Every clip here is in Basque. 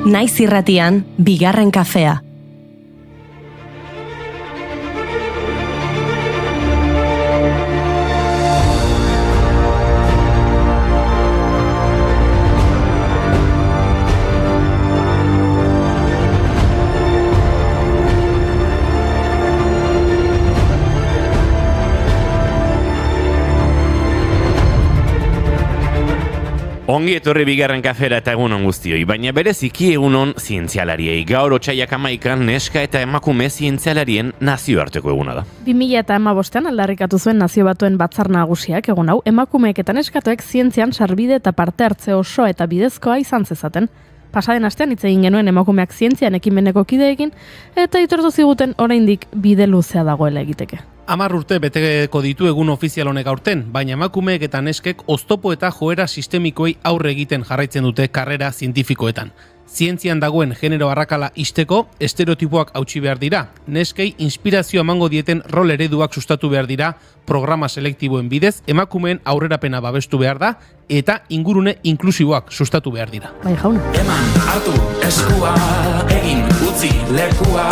Naiz irratian, bigarren kafea. Ongi etorri bigarren kafera eta egunon guztioi, baina bereziki egunon zientzialariei. Gaur otsaiak 11 neska eta emakume zientzialarien nazioarteko eguna da. 2015 aldarrikatu zuen Nazio Batuen Batzar Nagusiak egun hau, emakumeek eta neskatoek zientzian sarbide eta parte hartze oso eta bidezkoa izan zezaten. Pasaden astean hitz egin genuen emakumeak zientzian ekimeneko kideekin eta aitortu ziguten oraindik bide luzea dagoela egiteke. 10 urte beteko ditu egun ofizial honek aurten, baina emakumeek eta neskek oztopo eta joera sistemikoei aurre egiten jarraitzen dute karrera zientifikoetan. Zientzian dagoen genero arrakala ixteko, estereotipoak hautsi behar dira. Neskei inspirazioa emango dieten rol ereduak sustatu behar dira, programa selektiboen bidez, emakumeen aurrerapena babestu behar da, eta ingurune inklusiboak sustatu behar dira. Bai jauna. Eman, hartu, eskua, egin, utzi, lekua,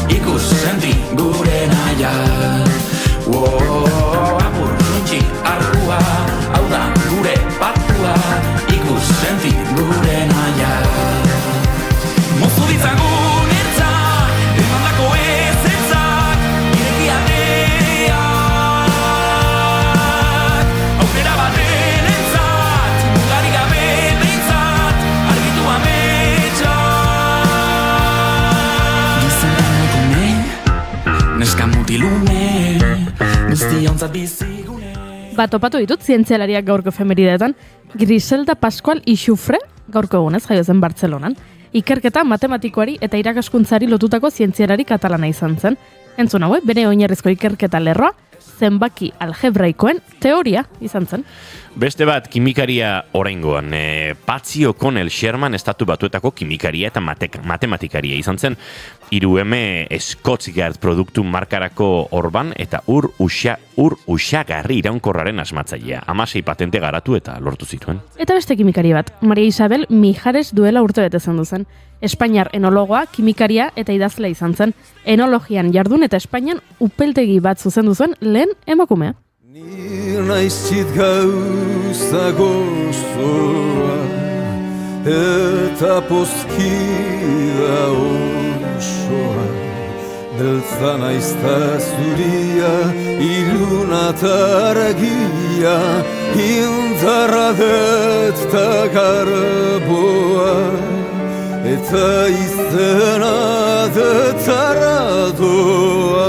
ikus, senti, gure naia. Apur, nintxi, arkua, hau da, gure patua, ikus, senti, gure naia. Mozu ditzagun ertzak, emandako ezetzak, irekia deak. Aukera baten entzat, mugari gabe behintzat, argitu ametsak. Gizona emakume, neska mutilume, guztionzat bizigune. Topatu ditut zientzialariak gaurko efemerideetan, Griselda Pascual Ixufre, gaurko egunez jaio zen Bartzelonan, ikerketa matematikoari eta irakaskuntzari lotutako zientzialari katalana izan zen. Entzun haue, bere oinarrizko ikerketa lerroa, zenbaki algebraikoen teoria izan zen. Beste bat, kimikaria oraingoan, Patsy O'Connell Sherman estatu batuetako kimikaria eta matematikaria izan zen. 3M Scotchgard produktu markarako orban eta ur usagarri iraunkorraren asmatzailea. 16 patente garatu eta lortu zituen. Eta beste kimikari bat, Maria Isabel Mijares duela urtebete zendu zen. Espainiar enologoa, kimikaria eta idazlea izan zen. Enologian jardun eta Espainian upeltegi bat zuzendu zuen lehen emakumea. Ni naizit gauza gozoa eta pozkida osoa, beltza naizta zuria, iluna targia, indarra dut ta garboa, eta izena dut arradoa.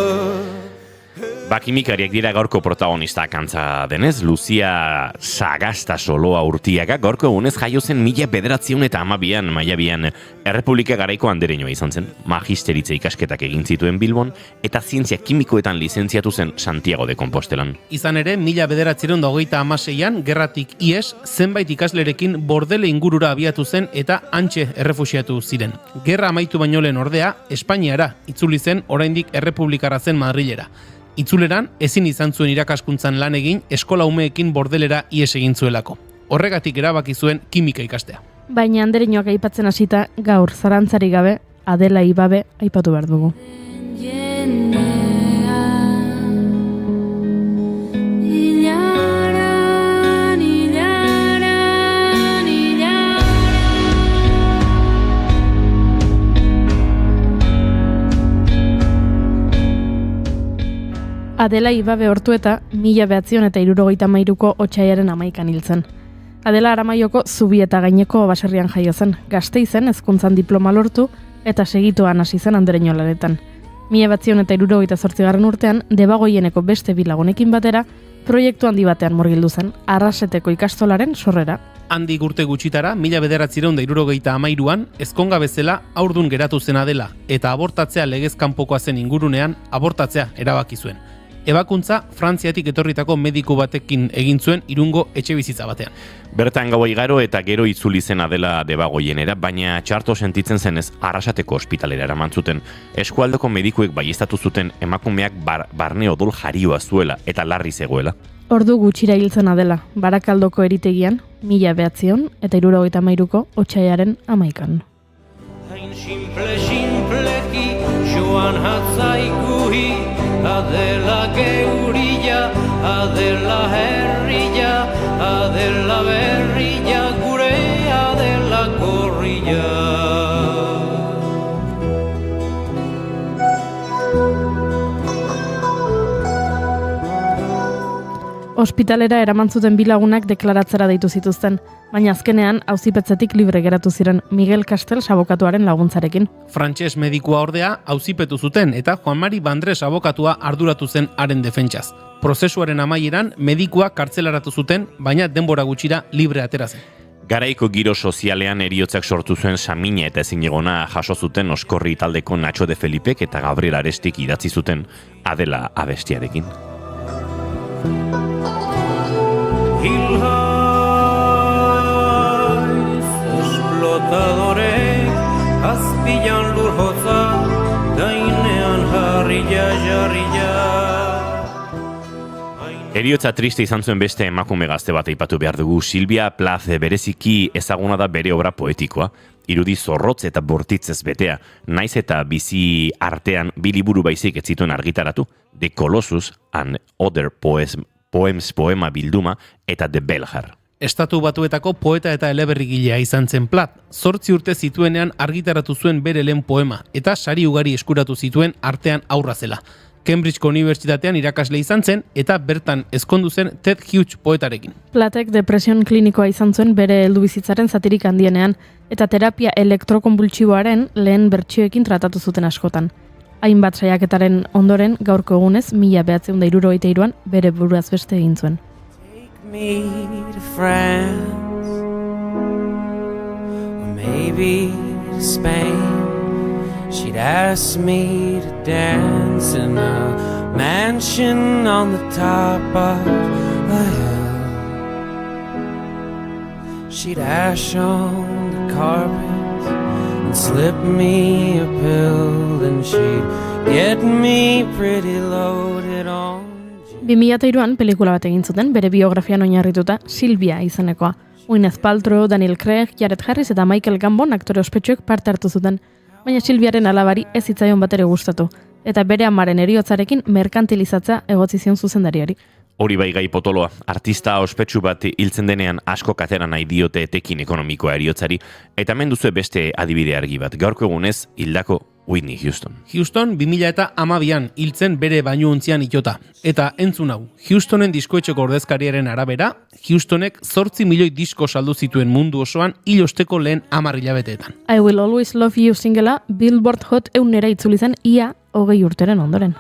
Kimikariak dira gaurko protagonistak antza denez, Lucia Sagasta-Soloa Urtiaga gaurko egunez jaio zen 1912 maiabian Errepublika Garaiko andereñoa izan zen. Magisteritza ikasketak egin zituen Bilbon eta zientzia kimikoetan lizentziatu zen Santiago de Compostelan. Izan ere, 1926an gerratik ies zenbait ikaslerekin Bordele ingurura abiatu zen eta hantxe errefuxiatu ziren. Gerra amaitu baino lehen ordea, Espainiara itzuli zen oraindik errepublikarra zen Madrilera. Itzuleran, ezin izan zuen irakaskuntzan lan egin, eskola umeekin Bordelera ies egin zuelako. Horregatik erabaki zuen kimika ikastea. Baina andereñoak aipatzen hasita gaur zarantzari gabe Adela Ibabe aipatu behar dugu. Adela Ibabe Ortueta 1973ko otsaiaren 11an hil zen. Adela Aramaioko Zubieta gaineko baserrian jaio zen, Gasteizen hezkuntzan diploma lortu eta segituan hasi zen andereño lanetan. 1978 urtean Debagoieneko beste bi lagunekin batera proiektu handi batean murgildu zen, Arraseteko ikastolaren sorrera. Handik urte gutxitara, 1973an, ezkonga bezala haurdun geratu zen Adela eta abortatzea legez kanpokoa zen ingurunean abortatzea erabaki zuen. Ebakuntza Frantziatik etorritako mediku batekin egin zuen Irungo etxebizitza batean. Bertan gau igaro eta gero itzuli zen Adela Debagoienera, baina txarto sentitzen zenez Arrasateko ospitalera eraman zuten. Eskualdeko medikuek baieztatu zuten emakumeak barne odol jarioa zuela eta larri zegoela. Ordu gutxira hiltzen Adela, Barakaldoko eritegian, 1973ko otsaiaren 11an. Hain simpleki joan hatzaikuhi, adela geurilla, adela herrilla, adela berrilla, gure adela korrilla. Ospitalera eraman zuten bi lagunak deklaratzera deitu zituzten, baina azkenean auzipetzetik libre geratu ziren Miguel Castel abokatuaren laguntzarekin. Frantses medikua ordea auzipetu zuten eta Juan Mari Bandres abokatua arduratu zen haren defentsaz. Prozesuaren amaieran medikua kartzelaratu zuten, baina denbora gutxira libre atera zen. Garaiko giro sozialean heriotzak sortu zuen samina eta ezinegona jaso zuten Oskorri taldeko Nacho de Felipek eta Gabriel Arestik idatzi zuten Adela abestiarekin. Hilhaiz esplotadorek azpilan lur hotza, gainean jarrilla. Heriotza triste izan zuen beste emakume gazte bat aipatu behar dugu. Silvia Plath bereziki ezaguna da bere obra poetikoa. Irudi zorrotz eta bortitzez betea, naiz eta bizi artean bi liburu baizik ez zituen argitaratu, The Colossus and Other Poems poema bilduma eta The Beljar. Estatu Batuetako poeta eta eleberrigilea izan zen Plath. 8 urte zituenean argitaratu zuen bere lehen poema eta sari ugari eskuratu zituen artean aurra zela. Cambridgeko Unibertsitatean irakasle izan zen eta bertan ezkondu zen Ted Hughes poetarekin. Platek depresion klinikoa izan zuen bere heldubizitzaren zatirik handienean eta terapia elektrokonbultsiboaren lehen bertsioekin tratatu zuten askotan. Hainbat saiaketaren ondoren gaurko egunez 1973an bere buruaz beste egin zuen. Take me to France, or maybe to Spain. She'd ask me to dance in a mansion on the top of a hill. She'd ash on the carpet and slip me a pill, and she'd get me pretty loaded on. 2003an pelikula bat egin zuten, bere biografian oinarrituta, Silvia izenekoa. Gwyneth Paltrow, Daniel Craig, Jared Harris eta Michael Gambon aktore ospetsuek parte hartu zuten, baina Silviaren alabari ez zitzaion batere gustatu, eta bere amaren heriotzarekin merkantilizatzea egotzi zion zuzendariari. Hori bai gai potoloa, artista ospetsu bat hiltzen denean asko katera nahi diote etekin ekonomikoa heriotzari, eta hemen duzue beste adibide argi bat, gaurko egunez hildako Whitney Houston. Houston 2012an hiltzen bere bainuontzian itota. Eta entzun hau, Houstonen diskoetxeko ordezkariaren arabera, Houstonek 8 milioi disko saldu zituen mundu osoan hil osteko lehen 10 hilabeteetan. I Will Always Love You singela Billboard Hot 100 itzuli zen ia 20 urteren ondoren.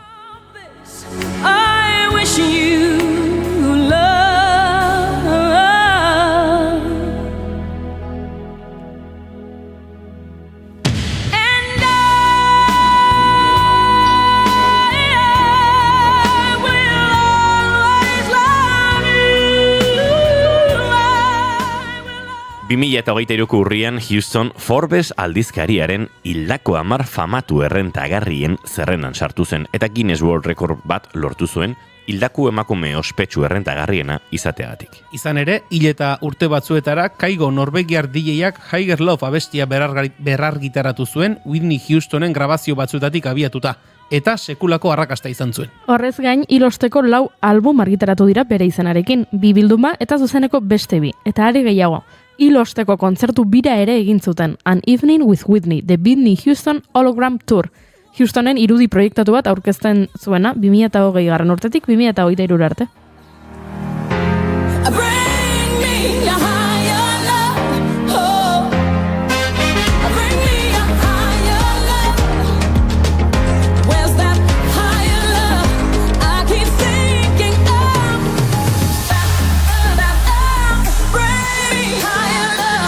I wish you love. And I will always love you. 2023ko urrian Houston Forbes aldizkariaren hildako 10 famatu errentagarrien zerrenan sartu zen eta Guinness World Record bat lortu zuen hildako emakume ospetsu errentagarriena izateagatik. Izan ere, hil eta urte batzuetara kaigo norvegiar DJak Higher Love abestia berrargitaratu zuen Whitney Houstonen grabazio batzuetatik abiatuta, eta sekulako arrakasta izan zuen. Horrez gain, hilosteko 4 album argitaratu dira bere izenarekin, 2 bilduma eta zuzeneko beste 2, eta are gehiago. Hilosteko kontzertu bira ere egin zuten, An Evening with Whitney, The Whitney Houston Hologram Tour. Houstonen irudi proiektatu bat aurkezten zuena 2020 urtetik 2023 arte. Bring me a higher love. Oh. Bring me a higher love. Where's that higher love? I keep thinking of. Bring me higher love.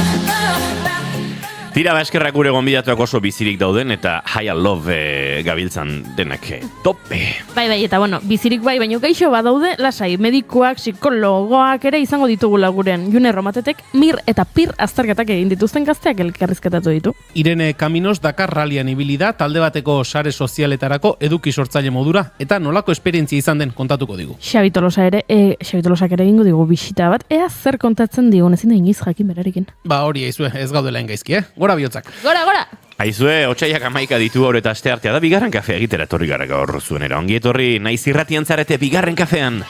Tira eskerrak gure gonbidatuak oso bizirik dauden eta Higher Love gabiltzan denak tope. Bai, eta bueno, bizirik bai, baino gaixo badaude, lasai, medikuak, psikologoak ere izango ditugula gurean. June Romatetek mir eta pir azterketak egin dituzten gazteak elkarrizketatu ditu. Irene Caminos Dakar Rallyan ibili da talde bateko sare sozialetarako eduki sortzaile modura eta nolako esperientzia izan den kontatuko digu. Xabi Tolosak ere egingo digu bisita bat, ea zer kontatzen digun ezin da iniz jakin berarekin. Ba hori aizue, ez gaudela engaizki, Gora bihotzak. Gora, gora! Aizue, otsaiak 11 ditu gaur eta asteartea da bigarren kafea egitera etorri gara gaur zuenera. Ongi etorri, naiz irratian zarete bigarren kafean.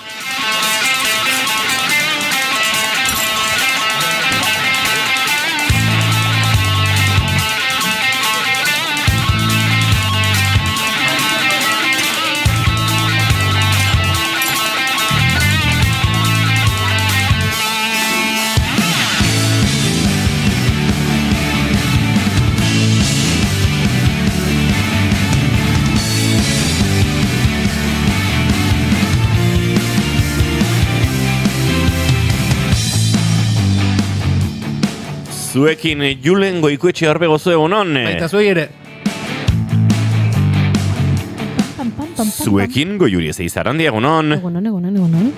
Zuekin Julen Goikoetxe Orbe gozo egunon. Baita zuei ere. Zuekin Goiuri Ezeizarrandi egunon. Egunon.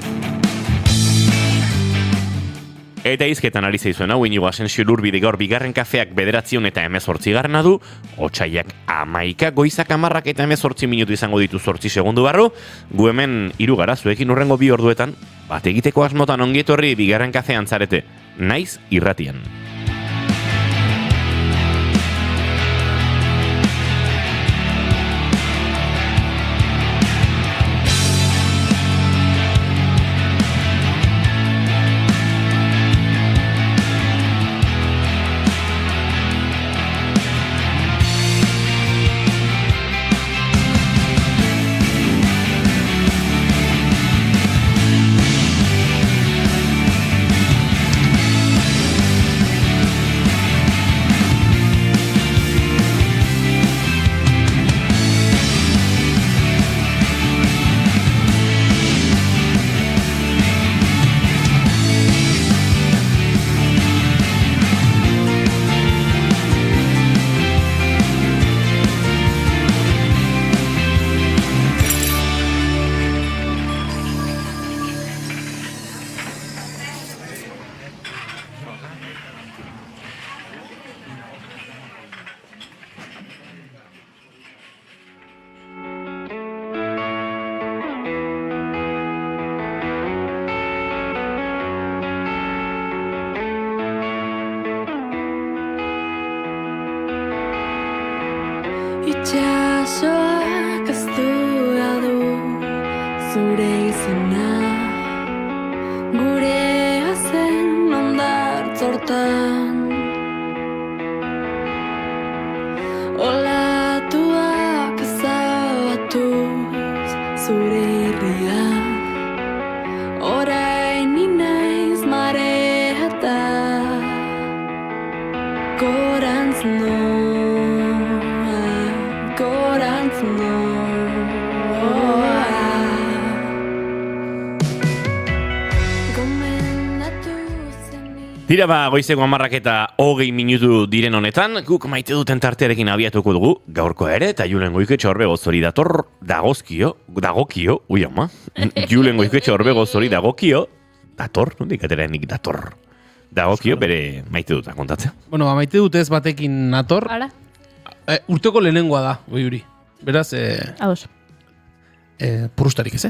Eta izketan ari zeizuen hau Inigo Asensio Lurbide gaur bigarren kafeak 9 eta 18 du, otsaiak 11 goizak 10 eta 18 minutu izango ditu 8 segundu barru, gu hemen 3 gara zuekin urrengo 2 orduetan, bat egiteko asmotan ongi etorri bigarren kafean zarete, naiz irratian. Itxasoak aztua du zure izena, gurea zen hondartzortan. Olatuak ezabatuz zure irria, orain inaiz mareata, gorantz Tira ba, goizeko 10 eta 20 minutu diren honetan, guk maite duten tartearekin abiatuko dugu, gaurko ere, eta Julen Goikoetxe Orbe gozori dagokio, ui ama, Julen Goikoetxe Orbe gozori dator, nondik ateraenik dagokio, bere maite dut kontatzea. Bueno, maite dut ez batekin nator. Ara? Urteko lehenengoa da, Goiuri. Beraz, Ados. purustarik ez,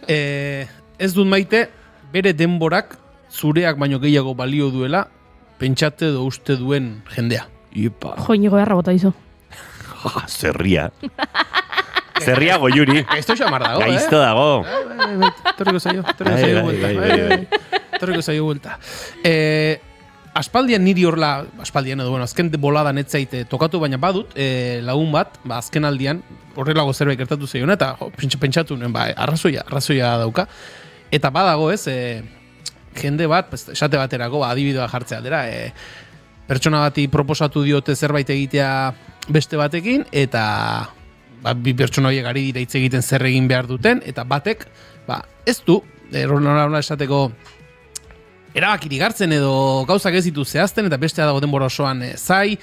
ez dut maite, bere denborak zureak baino gehiago balio duela, pentsate edo uste duen jendea. Ipa. Jo, Inigo beharra bota izo. Zerria. Zerria Goiuri. Gaizto xamar dago, Gaizto dago. Torriko zaio vuelta. Aspaldian niri horla, aspaldian edo, bueno, azken boladan etzaite tokatu, baina badut, lagun bat, azken aldian, horrelago zerbait gertatu zeiona, eta pentsatu nuen, arrazoia dauka. Eta badago ez, jende bat, esate baterako, adibidea jartzea aldera, pertsona bati proposatu diote zerbait egitea beste batekin, eta bi pertsona horiek ari dira hitz egiten zer egin behar duten, eta batek, ez du, nola esateko, erabakirik hartzen edo gauzak ez ditu zehazten, eta bestea dago denbora osoan zai,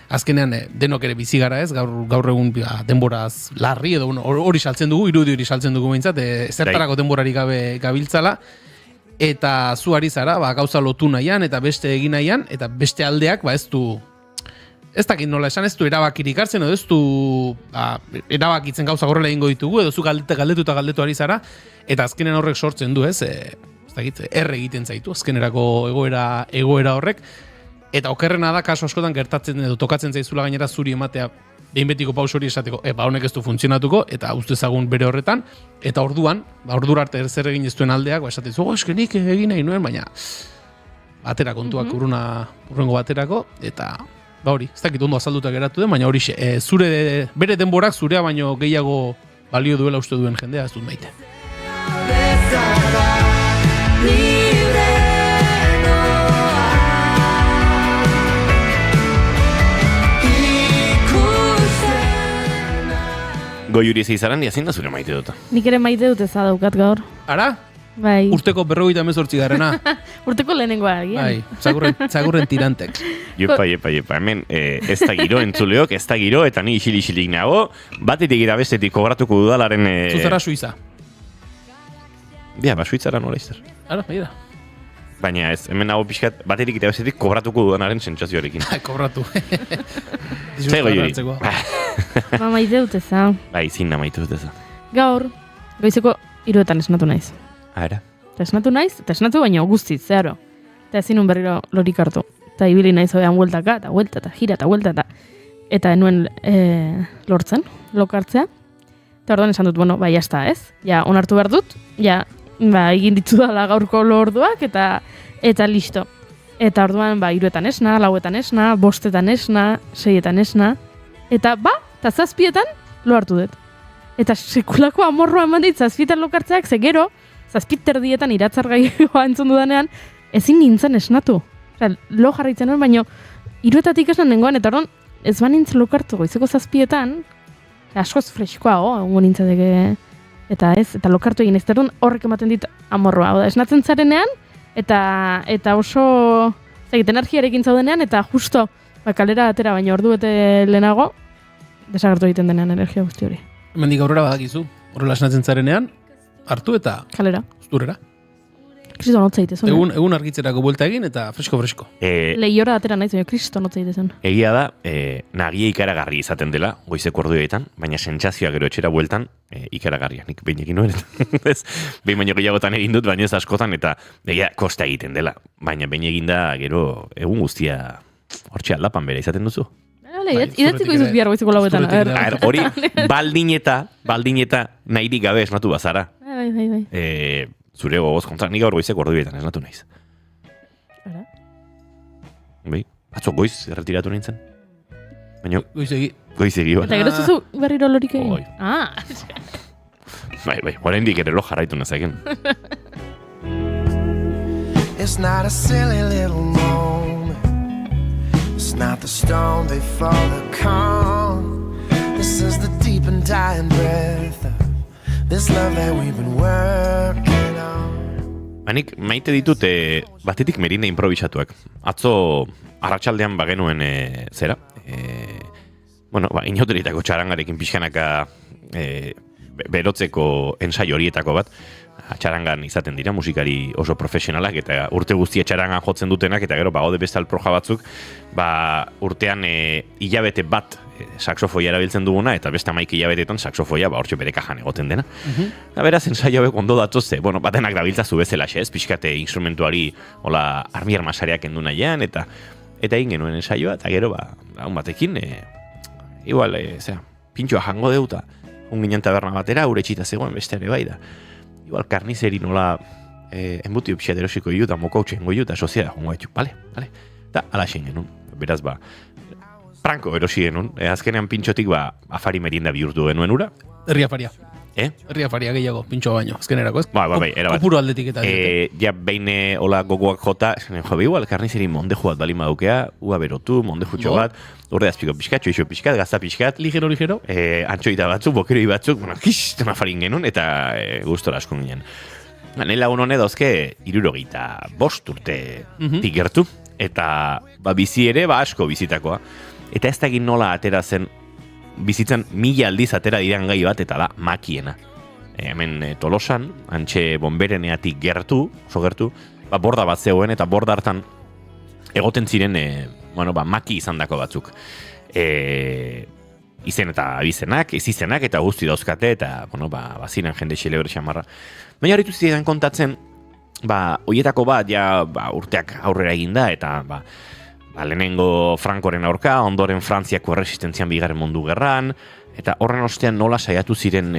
azkenean denok ere bizi gara ez, gaur egun denboraz larri, edo hori saltzen dugu, irudi hori saltzen dugu behintzat, zertarako denborari gabe gabiltzala, eta zu ari zara, gauza lotu nahian, eta beste egin nahian, eta beste aldeak, ez dakit nola esan, ez du erabakirik hartzen, edo ez du erabakitzen gauza horrela egingo ditugu, edo zu galdetu ari zara, eta azkenen horrek sortzen du, ez dakit, erre egiten zaitu, azkenerako egoera horrek, Eta okerrena da, kaso askotan gertatzen edo tokatzen zaizula gainera zuri ematea behin betiko paus hori esateko, honek ez du funtzionatuko, eta uste ezagun bere horretan, eta orduan, ordura arte zer egin ez duen aldeak, esaten zu, eske nik egin nahi nuen, baina batera kontuak urrengo baterako, eta hori, ez dakit ondo azalduta geratu den, baina hori bere denborak zurea baino gehiago balio duela uste duen jendea, ez dut maite. Goiuri zeizaran, ezin da zure maite dut. Nik ere maite dut ez daukat gaur. Ara? Bai. Urteko 58 garrena. Urteko lehenengoa agian. Bai, txagurren tirantek. Jepa, hemen ez da giro entzuleok, ez da giro, eta ni isilik nago, batetik gira bestetik kobratuko dudalaren... Zuzara Suiza. Bia, Suizara nola izter. Ara, bai da. Baina ez, hemen nago pixkat, batetik eta bestetik kobratuko dudanaren sentsazioarekin. Kobratu. Zer Goiuri? Maite dut eza. Bai, zin da maite dut eza. Gaur, goizeko 3etan esnatu naiz. Ara. Eta esnatu baina guztiz, zeharo. Eta ezin un berriro lorik hartu. Eta ibili naiz oean bueltaka, eta buelta, eta gira, eta buelta, eta enuen lortzen, lokartzea. Eta orduan esan dut, bueno, bai, jazta, ez? Ja, onartu behar dut, ja, egin ditu dala gaurko lorduak, eta listo. Eta orduan, 3etan esna, 4etan esna, 5etan esna, 6etan esna, eta 7etan lo hartu dut. Eta sekulako amorroa eman dit 7etan lokartzeak, ze gero, 7:30 iratzargaioa entzun dudanean, ezin nintzen esnatu. Osea, lo jarraitzen nuen, baina 3etatik esnan nengoan, eta orduan, ez nintzen lokartu goizeko 7etan, askoz freskoago, egongo nintzateke, eta lokartu egin ez, eta horrek ematen dit amorroa. Oda, esnatzen zarenean, eta oso energiarekin zaudenean, eta justo kalera atera, baina ordu bete lehenago, desagertu egiten denean energia guzti hori. Hemendik aurrera badakizu, horrela esnatzen zarenean, hartu eta kalera. Uzturera. Kriston hotza egitezen. Egun argitzerako buelta egin eta fresko. Lehiora atera naiz, baina kriston hotza egitezen. Egia da, nagia ikaragarri izaten dela, goizeko orduetan, baina sentsazioa gero etxera bueltan, ikaragarria. Nik behin egin nuen, behin baino gehiagotan egin dut, baina ez askotan, eta egia kosta egiten dela. Baina behin egin da, gero, egun guztia hortxe aldapan bere izaten duzu. Idatziko izuz bihar goizeko 4etan. Hori, baldineta nahirik gabe esnatu bazara. Bai. Zure gogoz kontra, nik gaur goizeko orduetan esnatu naiz. Ara? Bai, atzo goiz erretiratu nintzen. Baina... Goizegi. Bai. Eta gero zuzu berriro lorik egin. Bai, oraindik ere lo jarraitu nazaken. It's not a silly little moment. It's not the storm before the calm. This is the deep and dying breath of this love that we've been working on. Hanik maite ditut batetik merinda improvisatuak. Atzo arratsaldean bagenuen zera. Inauteritako txarangarekin pixkanaka berotzeko ensai horietako bat. Txarangan izaten dira musikari oso profesionalak eta urte guztia txarangan jotzen dutenak eta gero bagaude beste alproja batzuk urtean hilabete bat saxofoia erabiltzen duguna eta beste 11 hilabetetan saxofoia hortxe bere kajan egoten dena. Eta beraz ensaio hauek ondo datoz batenak dabiltzazu bezala ez, pixkate instrumentuari hola armiar masariak endu nahian eta egin genuen ensaioa eta gero un batekin igual, pintxoa jango deuta un ginen taberna batera, ure txita zegoen beste ere bai da. Igual karnizeri nola enbuti pixat erosiko iu eta mokautxe engo iu eta soziada jongo etxu, bale? Eta alaxen genuen, beraz pranko erosi genuen, azkenean pintxotik afari merienda bihurtu genuen ura. Herri afaria. Herri afaria gehiago, pintxo baino, azkenerako, ez? Bai, erabat. Kopuru aldetik eta ja, behin hola gogoak jota, igual karnizeri mondeju bat bali madukea, ua berotu, mondejutxo bat, urde azpiko pixkat, txoixo pixkat, gazta pixkat. Ligero. Antxoita batzuk, bokeroi batzuk, kiston afarin genuen, eta gustora asko ginen. Nela hone dauzke, 65 urte gertu, eta bizi ere, asko bizitakoa. Eta ez da egin nola atera zen, bizitzan 1000 aldiz atera diran gai bat, eta da makiena. Hemen Tolosan, antxe bonbereneatik gertu, borda bat zegoen, eta borda hartan egoten ziren, maki izandako batzuk. Izen eta abizenak, ez izenak, eta guzti dauzkate, eta, baziren jende xelebre xamarra. Baina horitu ziren kontatzen, hoietako bat, urteak aurrera eginda, eta, lehenengo Frankoren aurka, ondoren Frantziako erresistentzian bigarren mundu gerran, eta horren ostean nola saiatu ziren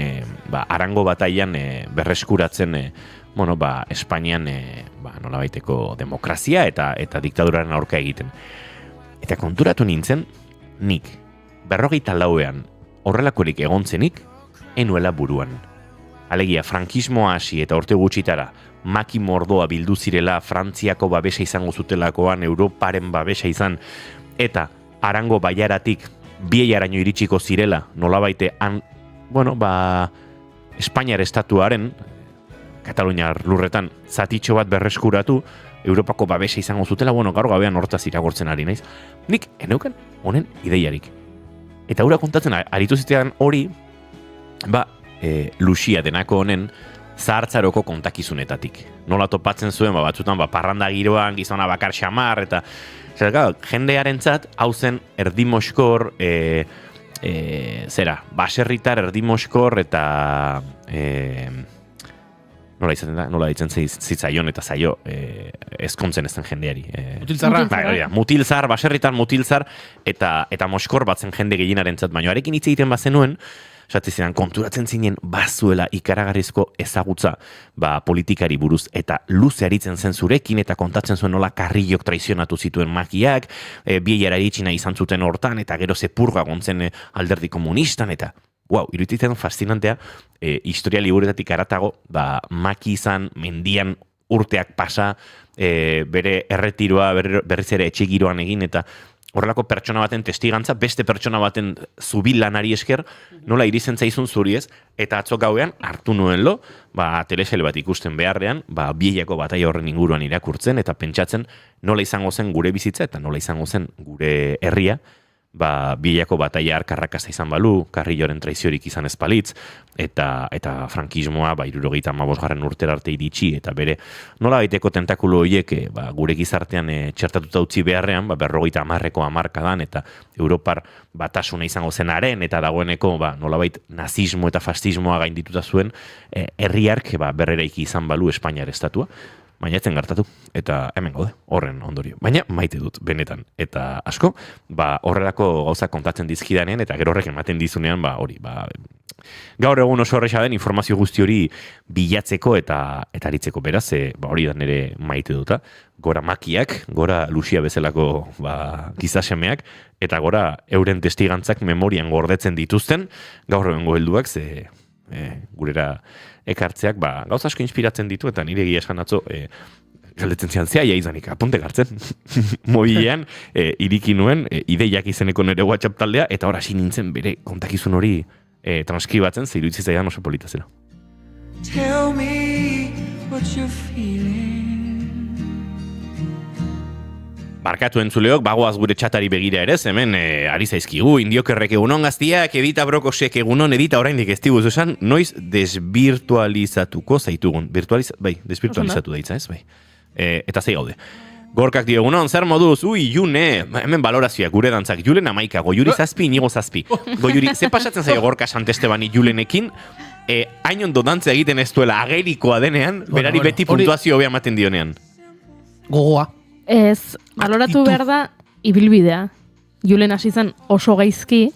Arango batailan berreskuratzen Espainian nolabaiteko demokrazia eta diktaduraren aurka egiten. Eta konturatu nintzen, nik 44ean horrelakorik egontzenik enuela buruan. Alegia, frankismoa hasi eta urte gutxitara maki mordoa bildu zirela Frantziako babesa izango zutelakoan, Europaren babesa izan, eta Arango baiaratik Biellaraino iritsiko zirela, nolabaite Espainiar estatuaren, Kataluniar lurretan, zatitxo bat berreskuratu, Europako babesa izango zutela, gaur gabean hortaz iragortzen ari naiz. Nik eneuken honen ideiarik. Eta hura kontatzen aritu zitean hori, Lucia denako honen zahartzaroko kontakizunetatik. Nola topatzen zuen, batzutan parranda giroan, gizona bakar xamar, eta jendearentzat hau zen erdimoskor, baserritar erdimoskor eta nola ditzen zitzaion eta zaio ezkontzen ezten jendeari. Mutilzarra? Mutilzar, baserritar mutilzar eta moskor batzen jende gehienaren zat, baina arekin hitz egiten bazenuen, zidan, konturatzen zinen bazuela ikaragarrizko ezagutza politikari buruz eta luze aritzen zen zurekin eta kontatzen zuen nola Carrillok traizionatu zituen makiak, Biellara iritxina izan zuten hortan eta gero zepurga gontzen alderdi komunistan eta iruditzen fascinantea, historia liburetatik aratago, maki izan, mendian urteak pasa, bere erretiroa berriz ere etxegiroan egin eta horrelako pertsona baten testigantza, beste pertsona baten zubil lanari esker, nola irizen zaizun zuri ez, eta atzo gauean hartu nuen telesele bat ikusten beharrean, Biellako bataila horren inguruan irakurtzen, eta pentsatzen nola izango zen gure bizitza, eta nola izango zen gure herria, Biellako bataila arkarrakasta izan balu, Carrilloren traiziorik izan ezpalitz, eta frankismoa 75. urtera arte iritsi, eta bere nola baiteko tentakulu horiek gure gizartean txertatuta utzi beharrean, 50. hamarkadan, eta Europar batasuna izango zenaren, eta dagoeneko nola bait nazismo eta fascismoa gaindituta zuen, herriark berreraiki izan balu Espainiar estatua. Baina etzen gertatu, eta hemen gaude, horren ondorio. Baina maite dut, benetan. Eta asko, horrelako gauza kontatzen dizkidanean, eta gero horrek ematen dizunean, gaur egun oso horreza den informazio guzti hori bilatzeko eta aritzeko. Beraz, hori da nire maite duta. Gora makiak, gora Lucia bezalako gizasemeak, eta gora euren testigantzak memorian gordetzen dituzten, gaur egun helduak, gurera ekartzeak, gauza asko inspiratzen ditu, eta nire egia esan atzo, galdetzen zian, zea izanik, apunte gartzen. Mobilean, iriki nuen, ideiak izeneko nire WhatsApp taldea, eta hor hasi nintzen bere kontakizun hori transkribatzen, zeiru itzitzaidan oso polita zela. Tell me what you're feeling. Barkatu entzuleok, bagoaz gure txatari begira ere, hemen ari zaizkigu, indiokerrek egunon gaztiak, Edita Brokosek egunon, Edita oraindik ez diguz esan, noiz desvirtualizatuko zaitugun. Desvirtualizatu daitza, ez? Eta zei gaude. Gorkak dio egunon, zer moduz, June, hemen balorazioa, gure dantzak, Julen 11, Goiuri 7, Inigo 7. Goiuri, ze pasatzen zaio Gorka Santestebani Julenekin, hain ondo dantza egiten ez duela agerikoa denean, berari beti puntuazio hobea ematen dionean. Gogoa. Ez, baloratu behar da, ibilbidea. Julen hasi zen oso gaizki.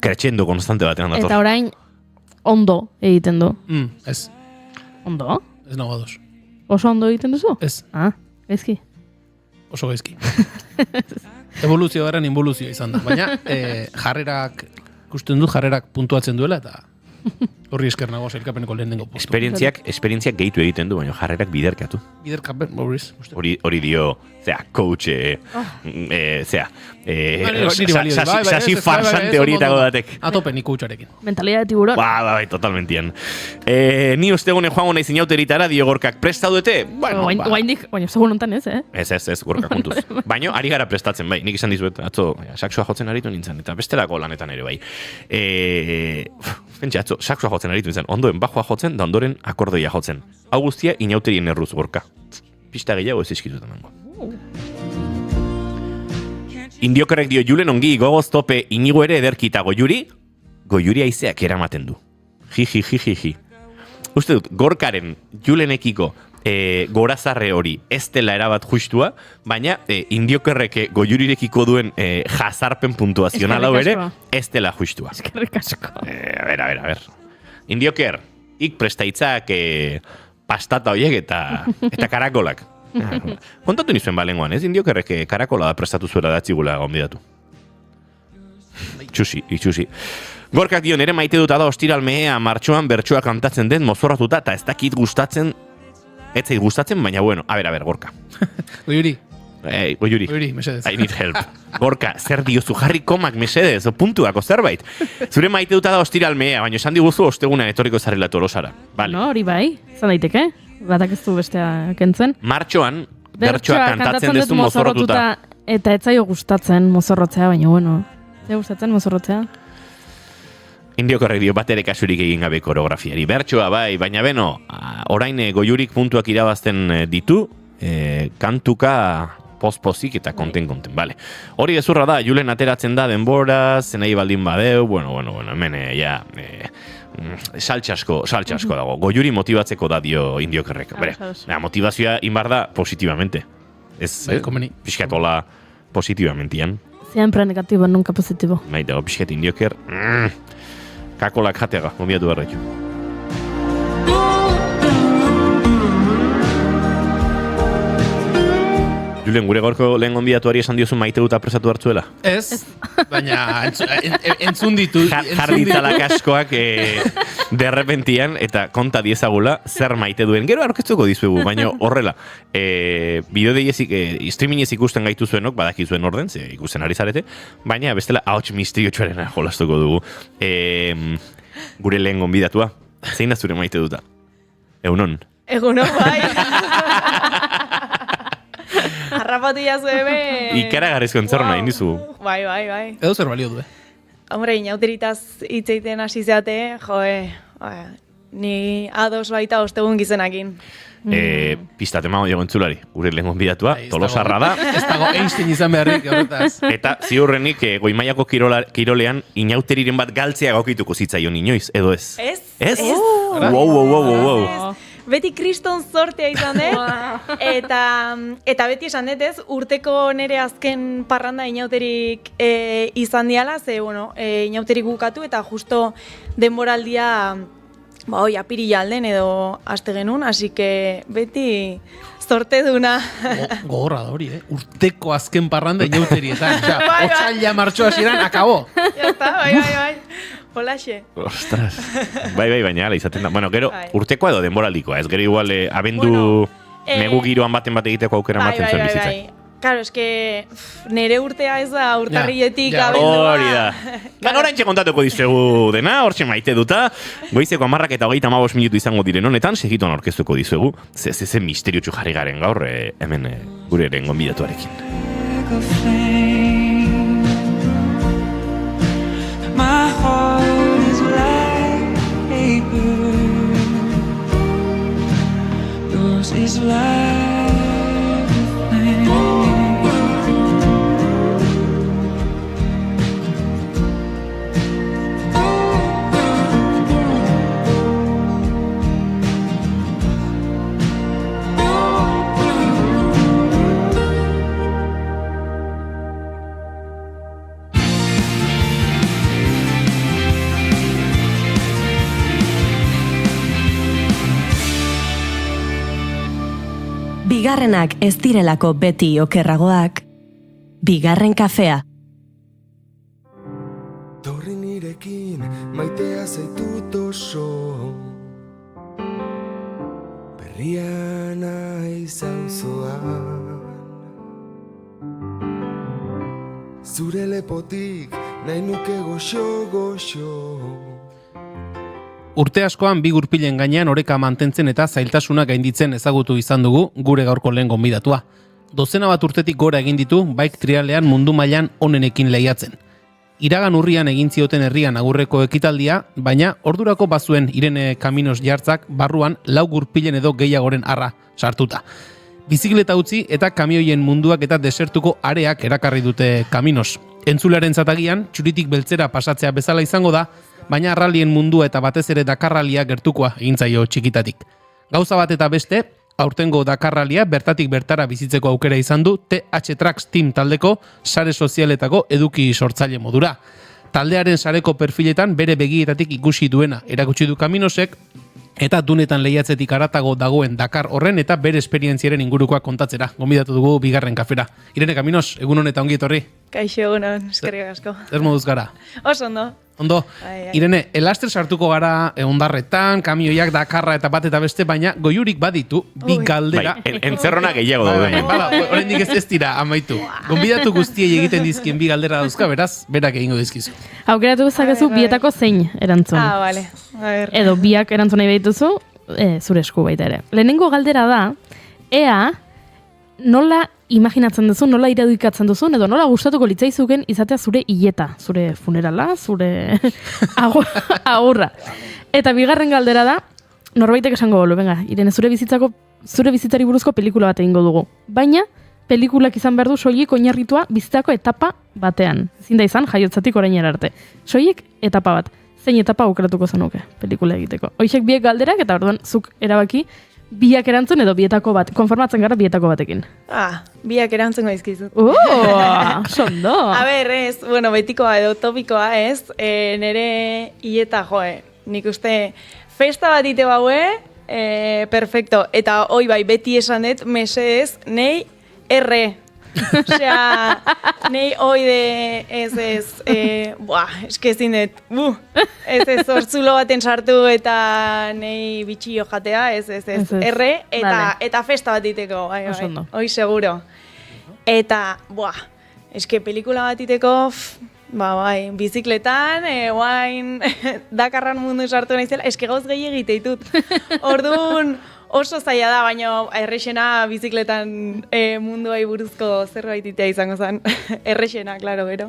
Kretxendo konstante batean dator. Eta orain, ondo egiten du. Ez. Ondo? Ez nago ados. Oso ondo egiten duzu? Ez. Gaizki. Oso gaizki. Evoluzio garen involuzio izan da. Baina, jarrerak, ikusten du, jarrerak puntuatzen duela, eta horri esker nago sailkapeneko lehenengo puntu. Esperientziak gehitu egiten du, baina jarrerak biderkatu. Biderkapen, Maurice. Hori dio, coach, sasi farsante horietako datek. Atope ni coacharekin. Mentalidad de tiburón. Bai, totalmentien. Ni ustegune joango nahi zinauteritara, dio Gorkak, prestaudete? Bueno, baina segun hontan ez, Ez, Gorka kontuz. Baina, ari gara prestatzen, bai. Nik izan dizuet, atzo, saksua jotzen aritu nintzen, eta bestelako lanetan ere, bai. Pentsa, atzo, saksua jotzen aritu nintzen, ondoen bajoa jotzen, da ondoren akordoia jotzen. Hau guztia, inauterien erruz, Gorka. Pista gehiago ez izkitutan mango. Indiokerrek dio Julen ongi gogoz tope Inigo ere ederkita Goiuri aizeak eramaten du. Ji. Uste dut, Gorkaren Julenekiko gorazarre hori ez dela erabat justua, baina indiokerrek goiurirekiko duen jazarpen puntuazional hau ere ez dela justua. Eskerrik asko. A ver. Indioker, ik prestaitzak pastata horiek eta karakolak. Kontatu nizuen balengoan, ez? Indiokerrek karakola da prestatu zuela datzigula gonbidatu. Itxusi. Gorkak dio, nere maite dut da ostiralmea martxoan bertsoa kantatzen den mozorratuta eta ez dakit gustatzen, ez zait gustatzen, baina bueno, a ver, Gorka. Goiuri, mesedez. I need help. Gorka, zer diozu jarri komak mesedez, o puntuako zerbait. Zure maite dut da ostiralmea, baina esan diguzu ostegunan etorriko zarela Tolosara. Vale. No, hori bai, zan daiteke, batak ez du bestea kentzen. Martxoan, bertsoa kantatzen dezu mozorrotuta. Eta ez zaio gustatzen mozorrotzea, baina bueno, ez gustatzen mozorrotzea. Indiokorrek dio bat ere kasurik egin gabe koreografiari. Bertsoa bai, baina beno, orain goiurik puntuak irabazten ditu, kantuka pospozik eta konten. Vale. Hori gezurra da, Julen ateratzen da denbora, zenei baldin badeu, bueno, hemen saltxasko dago. Goiuri motibatzeko da dio Indiokorrek. Motivazioa inbar da positivamente. Ez, pixkatola positivamentian. Siempre negativo, nunca positivo. Dago pixkat Indioker, kakolak jateaga, gomiatu barretu. Julen, gure gorko lehen gonbidatuari esan diozu maite dut apresatu hartzuela? Ez, baina entzun ditu. Jarditzalak askoak derrepentian eta konta diezagula zer maite duen. Gero aurkeztuko dizuegu, baina horrela. Streamingez ikusten gaitu zuenok, badakizuen orden, ze ikusten ari zarete, baina bestela ahots misteriotsuarena jolastuko dugu. Gure lehen gonbidatua, zein da zure maite duta? Egunon? Egunon, bai. Harrapatu jazu ebe... Ikaragarrizko entzorro nahi indizu. Bai. Edo zer balio du, Hombre, inauteritaz hitzeiten hasi zeate, ni ados baita ostegun gizenakin. Pistate mago jogo entzulari, gure lehen gonbidatua, Tolosarra da. Ez dago Einstein izan beharrik, horretaz. Eta ziurrenik, goimaiako kirolean, inauteriren bat galtzea gokituko zitzaion inoiz, edo ez? Ez? Wow. Beti kriston zortea izan dut, eta beti esan dut ez, urteko nere azken parranda inauterik izan diala, ze, inauterik bukatu, eta justo denboraldia, apirila alden edo aste genuen, así que beti zorte duna. Gogorra da hori, urteko azken parranda inauterietan, otxaila martxoa ziren, akabo. Ya está, bai. Holaxe. Ostras. Bai, baina ala izaten da. Bueno, gero urtekoa edo denboraldikoa, ez gero igual abendu negu giroan baten bat egiteko aukera ematen zuen bizitzai. Claro, eske nere urtea ez da urtarrietik abendua. Hori da. Oraintxe kontatuko dizuegu dena, hortxe maite duta. Goizeko 10 eta 35 minutu izango diren honetan, segituan aurkeztuko dizuegu. Ze misteriotsu jarri garen gaur, hemen gure eren gonbidatuarekin. My heart is like a bird. Yours is like a flame. Bigarrenak ez direlako beti okerragoak. Bigarren kafea. Torri nirekin maitea zaitut oso, berria naiz auzoan. Zure lepotik nahi nuke goxo. Urte askoan bi gurpilen gainean oreka mantentzen eta zailtasuna gainditzen ezagutu izan dugu gure gaurko lehen gonbidatua. 12 bat urtetik gora egin ditu bike trialean mundu mailan onenekin lehiatzen. Iragan urrian egin zioten herrian agurreko ekitaldia, baina ordurako bazuen Irene Kaminos jartzak barruan 4 gurpilen edo gehiagoren arra sartuta. Bizikleta utzi eta kamioien munduak eta desertuko areak erakarri dute Kaminos. Entzularen zatagian, txuritik beltzera pasatzea bezala izango da, baina rallien mundua eta batez ere Dakar rallia gertukoa egin zaio txikitatik. Gauza bat eta beste, aurtengo Dakarralia bertatik bertara bizitzeko aukera izan du TH Tracks Team taldeko sare sozialetako eduki sortzaile modura. Taldearen sareko perfiletan bere begietatik ikusi duena erakutsi du Caminosek, eta dunetan lehiatzetik haratago dagoen Dakar horren eta bere esperientziaren ingurukoak kontatzera. Gonbidatu dugu bigarren kafera. Irene Caminos, egun honetan ongi etorri. Kaixo, egunon, eskerrik asko. Zer moduz gara? Oso ondo. Ondo, Irene, elaster sartuko gara ondarretan, kamioiak, Dakarra eta bat eta beste, baina goiurik baditu, bi galdera. Entzerrona gehiago daude. Oraindik ez dira amaitu. Gonbidatu guztiei egiten dizkien bi galdera dauzka, beraz, berak egingo dizkizu. Aukeratu dezakezu bietako zein erantzun. Bale. Edo biak erantzun nahi behituzu, zure esku baita ere. Lehenengo galdera da, ea nola imaginatzen duzu, nola irudikatzen duzun, edo nola gustatuko litzaizuken izatea zure hileta, zure funerala, zure agurra. Eta bigarren galdera da, norbaitek esango bolo, venga, Irene, zure bizitzari buruzko pelikula bat egingo dugu. Baina, pelikulak izan behar du soilik oinarritua bizitzako etapa batean. Ezin da izan, jaiotzatik orainera arte. Soilik etapa bat. Zein etapa aukeratuko zenuke pelikula egiteko. Hoixek biek galderak eta orduan zuk erabaki biak erantzun edo bietako bat. Konformatzen gara bietako batekin. Biak erantzun gaizkizut. Sondo. A ber, ez, bueno, betikoa edo topikoa, ez, nere hileta, nik uste festa bat ite baue, perfecto. Eta hoi bai, beti esan dut, mesedez, nei erre. Osea, nei hoi de, eskezin dut, ez hortzulo baten sartu eta nei bitxio jatea, erre, eta festa bat iteko, hoi seguro. Eta, eske pelikula bat iteko, bai, bizikletan, guain, Dakarran mundu sartu naizela, eske gauz gehi egiteitut. Orduan, oso zaila da, baina errexena bizikletan munduai buruzko zerbait itea izango zen. Errexena, klaro, gero.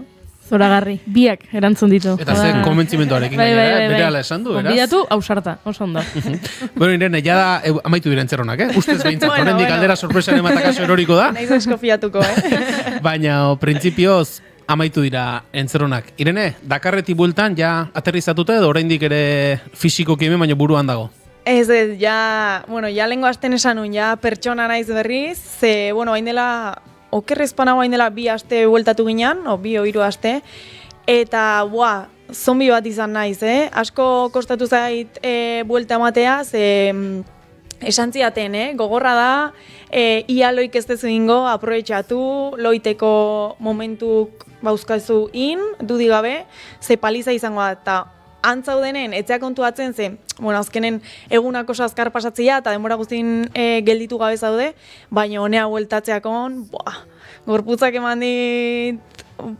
Zoragarri, biak erantzun ditu. Eta zen konbentzimentoarekin gainera, bere ala esan du, beraz? Konbidatu, ausarta, oso ondo. Bueno, Irene, ja da, amaitu diren txerronak, Ustez behintzat, horrendik aldera sorpresaren ematakaso eroriko da. Naiz asko fiatuko, Baina, printzipioz, amaitu dira entzerronak. Irene, Dakarretik bueltan, ja aterrizatuta edo oraindik ere fisikoki hemen, baina buruan dago? Ez, ja lehengo asten esan nun, ja pertsona naiz berriz, ze, hain dela, okerrezpanago hain dela 2 aste bueltatu ginen, 2 o 3 aste, eta, zombi bat izan naiz, asko kostatu zait buelta ematea, ze esan ziaten, gogorra da, ia loik ez dezu ingo, aprobetxatu, loiteko momentuk bauzkazu dudigabe, ze paliza izango da, eta antzaudenen, etzea kontuatzen ze, azkenen egunak oso azkar pasatzea eta denbora guztin gelditu gabe zaude, baina honea bueltatzeakon, gorputzak eman dit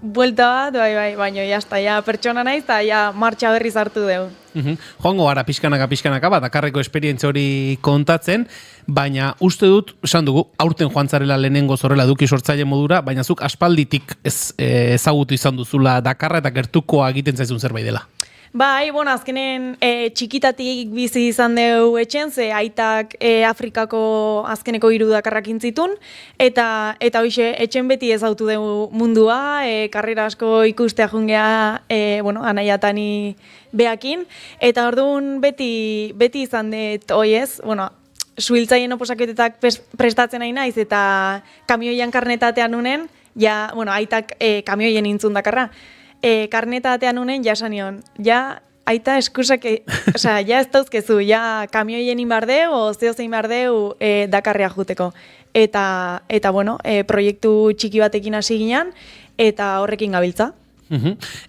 buelta bat, bai, baina jazta, pertsona naiz eta martxa berriz hartu dugu. Joango gara pixkanaka bat, Dakarreko esperientzia hori kontatzen, baina uste dut, esan dugu, aurten joan zarela lehenengo zorrela eduki sortzaile modura, baina zuk aspalditik ezagutu izan duzula Dakarra eta gertukoa egiten zaizun zerbait dela. Bai, azkenen txikitatik bizi izan dugu etxen, ze aitak Afrikako azkeneko 3 Dakarrak intzitun, eta hoxe, etxen beti ezautu dugu mundua, karrera asko ikustea jungea, anaiatani beakin, eta orduan beti izan dut, suhiltzaien oposaketetak prestatzen nahi naiz, eta kamioian karnetatean nunen, aitak kamioien intzun Dakarra, karnetatean unen, jasanion, aita eskusak, ez dauzkezu, kamioien inbardeu, o zehozein bardeu Dakarrea juteko. Eta proiektu txiki batekin hasi ginen, eta horrekin gabiltza.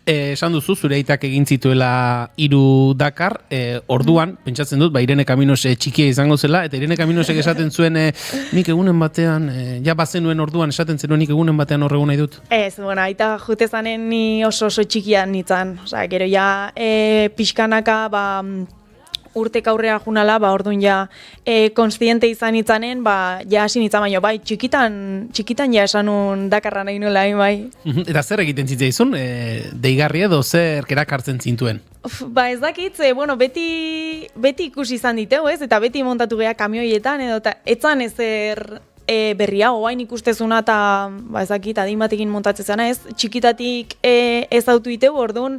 Esan duzu, zure aitak egin zituela 3 Dakar, orduan, pentsatzen dut, Irene Caminos txikia izango zela, eta Irene Caminosek esaten zuen, nik egunen batean, bazenuen orduan, esaten zenuen nik egunen batean horregun nahi dut? Ez, aita jute zanen ni oso txikia nintzen, gero pixkanaka, urtek aurrea junala, orduan konstiente izan itzanen, hasi nintzen, baina bai, txikitan esanun Dakarra nahi nola, bai. Eta zer egiten zitzaizun, deigarri edo zer erakartzen zintuen? Ez dakit, beti ikusi izan diteu, eta beti montatu geha kamioietan, edo etzan ezer berria, oain ikustezuna eta ezakit, adin batekin montatzen zena, ez? Txikitatik ez autu iteu, orduan,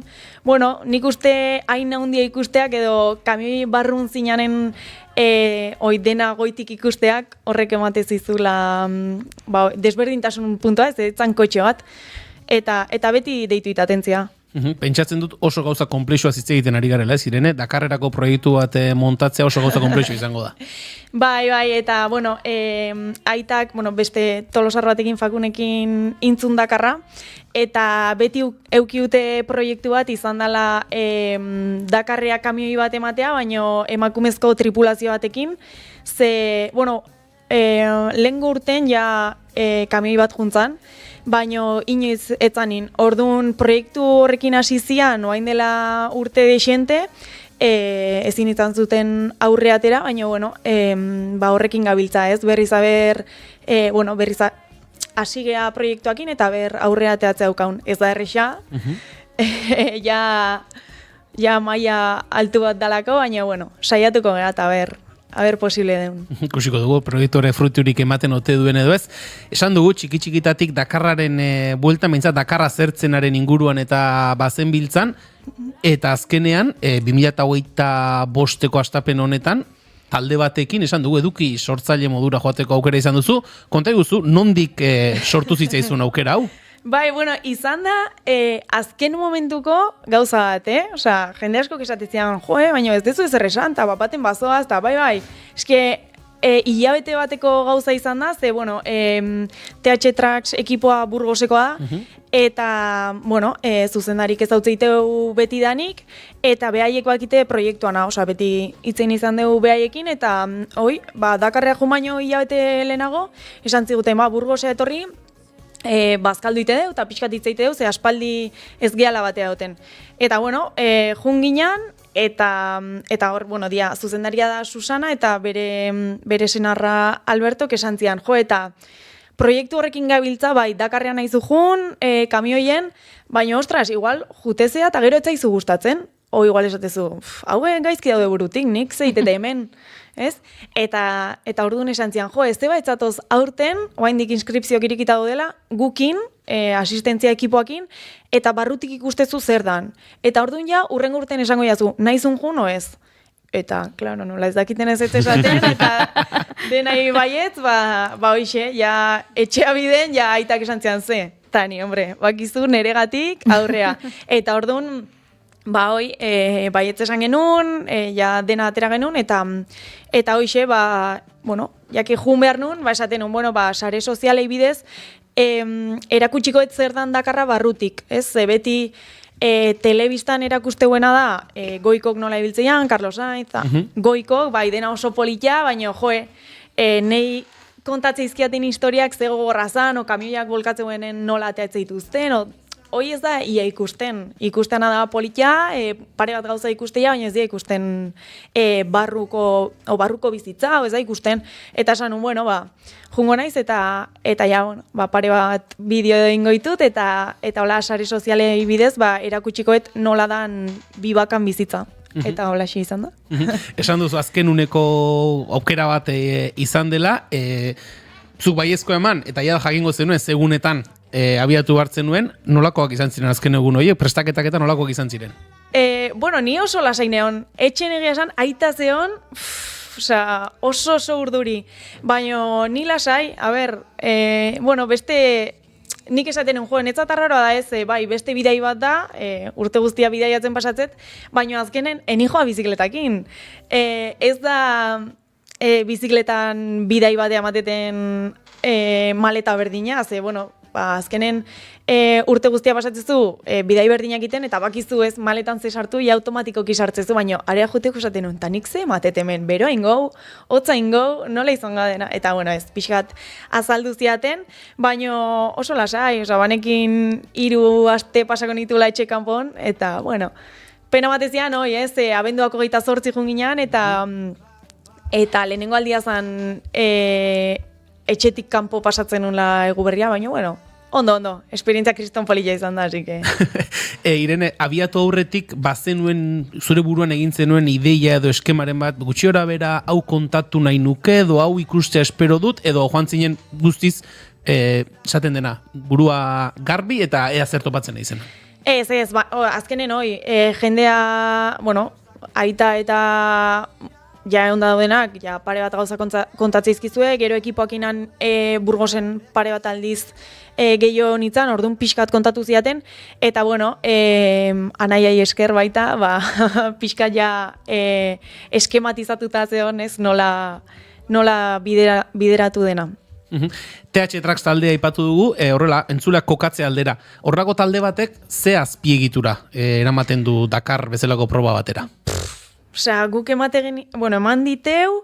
nik uste hain handia ikusteak edo kamioi barrun zinanen Hoi dena goitik ikusteak horrek emate zizula desberdintasun puntua, ez etzan kotxe bat, eta beti deitu itatentzia. Pentsatzen dut oso gauza konplexua hitz egiten ari garela, ez Irene? Dakarrerako proiektu bat montatzea oso gauza konplexua izango da. Bai, eta, aitak, beste tolosar batekin fakunekin intzun Dakarra, eta beti eukiute proiektu bat izan dela Dakarrea kamioi bat ematea, baino emakumezko tripulazio batekin, ze, lehengo urten ja kamioi bat juntzan, baino inoiz etzanin. Orduan proiektu horrekin hasi zian, oain dela urte dexente, ezin izan zuten aurre atera, baina horrekin gabiltza, ez? Berriz hasi gea proiektuakin eta aurre ateatzea daukaun. Ez da erresa, ja maila altu bat dalako, baina saiatuko gara eta aber posible den. Ikusiko dugu, proiektore fruiturik ematen ote duen edo ez. Esan dugu, txiki-txikitatik Dakarraren buelta, mintzat Dakarra zertzenaren inguruan eta bazen biltzan, eta azkenean, 2025ko astapen honetan, talde batekin, esan dugu, eduki sortzaile modura joateko aukera izan duzu. Konta iguzu, nondik sortu zitzaizun aukera hau? Bai, izan da, azken momentuko gauza bat, Osea, jende asko esatezian, baina ez dezu ezer esan, eta bapaten bazoaz, eta bai. Eske, hilabete bateko gauza izan da, ze, TH Tracks ekipoa Burgosekoa da, eta, zuzendarik ez dautzeiteu beti danik, eta behaiek bakite proiektuana, osea, beti itzen izan dugu behaiekin, eta, Dakarrea jumaino hilabete lehenago, esan ziguten, Burgosea etorri, bazkaldu ite deu, eta pixkat itzeite deu, ze aspaldi ez gehala batea duten. Eta, junginan, eta hor, zuzendaria da Susana, eta bere senarra Alberto, esan zian, eta proiektu horrekin gabiltza, bai, Dakarrean nahizu jun, kamioien, baina, ostras, igual, jutezea eta gero etzaizu gustatzen, o igual esatezu, haue gaizki daude burutik, nik zeitete hemen, ez? Eta orduan esan zian, ez zeba etzatoz aurten, oaindik inskripzioak irikita daudela, gukin, asistentzia ekipoakin, eta barrutik ikustezu zer dan. Eta orduan ja, urrengo urten esango jazu, naizun jun, o ez? Eta, klaro, nola ez dakiten ez esaten, eta denai baietz, hoxe, ja, etxea biden, ja, aitak esan zian ze. Tani, hombre, bakizu neregatik aurrea. Eta orduan, baietz esan genuen, ja dena atera genuen, eta hoxe, jake jun behar nun, esaten nun, sare sozialei bidez, erakutsiko ez zer dan Dakarra barrutik, ez? Beti telebistan erakusteuena da, Goikok nola ibiltzean, Carlos Sainz, Goikok, dena oso politia, baina, nei kontatzeizkiaten historiak zego gorrazan, o kamioiak bolkatzeuenen nola ateatzeituzten, hoi ez da, ia ikustena da politia, pare bat gauza ikustea, baina ez da ikusten barruko bizitza, ez da ikusten, eta esan nun, jungo naiz, eta pare bat bideo egingo ditut, eta hola sare sozialei bidez, erakutsikoet nola dan bibakan bizitza. Eta hola izan da. Esan duzu, azken uneko aukera bat izan dela, zuk baiezko eman, eta ja jakingo zenuen, segunetan abiatu hartzen nuen, nolakoak izan ziren azken egun horiek, prestaketak eta nolakoak izan ziren? Ni oso lasai neon. Etxen egia esan, aita zeon, oso urduri. Baina ni lasai, beste, nik esaten joen, ez atarraroa da ez, beste bidai bat da, urte guztia bidaiatzen pasatzet, baina azkenen, enijoa bizikletakin. Ez da bizikletan bidai batea mateten maleta berdina, ze, azkenen urte guztia pasatzezu bidai berdinak egiten, eta bakizu ez maletan ze sartu, ja automatikoki sartzezu, baina area juteko esaten nun, tanik ze matetemen, bero ingo, hotza ingo, nola izan gadena, eta ez, pixkat azaldu ziaten, baina oso lasai, banekin 3 aste pasako nitula etxe kanpon, eta, pena batezian, abenduak 28 junginan, eta lehenengo aldia zan etxetik kanpo pasatzen nula egu berria, baina, ondo, esperientzia kriston polilla izan da, así que... Irene, abiatu aurretik, bazenuen, zure buruan egin zenuen ideia edo eskemaren bat, gutxi ora bera, hau kontatu nahi nuke, edo hau ikustea espero dut, edo joan zinen guztiz, esaten dena, burua garbi eta ea zer topatzen nahi zena. Ez, azkenen hoi, jendea, aita eta ja egon daudenak, ja pare bat gauza kontatzeizkizue, gero ekipoakinan Burgosen pare bat aldiz gehiago nintzen, orduan pixkat kontatu ziaten, eta bueno, anaiai esker baita, pixkat ja eskematizatuta zeon, ez nola bideratu dena. TH Tracks taldea aipatu dugu, horrela, entzuleak kokatze aldera. Horrelako talde batek ze azpiegitura eramaten du Dakar bezalako proba batera? Osea, guk eman diteu,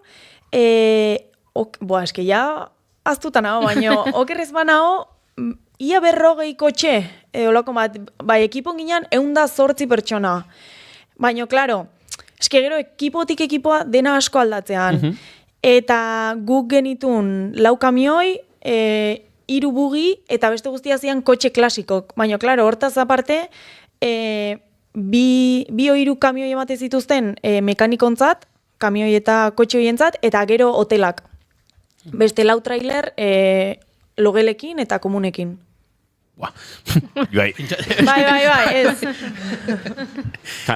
eske ja aztuta nago, baina okerrez banao, ia 40 kotxe, olako bat, bai, ekipon ginen 108 pertsona. Baina, klaro, eske gero ekipotik ekipoa dena asko aldatzean. Eta guk genitun 4 kamioi, 3 bugi, eta beste guztia zian kotxe klasikok. Baina, klaro, hortaz aparte, bi o 3 kamioi emate zituzten mekanikontzat, kamioi eta kotxe hoientzat, eta gero hotelak. Beste 4 trailer logelekin eta komunekin. Bai, ez.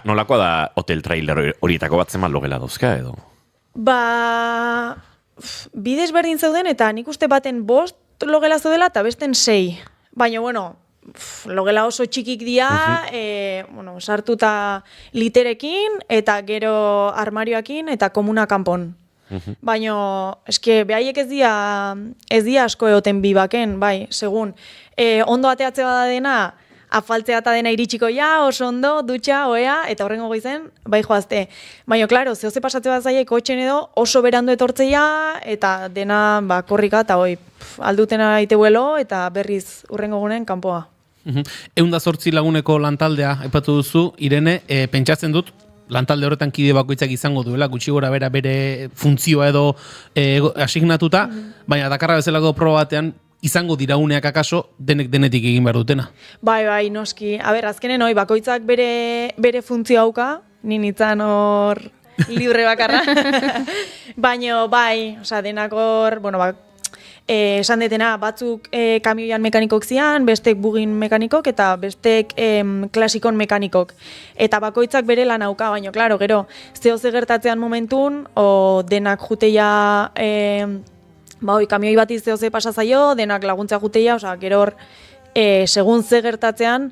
Nolakoa da hotel trailer horietako bat zeman logela dauzka edo? Bidez berdin zeuden eta nik uste baten 5 logela zeudela eta besten 6. Baina, bueno, logela oso txikik dia, sartuta literekin eta gero armarioakin eta komuna kanpon. Baina, eske, behaiek ez dia asko egoten bibaken, bai, segun. Ondo ateatze bada dena, afaltzea eta dena iritsiko oso ondo, dutxa, oea, eta horrengo goizen, bai joazte. Baina, klaro, zehoze pasatze bat zaiek kotxen edo, oso berandu etortzeia, eta dena, korrika, eta aldutena iteuelo, eta berriz urrengo gunen kanpoa. 108 laguneko lantaldea, epatu duzu, Irene, pentsatzen dut, lantalde horretan kide bakoitzak izango duela, gutxi gora bere funtzioa edo asignatuta, baina Dakarra bezalako proba batean, izango dirauneak akaso denetik egin behar dutena. Bai, noski. Azkenen bakoitzak bere funtzio hauka, ninitzan hor libre bakarra. Baina, bai, denak hor, esan detena, batzuk kamioian mekanikok zian, bestek bugin mekanikok, eta bestek klasikon mekanikok. Eta bakoitzak bere lan hauka, baina, klaro, gero, zehoze gertatzean momentun, denak juteia... kamioi bat izteoze pasa zaio, denak laguntza juteia, gero hor, segun ze gertatzean,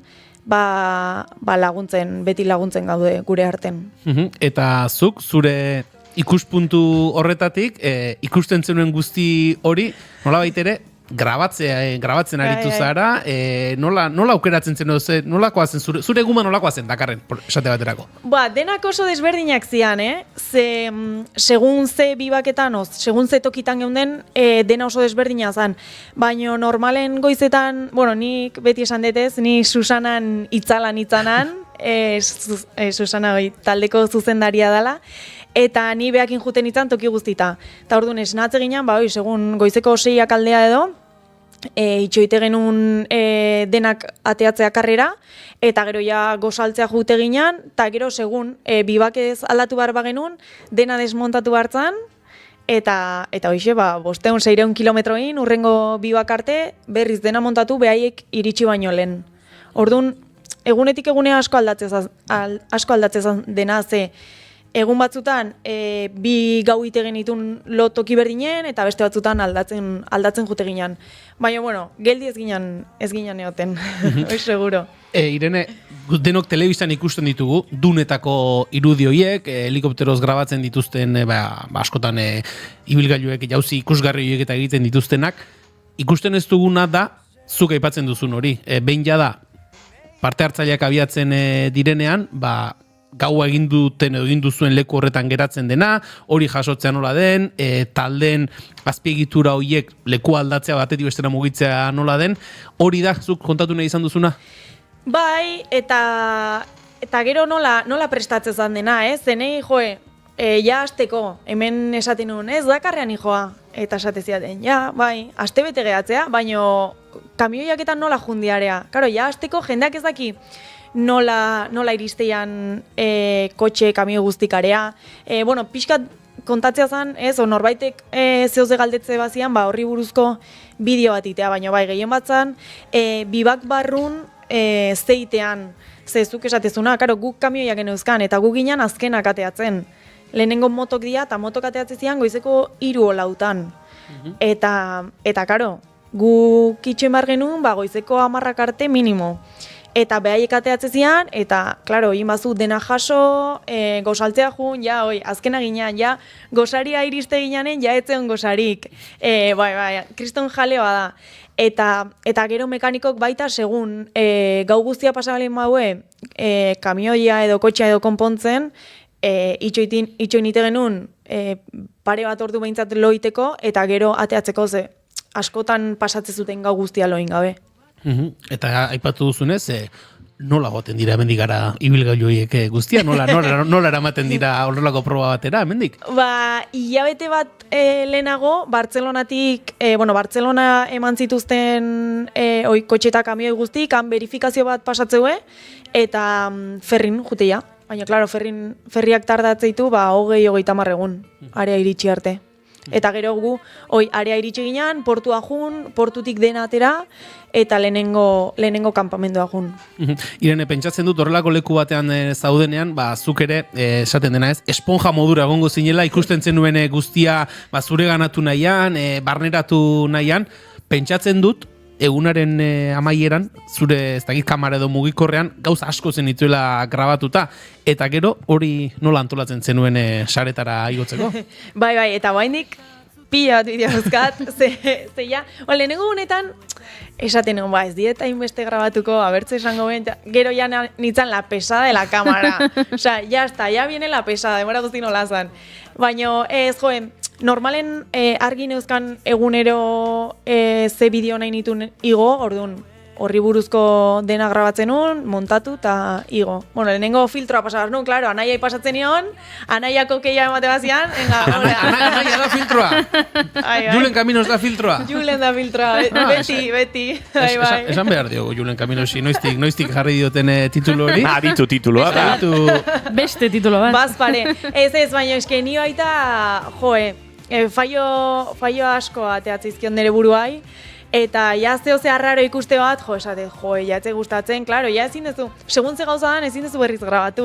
beti laguntzen gaude gure arten. Eta zuk, zure ikuspuntu horretatik, ikusten zenuen guzti hori, nola baitere, grabatzen aritu zara, nola aukeratzen zen, nolakoa zen, zure guma nolakoa zen Dakarren, esate baterako? Denak oso desberdinak zian, segun ze bibaketan, segun ze tokitan geunden, dena oso desberdina zen. Baina normalen goizetan, nik beti esan detez, ni Susanan itzanan, Susana taldeko zuzendaria dela, eta ni behakin juten itzan toki guztita. Eta orduan esnatze ginen, segun goizeko 6 aldea edo, itxoite genuen denak ateatzea karrera, eta gero ja gozaltzea jute ginen, eta gero segun bibakez aldatu behar bagenuen, dena desmontatu hartzan, eta hoxe, 500-600 kilometroin, urrengo bibak arte, berriz dena montatu behaiek iritsi baino lehen. Orduan, egunetik egunea asko aldatzezan dena, ze egun batzutan bi gau ite genitun toki berdinen, eta beste batzutan aldatzen jute ginen. Baina, geldi ez ginen egoten, hori seguro. Irene, denok telebistan ikusten ditugu, dunetako irudi horiek, helikopteroz grabatzen dituzten, askotan ibilgailuek jauzi ikusgarri horiek eta egiten dituztenak. Ikusten ez duguna da, zuk aipatzen duzun hori. Behin jada, parte hartzaileak abiatzen direnean, gaua egin duzuen leku horretan geratzen dena, hori jasotzea nola den, taldeen azpiegitura horiek leku aldatzea batetik bestera mugitzea nola den, hori da, zuk kontatu nahi izan duzuna? Bai, eta gero nola prestatzen zan dena, zenei ja azteko, hemen esaten nuen, Dakarrean hijoa, eta esateziaten, bai, aste bete gehatzea, baino kamioiaketan nola jundiarea, karo, ja azteko jendeak ez daki, nola iristeian kotxe, kamio guztikarea. Pixkat kontatzea zen, norbaitek zehoze galdetze bazian, horri buruzko bideo bat itea, baina gehien bat zen, bibak barrun zeitean, zezuk esatezuna, guk kamioiak eneuzkan, eta gu ginen azkenak ateatzen. lehenengo motok dira, eta motok ateatzen zian goizeko 3:00 Eta karo, gu kitxoen bar genuen, goizeko 10 arte minimo. Eta behaiek ateatzen zian, eta, klaro, egin bazu dena jaso, gozaltzea jun, ja, azkena ginean, ja, gozaria iriste gineanen, ja etzeon gozarik. Kriston jalea da. Eta gero mekanikok baita, segun, gau guztia pasabalen baue, kamioia edo kotxea edo konpontzen, itxoin ite genuen, pare bat ordu behintzat loiteko, eta gero ateatzeko ze, askotan pasatzen zuten gau guztia loin gabe. Eta aipatu duzunez, nola goten dira hemendik gara ibilgailuiek guztia? Nola eramaten dira horrelako proba batera hemendik? Hilabete bat lehenago, Bartzelonatik, Bartzelona eman zituzten kotxe eta kamioi guztik, han verifikazio bat pasatzeue, eta ferrin juteia. Baina, klaro, ferriak tardatzeitu, 20-30 egun, area iritsi arte. Eta gero gu, area iritsi ginean, portua jun, portutik dena atera, eta lehenengo kanpamendua jun. Irene, pentsatzen dut horrelako leku batean zaudenean, zuk ere, esaten dena ez, esponja modura egongo zinela, ikusten zenuen guztia zure ganatu nahian, barneratu nahian, pentsatzen dut, egunaren amaieran, zure ez dakit kamara edo mugikorrean, gauza asko zen dituela grabatuta, eta gero hori nola antolatzen zenuen saretara igotzeko? Bai, eta bainik pila bat bideo euskat, ze ja, lehenengo honetan, esaten egon, ez dieta inbeste grabatuko, abertze esango ben, gero ja nintzen la pesada de la cámara. Osa, ya viene la pesada, demora guzti nola zan. Baina, ez joen, normalen argi neuzkan egunero ze bideo nahi nituen igo, orduan, horri buruzko dena grabatzen nun, montatu eta igo. Lehenengo filtroa pasabaz nun, klaro, anaiai pasatzen nion, anaiako keia emate bazian, Anaia da filtroa! Julen Caminos da filtroa! Julen da filtroa, beti. Esan behar diogu Julen Caminosi, noiztik jarri dioten titulu hori? Ditu titulua. Beste titulo bat. Bazpare. Ez, baina eske ni baita, fallo asko ateatzizkion nire buruai, eta ja zehose arraro ikuste bat, esate, jatze gustatzen, klaro, ja ezin dezu, segun ze gauza dan, ezin dezu berriz grabatu,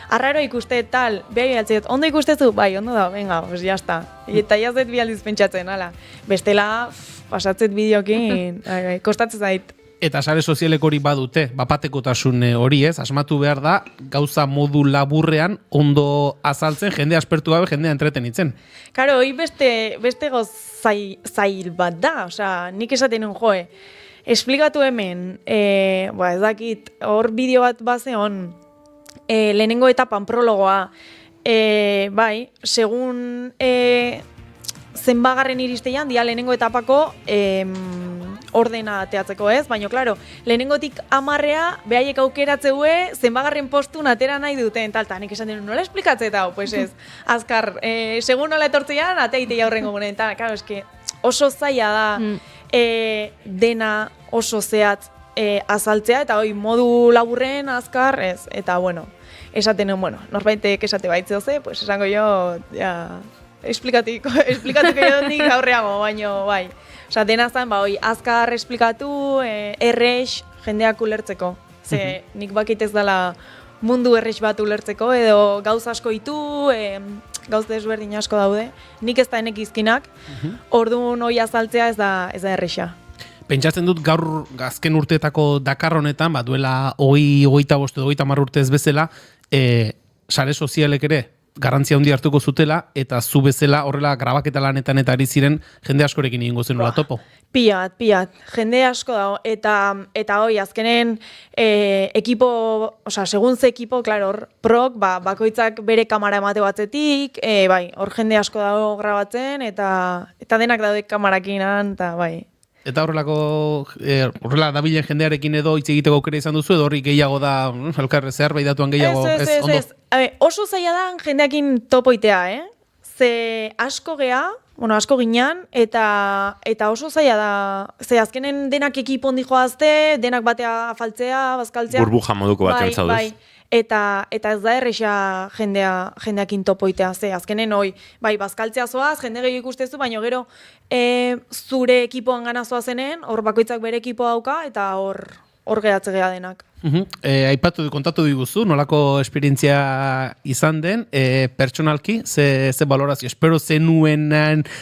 arraro ikuste tal, beha jatzet, ondo ikustezu? Bai, ondo da, venga, jazta. Eta jazet bi aldiz pentsatzen, ala. Bestela, pasatzet bideokin, kostatzen zait. Eta sare sozialek hori badute, bapatekotasun hori ez, asmatu behar da, gauza modu laburrean, ondo azaltzen, jende aspertu gabe, jendea entretenitzen. Karo, hoi beste goz zail bat da, osea, nik esaten nun esplikatu hemen, ez dakit, hor bideo bat bazeon, lehenengo etapan prologoa, bai, segun zenbagarren iristeian, dia lehenengo etapako ordena ateatzeko ez, baina, klaro, lehenengotik 10 behaiek aukeratzeue zenbagarren postun atera nahi duten, talta, nik esan nola esplikatze eta, pues ez, azkar, segun nola etortzean, ateite jaurrengo gunen, eta, klaro, eske, oso zaila da dena oso zehatz azaltzea, eta hoi modu laburren, azkar, ez, eta, bueno, esaten, norbaitek esate baitzeo ze, pues esango jo, ja, esplikatuko jo nik aurreago, baino, bai. Osa, dena zen, azkar esplikatu, errex, jendeak ulertzeko. Ze, nik bakit ez dela mundu errex bat ulertzeko, edo gauz asko ditu, gauz desberdin asko daude. Nik ez da enek izkinak, orduan hoi azaltzea ez da errexa. Pentsatzen dut gaur azken urteetako Dakar honetan, duela 25-30 urte ez bezala, sare sozialek ere, garrantzia handi hartuko zutela, eta zu bezala horrela grabaketa lanetan eta ari ziren jende askorekin egingo zenula topo. Piat, jende asko dago, eta hoi, azkenen ekipo, segun ze ekipo, klaro, prok, bakoitzak bere kamara emate batzetik, bai, hor jende asko dago grabatzen, eta denak daude kamarakin, eta bai. Eta horrela dabilen jendearekin edo hitz egiteko aukera izan duzu, edo horri gehiago da, elkarre zehar baidatuan gehiago, ez ondo? Oso zaila da jendeakin topoitea, Ze asko asko ginean, eta oso zaila da, ze azkenen denak ekipo ondi joazte, denak batea afaltzea, bazkaltzea. Burbuja moduko batean zaudez. Bai. Eta ez da erresa jendeakin topoitea, ze azkenen bai, bazkaltzea zoaz, jende gehiago ikustezu, baina gero zure ekipoan gana zoazenen, hor bakoitzak bere ekipo dauka, eta hor hor gehatze geha denak. Kontatu diguzu, nolako esperientzia izan den, pertsonalki, ze valorazio, espero zenuen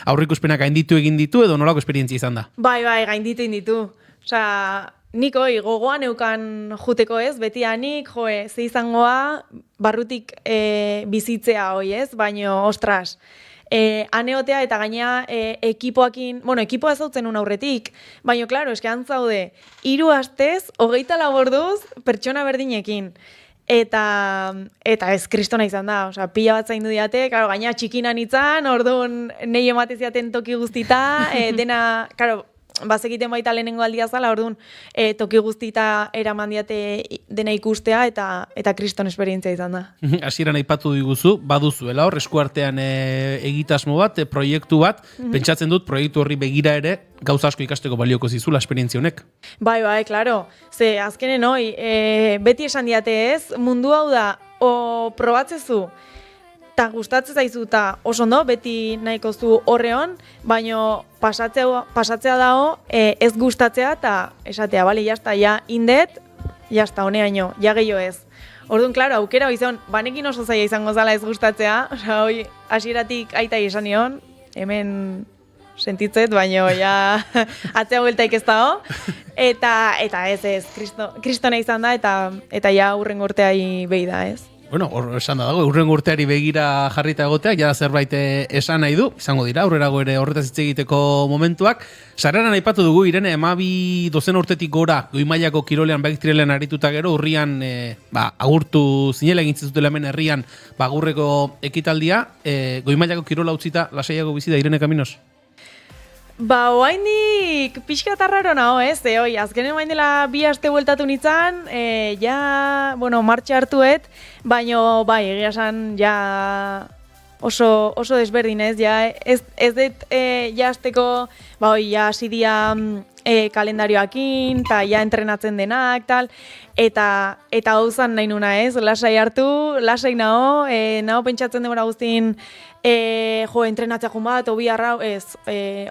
aurrikuspenak gainditu egin ditu, edo nolako esperientzia izan da? Bai, gainditu inditu. Osea, nik gogoan eukan juteko ez, beti anik, ze izangoa, barrutik bizitzea ez, baino, ostras, aneotea eta gaina ekipoakin, ekipoa zautzen un aurretik, baina, klaro, eskean zaude, 3 astez, 24 orduz, pertsona berdinekin. Eta ez kristona izan da, osea, pila bat zaindu diate, claro, gaina txikinan itzan, orduan nahi emateziaten toki guztita, dena, claro, bazekiten baita lehenengo aldia zala, orduan toki guztita eraman diate dena ikustea eta kriston esperientzia izan da. Hasieran aipatu diguzu, baduzuela hor, eskuartean egitasmo bat, proiektu bat, pentsatzen dut proiektu horri begira ere, gauza asko ikasteko balioko zizula esperientzia honek. Bai, klaro, ze azkenen beti esan diate ez, mundu hau da, probatzezu, eta gustatzen zaizu eta oso ondo, beti nahiko zu horreon, baino pasatzea dago ez gustatzea eta esatea, bale, jazta, ja indet, jazta, honeaino, ja gehiago ez. Orduan, klaro, aukera izan, banekin oso zaila izango zala ez gustatzea, osea, hasieratik aita izan nion, hemen sentitzet, baino, ja, atzea bueltaik ez dago, eta ez, kristona izan da, eta ja hurrengo urteai behi da, ez. Bueno, hor esan da dago, hurrengo urteari begira jarrita egoteak, ja zerbait esan nahi du, izango dira, aurrerago ere horretaz hitz egiteko momentuak. Sarreran aipatu dugu, Irene, 12 urtetik gora, goi mailako kirolean, trialean arituta gero, urrian, agurtu zinela egintzen zutela hemen herrian, agurreko ekitaldia, goi mailako kirola utzita, lasaiago bizi da, Irene Caminos? Oaindik pixka tarraro nago, ez? Azkenen bain dela 2 aste bueltatu nintzen, martxa hartuet, baino, egia esan, ja oso desberdin, ez? Ez dut, azteko, hasi dia kalendarioakin, eta ja entrenatzen denak, tal, eta hau zan nahi nuna, ez? Lasai hartu, lasai nago pentsatzen demora guztin, entrenatzea jun bat, obi arrau, ez,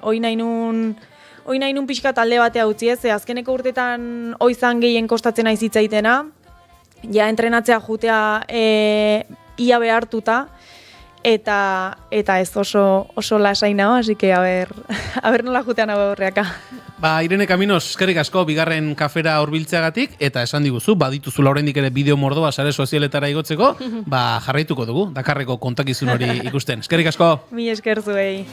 hoi nahi nun pixka talde batea utzi, ez, azkeneko urtetan oizan gehien kostatzen aizitzaitena, ja entrenatzea jutea ia behartuta, eta ez oso lasai nago, así que a ver nola jutean hau horreaka. Irene Caminos, eskerrik asko bigarren kafera hurbiltzeagatik eta esan diguzu, badituzula oraindik ere bideo mordoa sare sozialetara igotzeko, jarraituko dugu, Dakarreko kontakizun hori ikusten. Eskerrik asko. Mila esker zuei.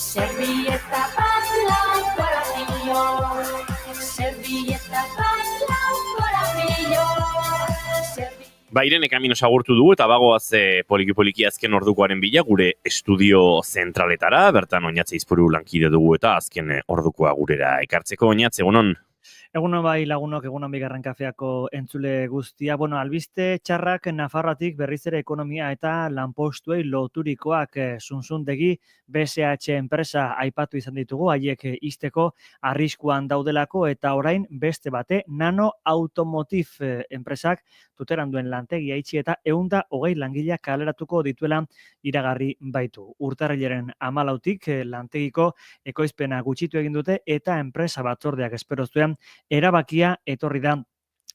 Servilleta para un coratillo, servilleta para un coratillo. Irene Caminos agurtu dugu eta bagoaz poliki azken ordukoaren bila gure estudio zentraletara, bertan Oñatze Izpuru lankide dugu eta azken ordukoa gurera ekartzeko. Oñatze, egunon? Egunon bai lagunok, egunon bigarren kafeako entzule guztia. Albiste txarrak Nafarroatik berriz ere ekonomia eta lanpostuei loturikoak zunzundegi BSH enpresa aipatu izan ditugu, haiek izteko arriskuan daudelako eta orain beste bate Nano Automotive enpresak tuteran duen lantegia itxi eta 120 langileak kaleratuko dituela iragarri baitu. Urtarrilaren 14tik lantegiko ekoizpena gutxitu egin dute eta enpresa batzordeak espero zuen erabakia etorri da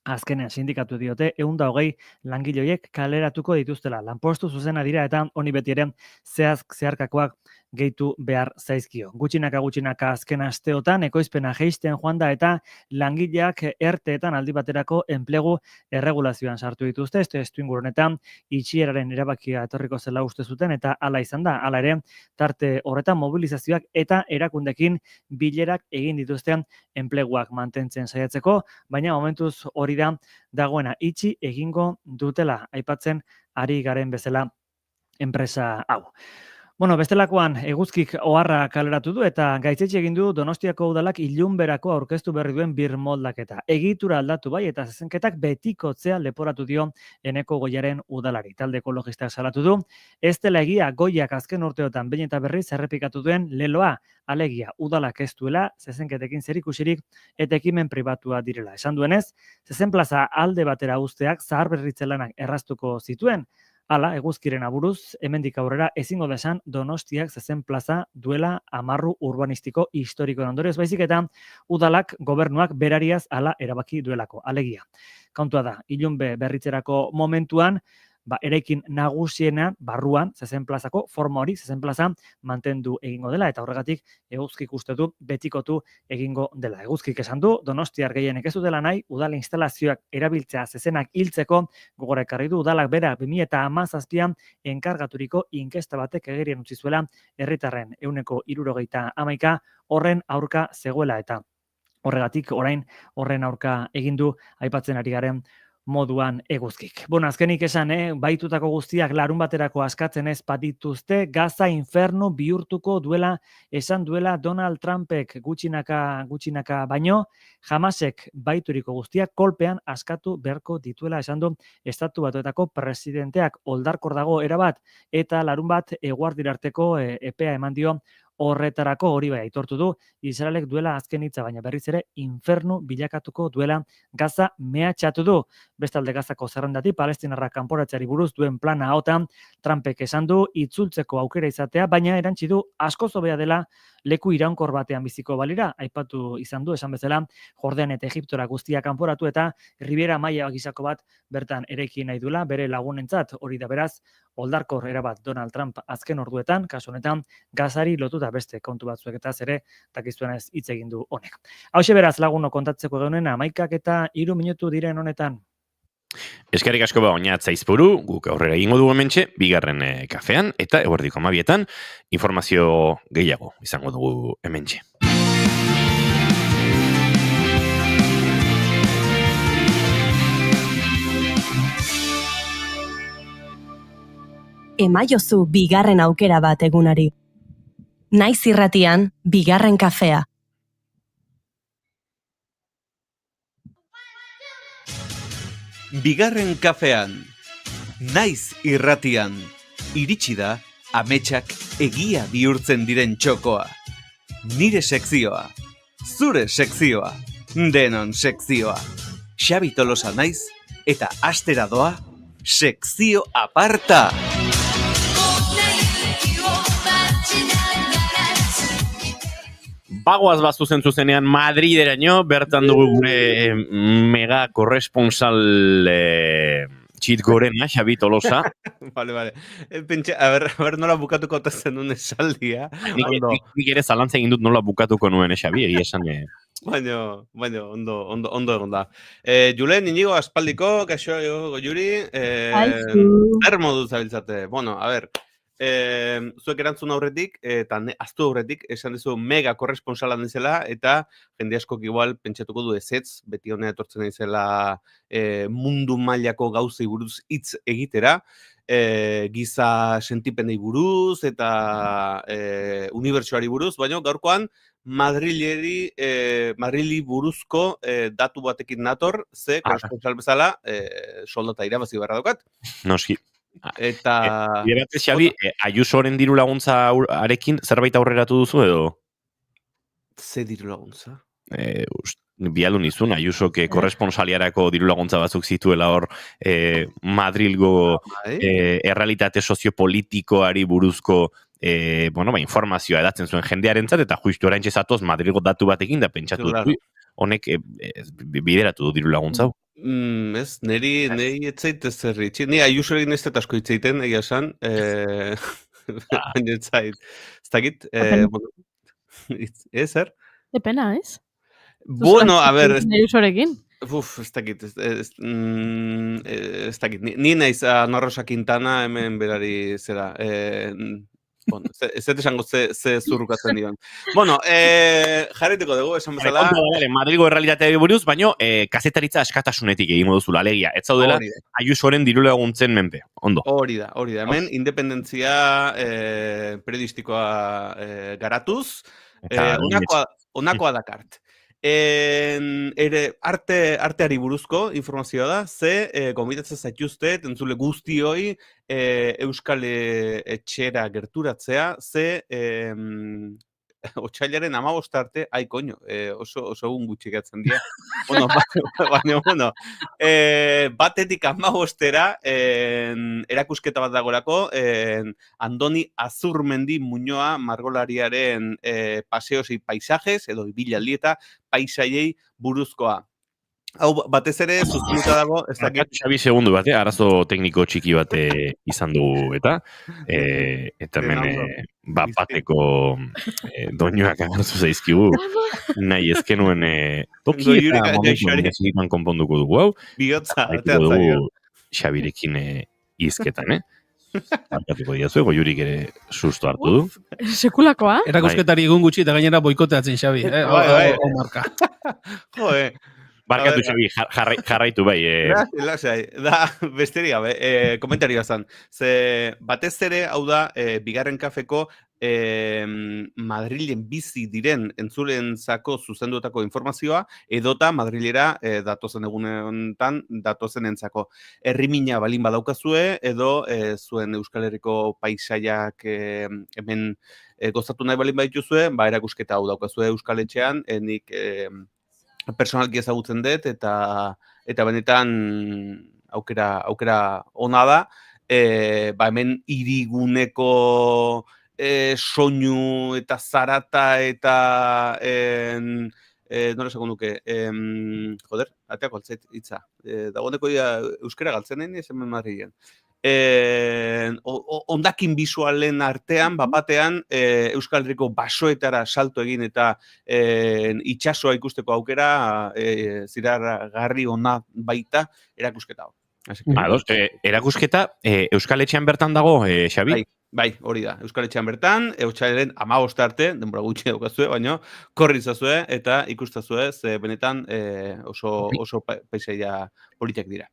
azkenean sindikatu diote 120 langileoiek kaleratuko dituztela. Lanpostu zuzena dira eta honi beti ere zeharkakoak gehitu behar zaizkio. Gutxinaka azken asteotan ekoizpena jeisten joan da eta langileak erteetan aldi baterako enplegu erregulazioan sartu dituzte. Estu ingurunetan itxieraren erabakia etorriko zela uste zuten eta hala izan da. Hala ere, tarte horretan mobilizazioak eta erakundekin bilerak egin dituzten enpleguak mantentzen saiatzeko, baina momentuz hori da dagoena itxi egingo dutela aipatzen ari garen bezala enpresa hau. Bueno, bestelakoan eguzkik oharra kaleratu du eta gaitzetxe egin du Donostiako udalak ilunberako aurkeztu berri duen birmoldaketa. Egitura aldatu bai eta zezenketak betikotzea leporatu dio Eneko Goiaren udalari. Talde ekologistak salatu du, ez dela egia Goiak azken urteotan behin eta berriz errepikatu duen leloa, alegia udalak ez duela zezenketekin zerikusirik eta ekimen pribatua direla. Esan duenez, zezen plaza alde batera uzteak zaharberritze lanak erraztuko zituen. Hala, eguzkiren aburuz, hemendik aurrera ezingo da esan Donostiak zezen plaza duela amarru urbanistiko historikoen ondorioz baizik eta udalak gobernuak berariaz hala erabaki duelako. Alegia. Kontua da, ilunbe berritzerako momentuan, eraikin nagusiena barruan zezen plazako forma hori zezen plaza mantendu egingo dela eta horregatik eguzkik uste du betikotu egingo dela. Eguzkik esan du Donostiar gehienek ez dela nahi udal instalazioak erabiltzea zezenak hiltzeko gogora ekarri du udalak berak 2017an enkargaturiko inkesta batek agerian utzi zuela herritarren 71% horren aurka zegoela eta horregatik orain horren aurka egin du aipatzen ari garen moduan eguzkik. Bueno, azkenik esan, baitutako guztiak larun baterako askatzen ez badituzte, Gaza infernu bihurtuko duela, esan duela Donald Trumpek gutxinaka baino, Hamasek baituriko guztiak kolpean askatu beharko dituela, esan du Estatu Batuetako presidenteak oldarkor dago erabat, eta larun bat eguardirarteko epea eman dio horretarako hori bai aitortu du, Israelek duela azken hitza baina berriz ere infernu bilakatuko duela Gaza mehatxatu du. Bestalde Gazako zerrendatik Palestinarrak kanporatzeari buruz duen plana ahotan Trumpek esan du itzultzeko aukera izatea, baina erantsi du askoz hobea dela leku iraunkor batean biziko balira, aipatu izan du esan bezala Jordan eta Egiptora guztia kanporatu eta Riviera Maia gisako bat bertan eraiki nahi duela bere lagunentzat, hori da beraz oldarkor erabat Donald Trump azken orduetan, kasu honetan Gazari lotuta beste kontu batzueketaz ere dakizuenez hitz egin du honek. Hauxe beraz laguno kontatzeko geunen 11:03 minutu diren honetan. Eskerrik asko oinat zaizpuru, guk aurrera egingo dugu hementxe, bigarren kafean eta eguerdiko 12etan informazio gehiago izango dugu hementxe. Emaiozu bigarren aukera bat egunari. Naiz irratian, bigarren kafea. Bigarren kafean, naiz irratian, iritsi da ametsak egia bihurtzen diren txokoa. Nire sekzioa, zure sekzioa, denon sekzioa. Xabi Tolosa naiz eta astera doa sekzio aparta. Bagoaz bazu zuzenean Madrideraino, bertan dugu gure mega korresponsal txit gorena, Xabi Tolosa. Vale. Pentsa, a ver nola bukatuko otazen duen esaldia. Nik ere zalantza egin dut nola bukatuko nuen, Xabi, egia esan. Baina, ondo egon da. Julen, inigo, aspaldiko, kaixo, Goiuri, zer modu zabiltzate? Bueno, a ver, zuek erantzun aurretik, eta aztu aurretik, esan dizu mega korresponsalan dizela, eta jende askok igual pentsatuko du ezetz, beti honea etortzen dizela mundu mailako gauzei buruz hitz egitera, giza sentipendei buruz, eta unibertsoari buruz, baina gaurkoan Madrili buruzko datu batekin nator, ze korresponsal bezala soldata irabazi beharra daukat. Noski. Eta... Beratze, Xabi, Ayusoren diru laguntza arekin zerbait aurreratu duzu edo? Ze diru laguntza? Bialdu nizun, Ayusok korresponsaliarako diru laguntza batzuk zituela hor Madrilgo errealitate soziopolitikoari buruzko informazioa edatzen zuen jendearentzat eta justu oraintxe zatoz Madrilgo datu batekin da pentsatu dut. Honek bideratu du diru laguntza hau. Ez, neri etzait ez zerri. Ni Ayusorekin ez dut asko hitzeiten, egia esan. Baina etzait. Ez dakit. Zer? Depena, ez? Bueno, a ver... Ayusorekin. Ez dakit. Ez dakit. Ni naiz Ana Rosa Quintana hemen berari zera. Bueno, ez dut esango ze zurrukatzen dion. Bueno, jarrituko dugu, esan bezala. Madrilgo errealitateari buruz, baino kazetaritza askatasunetik egingo duzula, alegia. Ez zaudela, Ayusoren diru laguntzen menpe. Ondo. Hori da. Hemen, independentzia periodistikoa garatuz, onakoa dakart. Arteari buruzko informazioa da, ze gonbidatzen zaituztet, entzule guztioi Euskal Etxera gerturatzea, ze otsailaren 15 arte, koño, oso egun gutxi gatzen dira. Bueno, batetik 15era erakusketa bat dagorako, Andoni Azurmendi Muñoa margolariaren paseos y paisajes, edo ibilaldieta, paisaiei buruzkoa. Hau, batez ere, sustuta dago, ez dakit. Xabi segundu bat, arazo tekniko txiki bat izan du, eta hemen bateko doinoak agartu zaizkigu, nahi ezkenuen toki eta momentu konponduko dugu, hau. Bihotza, dugu Xabirekin izketan, Barkatuko diazu, Goiurik ere susto hartu du. Sekulakoa? Erakusketari egun gutxi eta gainera boikoteatzen Xabi. Marka. Joe. Barkatu Xabi, jarraitu bai. Lasai, da, besterik gabe, komentario zan. Ze batez ere, hau da, bigarren kafeko Madrilen bizi diren entzulentzako zuzendutako informazioa, edota Madrilera datozen egunetan datozenentzako. Herrimina balin badaukazue, edo zuen Euskal Herriko paisaiak hemen gozatu nahi balin badituzue, erakusketa hau daukazue Euskal Etxean, nik personalki ezagutzen dut, eta benetan aukera ona da, hemen hiriguneko soinu eta zarata eta nola esango nuke, ateako altzait hitza. Dagoeneko euskara galtzen nahi, ez hemen Madrilen. Ondakin bisualen artean, batean, Euskal Herriko basoetara salto egin eta itsasoa ikusteko aukera ziragarri ona baita erakusketa hau. Erakusketa Euskal Etxean bertan dago, Xabi? Bai, hori da. Euskal Etxean bertan, otsailaren 15 arte, denbora gutxi daukazue, baina korri izazue eta ikustazue, ze benetan oso paisaia politak dira.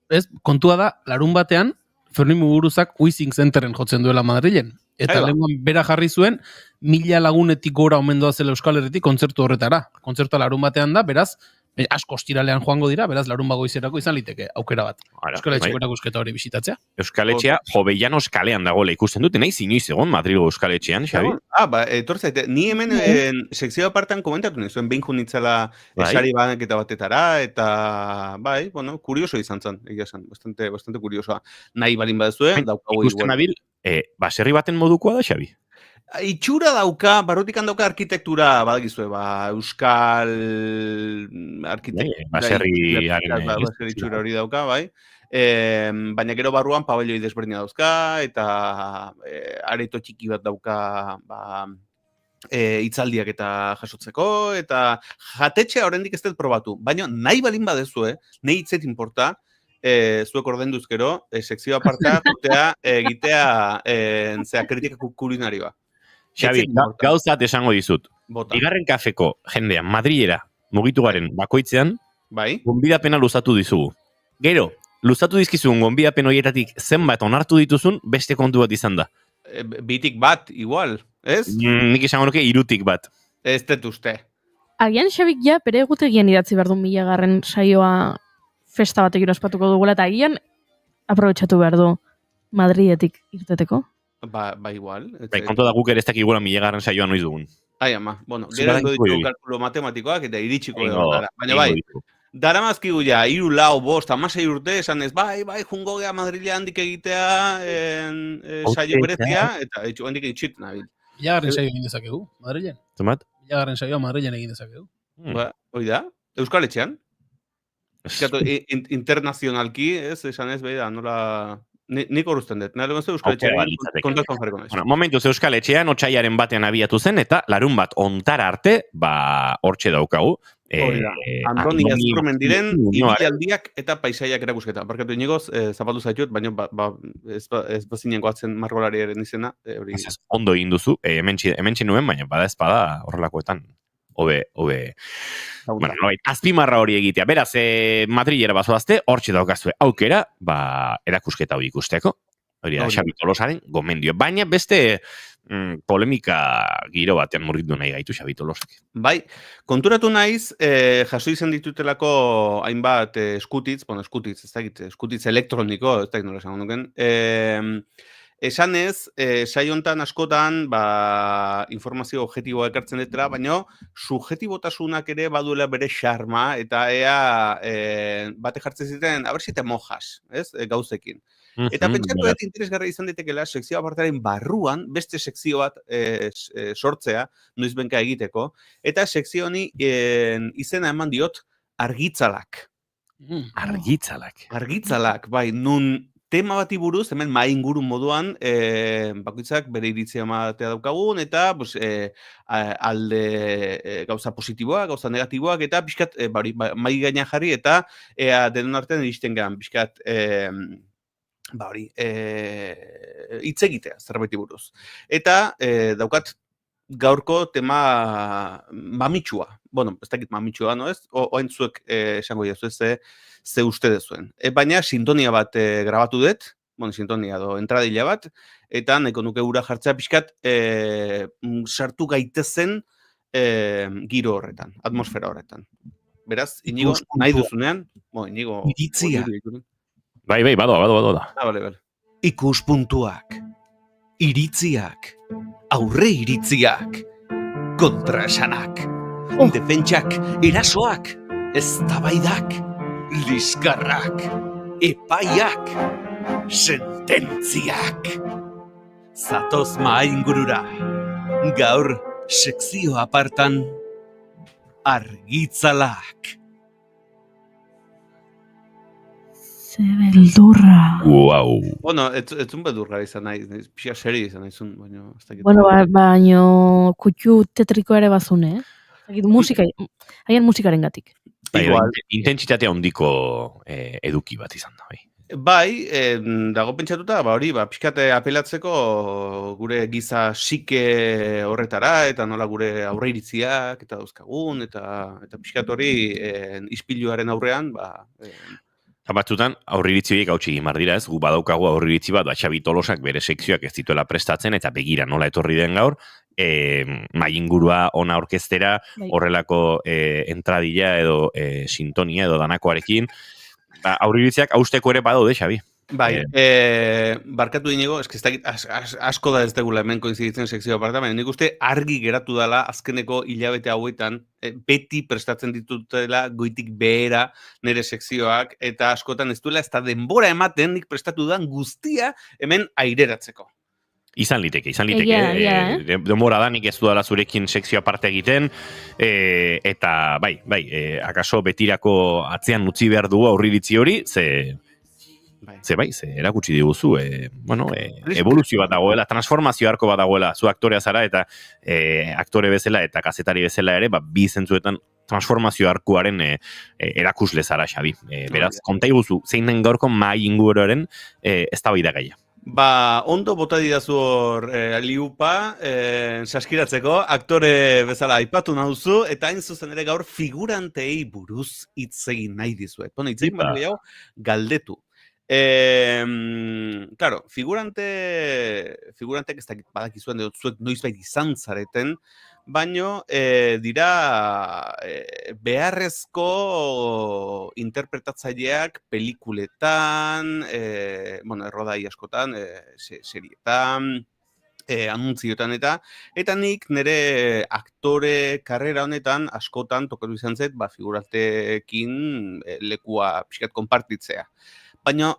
Ez, kontua da, larun batean, Fermin Muguruzak Uizing Centeren jotzen duela Madrilen. Eta lenguan bera jarri zuen, 1000 lagunetik gora omen doazela Euskal Herritik kontzertu horretara. Kontzertua larun batean da, beraz, asko ostiralean joango dira, beraz, larun bagoizerako izan liteke aukera bat. Euskal Etxeko erakusketa hori bisitatzea. Euskal Etxea, Jovellanos kalean dagoela ikusten dute, nahi inoiz egon Madrilgo Euskal Etxean, Xabi? Etortzaite, ni hemen sekzio apartan komentatu nizuen, behin junitzela esari banaketa batetara, eta bai, bueno, kurioso izan zen, egia zen, bastante kuriosoa. Nahi balin badezue, daukagu ikusten nabil, baserri baten modukoa da, Xabi? Itxura dauka, barrutikan dauka arkitektura, badakizue, Euskal arkitektura. Baserri itxura hori dauka, bai. Baina gero barruan pabelloi desberdina dauzka, eta areto txiki bat dauka hitzaldiak eta jasotzeko, eta jatetxea oraindik ez dut probatu. Baina nahi balin badezue, nahi hitzet importa, zuek ordenduzkero, sekzio aparta, egitea kritika kulinarioa. Xabi, gauzat esango dizut. Bigarren kafeko jendea Madrilera mugitu garen bakoitzean, gonbidapena luzatu dizugu. Gero, luzatu dizkizun gonbidapen horietatik zenbat onartu dituzun, beste kontu bat izan da. Bitik bat, igual, ez? Nik esango nuke 3tik bat. Ez dut uste. Agian Xabik ja bere egutegian idatzi behar du 1000. Saioa festa batekin ospatuko dugula, eta agian aprobetxatu behar du Madridetik irteteko. Ba igual. Kontu da guk ere ez dakigula 1000. Saioa noiz dugun. Ama, bueno, gero ditu kalkulo matematikoak eta iritsiko dara. Baina bai, dara mazkigu ja, 3, 4, 5, 16 urte, esan ez, bai, jungo gea Madrile handik egitea saio berezia, eta handik itxit nabil. 1000. saio egin dezakegu, Madrilen. Zemat? 1000. saioa Madrilen egin dezakegu. Hoi da, Euskal Etxean. Internazionalki, esan ez, behi da, nola... Nik horrezten dut, nahi Euskal Etxean kontaktuan jarriko naiz. Momentuz Euskal Etxean, otsailaren batean abiatu zen, eta larun bat ontara arte, hortxe daukagu, Andoni Azurmendiren ibilaldiak eta paisaiak erakusketa. Barkatu inigoz, zapaldu zaitut, baina ez bazinen goatzen margolariaren izena. Ondo egin duzu, hementxe nuen, baina bada espada horrelakoetan. Obe. Bueno, azpimarra hori egitea. Beraz, Madrilera bazoazte, hortxe daukazue aukera, erakusketa hori ikusteko. Hori da, Xabi Tolosaren gomendio. Baina beste polemika giro batean murgildu nahi gaitu Xabi Tolosak. Bai, konturatu naiz, jaso izan ditutelako hainbat eskutitz, eskutitz elektroniko, ez da nola esan nuken, esanez, saio hontan askotan informazio objektiboa ekartzen dutela, baina subjektibotasunak ere baduela bere xarma, eta bate jartzen ziten, a ber si te mojas, gauzekin. Eta pentsatu dut interesgarri izan daitekeela sekzio apartaren barruan beste sekzio bat sortzea, noizbenka egiteko, eta sekzio honi izena eman diot argitzalak. Argitzalak, bai, nun tema bati buruz, hemen mahai inguru moduan, bakoitzak bere iritzia ematea daukagun, eta alde gauza positiboak, gauza negatiboak, eta pixkat mahai gainean jarri, eta denon artean iristen gehan, pixkat hitz egitea, zerbaiti buruz. Eta daukat gaurko tema mamitsua. Bueno, ez dakit mamitsua, no ez? Oain zuek esango jazu ze uste dezuen. Baina sintonia bat grabatu dut, sintonia entradila bat, eta nahiko nuke ura jartzea pixkat sartu gaitezen giro horretan, atmosfera horretan. Beraz, Inigo, nahi duzunean, Inigo... Iritzia. Bai, badoa. Bale. Ikuspuntuak, iritziak, aurre iritziak, kontraesanak, defentsak, erasoak, eztabaidak, liskarrak, epaiak, sententziak. Zatoz maingurura, gaur sekzio apartan, argitzalak. Ze beldurra. Wow. Bueno, etzun beldurra izan nahi, pixka seri izan nahi zun, baina... Bueno, baina kutxu tetriko ere bazune, haien musikaren gatik. Intentsitate handiko eduki bat izan da, bai. Bai, dago pentsatuta, hori, pixkate apelatzeko gure giza sike horretara, eta nola gure aurre iritziak, eta dauzkagun, eta pixkat hori ispiluaren aurrean, Batzutan, aurriritzi horiek hautsi egin dira ez, gu badaukagu aurriritzi bat, Xabi Tolosak bere sekzioak ez dituela prestatzen, eta begira nola etorri den gaur, mahai ingurua ona orkestera, horrelako entradilla edo sintonia edo danakoarekin, aurriritziak hausteko ere badaude, Xabi. Bai, barkatu dinigo, asko da ez degula hemen koinziditzen sekzio aparta, baina nik uste argi geratu dela azkeneko hilabete hauetan, beti prestatzen ditutela goitik behera nire sekzioak, eta askotan ez duela ez da denbora ematen nik prestatu dudan guztia hemen aireratzeko. Izan liteke. Denbora da nik ez dudala zurekin sekzio aparte egiten, eta bai, akaso betirako atzean utzi behar dugu aurriritzi hori, ze erakutsi diguzu, evoluzio bat dagoela, transformazio arko bat dagoela, zu aktorea zara eta aktore bezala eta kazetari bezala ere, bi zentzuetan transformazio arkuaren erakusle zara, Xabi. Beraz, konta iguzu, zein den gaurko mahai inguruaren eztabaida gaia. Ondo bota didazu hor liupa, saskiratzeko, aktore bezala aipatu nauzu, eta hain zuzen ere gaur figurantei buruz hitz egin nahi dizuet. Hitz egin bat gehiago galdetu. Claro, figurantek ez dakit badakizuen dut zuek noizbait izan zareten, baino dira beharrezko interpretatzaileak pelikuletan, errodai askotan, serietan, anuntzioetan eta nik nire aktore karrera honetan askotan tokatu izan zait, figuranteekin lekua pixkat konpartitzea. Baina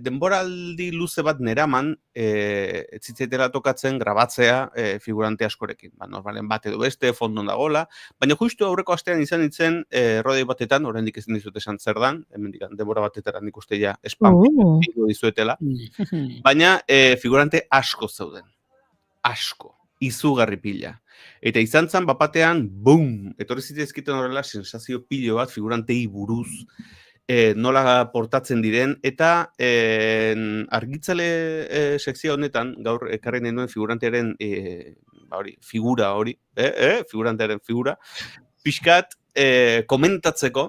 denboraldi luze bat neraman etzitzetela tokatzen grabatzea figurante askorekin. Normalen bat edo beste, fondon dagola, baina justu aurreko astean izan nintzen rodei batetan, oraindik ezin dizut esan zer dan, hemen denbora batetara nik uste ja spam dizuetela, baina figurante asko zeuden. Asko. izugarri pila. Eta izan zen bapatean, bum, etorri zitezkiten horrela sensazio pilo bat figurantei buruz, nola portatzen diren, eta argitzale sekzio honetan, gaur ekarri nahi nuen figurantearen figura hori, figurantearen figura, pixkat komentatzeko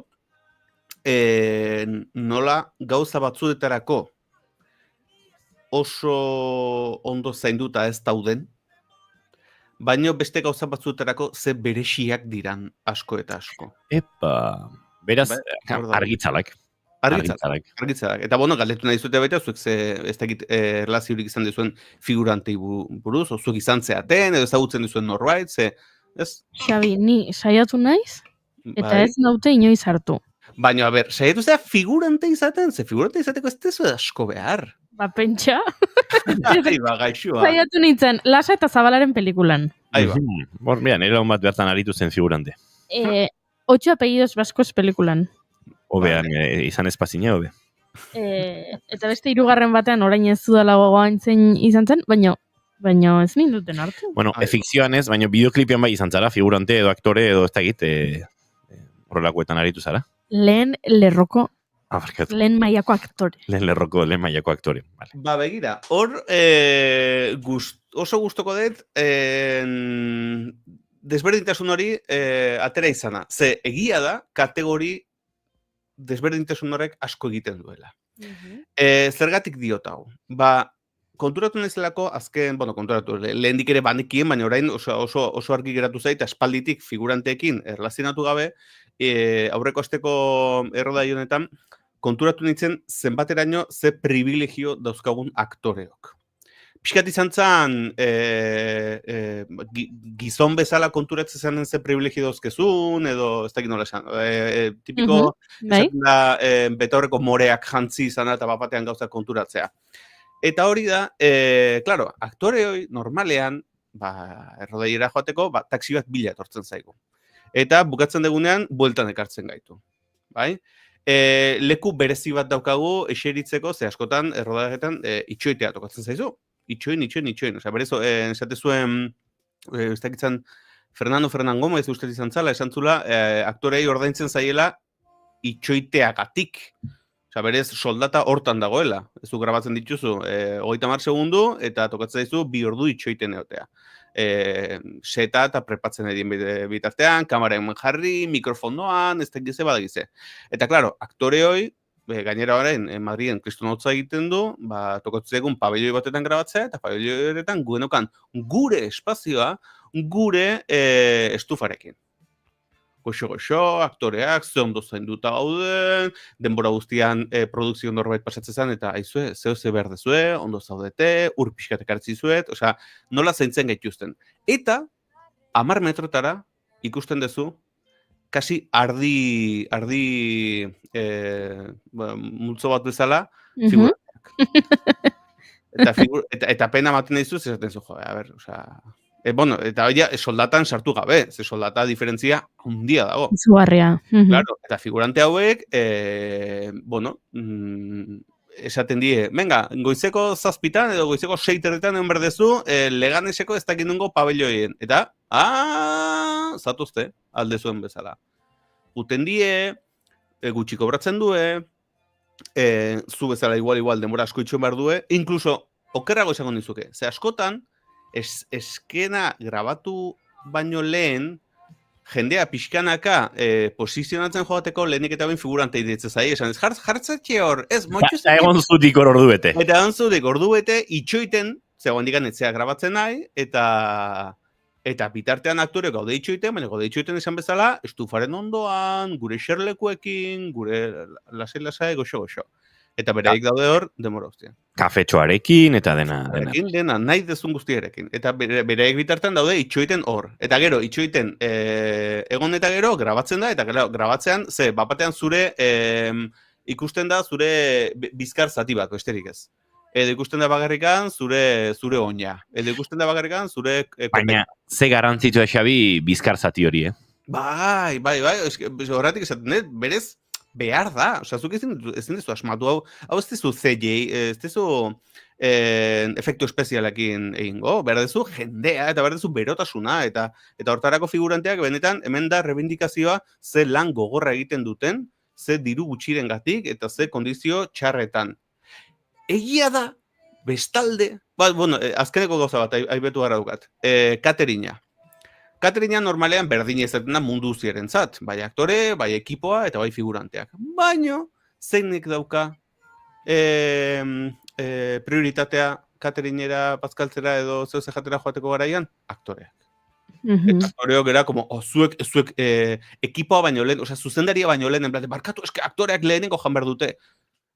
nola gauza batzuetarako oso ondo zainduta ez dauden, baino beste gauza batzuetarako ze berexiak diran asko eta asko. Epa, beraz, argitzalak. Argitzalak. Eta bueno, galdetu nahi zute baita, zuek ez dakit erlaziorik izan dizuen figurantei buruz, o zuek izan zeaten, edo ezagutzen dizuen norbait, ez? Xabi, ni saiatu naiz, eta ez naute inoiz hartu. Baina, a ber, saiatu zea figurante izaten, ze figurante izateko ez tezu asko behar. Ba, pentsa. Aiba, gaixua. Saiatu nintzen, Lasa eta Zabalaren pelikulan. Aiba. Mira, nire hon bat bertan aritu zen figurante. 8 apellidos vascos pelikulan. Obean, izan espazine, obe. Eta beste 3. batean orain ez dudala gogoan izan zen, baina ez ninduten hartu. Bueno, fikzioan ez, baina bideoklipian bai izan zara, figurante edo aktore edo ez dakit, horrelakoetan aritu zara. Lehen lerroko, barkatu. lehen mailako aktore. Lehen mailako aktore. Vale. Ba, begira, hor oso gustoko dut desberdintasun hori atera izana. Ze egia da, kategori desberdintasun horrek asko egiten duela. Zergatik diot hau? Ba, konturatu nahizelako azken, lehendik ere banekien, baina orain oso argi geratu zait, aspalditik figuranteekin erlazionatu gabe, aurreko asteko errodai honetan, konturatu nintzen zenbateraino ze privilegio dauzkagun aktoreok. Piskat izan zen, gizon bezala konturatzen zanen ze privilegio dauzkezun, edo ez dakit nola esan, tipiko, esaten da, betaurreko moreak jantzi izan eta bapatean gauza konturatzea. Eta hori da, klaro, aktore hori normalean, errodaiera joateko, taksi bat bila etortzen zaigu. Eta bukatzen dugunean, bueltan ekartzen gaitu. Bai? Leku berezi bat daukagu eseritzeko, ze askotan, errodagetan, itxoitea tokatzen zaizu. Itxoin. Osa, berez, esate zuen, ez dakitzen, Fernando Fernangomo, ez uste izan zala, esan zula, aktorei ordaintzen zaiela itxoiteagatik. Osa, berez, soldata hortan dagoela. Ez du grabatzen dituzu, 30 segundu, eta tokatzen zaizu 2 ordu itxoiten egotea. Seta eta prepatzen edien bitartean, kamaren jarri, mikrofonoan, ez tekize badagize. Eta, klaro, aktore hoi, gainera orain, Madriden kristonotza egiten du, tokatzen egun pabelloi batetan grabatzea, eta pabelloi batetan guenokan gure espazioa, gure estufarekin. Goxo, aktoreak, ze ondo zainduta gauden, denbora guztian produkzio norbait pasatzen zen, eta aizue, ze behar dezue, ondo zaudete, ur pixkatek hartzi zuet, osea, nola zaintzen gaituzten. Eta, 10 metrotara ikusten dezu, kasi ardi multzo bat bezala, figuranteak. Eta pena maten dizuz, esaten zu, a ber, osea... eta hori soldatan sartu gabe, ze soldata diferentzia handia dago. Izugarria. Claro, eta figurante hauek, esaten die, venga, goizeko 7 edo goizeko 6 egon berdezu, Leganeseko ez dakit nungo pabelloien. Eta, zatuzte, alde zuen bezala. Uten die, gutxi kobratzen due, zu bezala igual denbora asko itxuen behar due, inkluso, okerrago izango nizuke, ze askotan, eskena grabatu baino lehen, jendea pixkanaka posizionatzen joateko lehenik eta bain figurante iditzen zai, esan ez, jartzatxe hor, ez, moitxuz... Eta egon zutik hor ordu bete. Eta egon zutik ordu bete, itxoiten, zegoen dikan etzea grabatzen nahi, eta bitartean aktorek gaude itxoiten, baina gaude itxoiten esan bezala, estufaren ondoan, gure xerlekuekin, gure lasai, goxo. Eta bereik daude hor, demora guztian. Kafetxoarekin eta dena. Dena, nahi dezun guztiarekin. Eta bereik bitartean daude itxoiten hor. Eta gero, itxoiten egon eta gero, grabatzen da, eta gero, grabatzean, bapatean zure, ikusten da zure bizkar zati bat, besterik ez. Edo ikusten da bakarrikan zure oina. Edo ikusten da bakarrikan zure... Baina, ze garantzitu da, Xabi, bizkar zati hori, Bai, horretik esaten, berez, behar da, osea, zuk ezin duzu asmatu hau ez duzu CJ, ez duzu efektu espezialekin egingo, behar duzu jendea, eta behar duzu berotasuna, eta hortarako figuranteak benetan, hemen da rebindikazioa ze lan gogorra egiten duten, ze diru gutxirengatik, eta ze kondizio txarretan. Egia da, bestalde, azkeneko gauza bat, aibetu gara dukat, katerina. Katerina normalean berdin ezaten da mundu zierentzat, bai aktore, bai ekipoa, eta bai figuranteak. Baino, zeinek dauka prioritatea katerinera, paskaltzera edo zeuze jatera joateko garaian? Aktoreak. Eta aktoreok era, como, zuek ekipoa baino lehen, osea, zuzendaria baino lehen, en plan, barkatu, eske aktoreak lehenengo jan behar dute.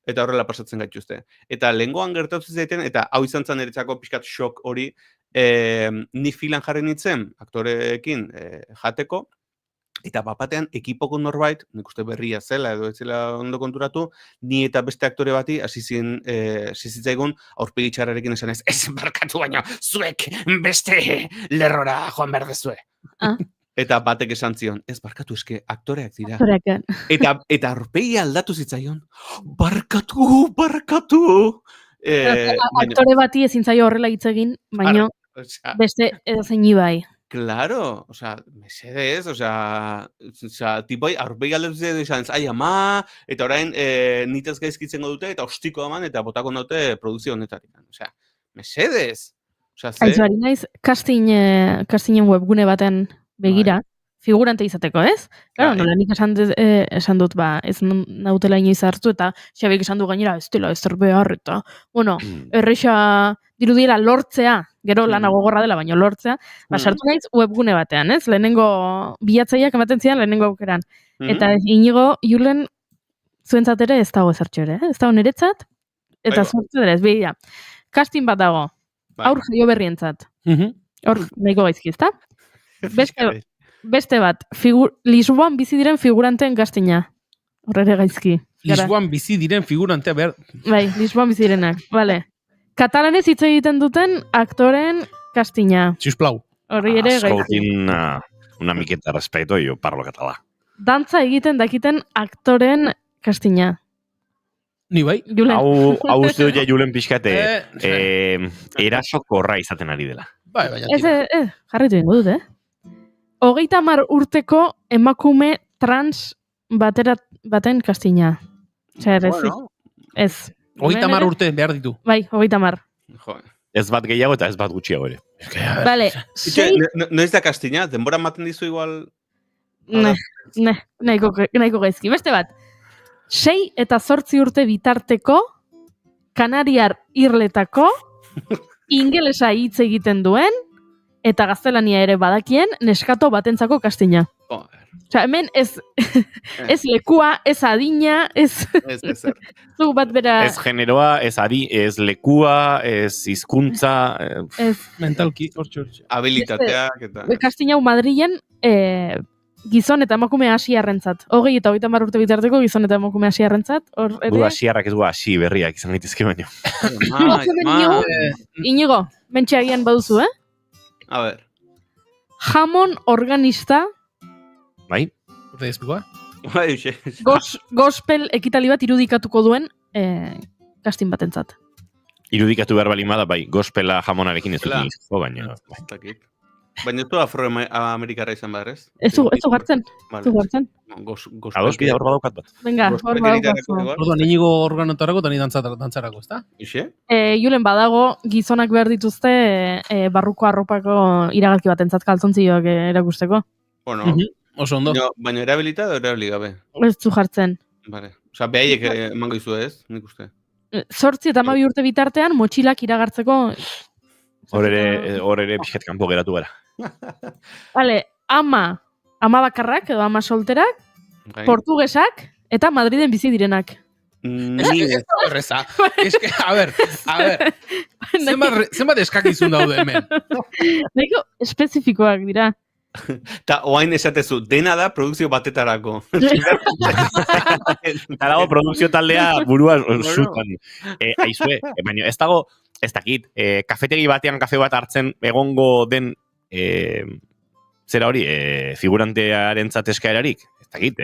Eta horrela pasatzen gaituzte. Eta lehengoan gertatu zaiten, eta hau izan zen eretzako pixkat shock hori, ni filan jarri nintzen, aktoreekin jateko, eta bapatean ekipoko norbait, nik uste berria zela edo ez zela ondo konturatu, ni eta beste aktore bati hasi zitzaigun aurpegi txarrarekin esan ez barkatu baino, zuek beste lerrora joan behar dezue. Eta batek esan zion, ez barkatu eske aktoreak dira. Eta aurpegi aldatu zitzaion, barkatu! Aktore bati ezin zaio horrela hitz egin, baino beste edozein bai. Claro, mesedez, tipoi aurpegi aldatu zitzaion, ai ama, eta orain nitaz gaizkitzen dute, eta ostiko eman, eta botako naute produkzio honetatik. Mesedez! Aizu, ari naiz, castingen webgune baten begira, figurante izateko, ez? Claro, nola nik esan dut, ez nautela inoiz hartu, eta Xabik esan du gainera, ez dela, ez behar, eta, erresa dirudiela lortzea, gero lana gogorra dela, baina lortzea, sartu naiz webgune batean, ez? Lehenengo bilatzaileak ematen zidan, lehenengo aukeran. Eta Inigo, Julen, zuentzat ere ez dago ezartxo ere, ez dago niretzat, eta zuentzat ere ez, behira. Casting bat dago, aur jaio berrientzat. Hor, nahiko gaizki, ez da? Beste bat, Lisboan bizi diren figuranteen castinga. Horrere gaizki. Lisboan bizi diren figurantea, behar... Bai, Lisboan bizi direnak, vale. Katalanez hitz egiten duten aktoren castinga. Txiusplau. Horri ere gaizki. Escoltin una miqueta respeto, yo parlo català. Dantza egiten dakiten aktoren castinga. Ni bai? Julen. Hau uste dut ja Julen pixkate erasokorra izaten ari dela. Bai, jarritu ingo dut, 30 urteko emakume trans baten castinga. Ez. 30 urte behar ditu. Bai, 30. Ez bat gehiago eta ez bat gutxiago ere. Vale. Noiz da castinga? Denbora maten dizu igual... Nahiko gaizki. Beste bat. 6 eta 8 urte bitarteko Kanariar irletako ingelesa hitz egiten duen eta gaztelania ere badakien neskato batentzako castinga. Osea, hemen ez lekua, ez adina, ez zu bat bera... Ez generoa, ez lekua, ez hizkuntza... Mentalki, habilitateak eta... Castinga Madrilen gizon eta emakume asiarrentzat. 20 eta 30 urte bitarteko gizon eta emakume asiarrentzat. Du asiarrak ez du asi berriak izan gaitezke baino. Inigo, mentxeagian baduzu, A ver. Jamon organista. Bai? Urte ezpikoa? Gospel ekitali bat irudikatuko duen casting batentzat. Irudikatu behar balin bada, bai, gospela jamonarekin ez dut nizko, baina... Baina ez du afroamerikarra izan behar, ez? Ez du gartzen. Adoskidea hor badaukat bat. Venga, hor badaukat. Orduan, Inigo organotarako eta ni dantzarako, ez da? Ixe? Julen badago, gizonak behar dituzte barruko arropako iragarki batentzat kaltzontzioak erakusteko. Bueno, oso ondo. Baina erabilita edo erabiligabe? Ez du jartzen. Vale. Osa, behaiek emango izu ez, nik uste. 8 eta 12 urte bitartean motxilak iragartzeko... Hor ere pixkat kanpo geratu gara. Vale, ama bakarrak edo ama solterak, portugesak eta Madriden bizi direnak. Ni ez da horreza. A ver. Zenbat eskakizun daude hemen? Nahiko espezifikoak dira. Ta oain esatezu, dena da produkzio batetarako. Eta dago produkzio taldea burua zutan. Aizue, baina ez dago, ez dakit, kafetegi batean kafe bat hartzen egongo den zera hori, figurantearen eskaerarik, ez dakit,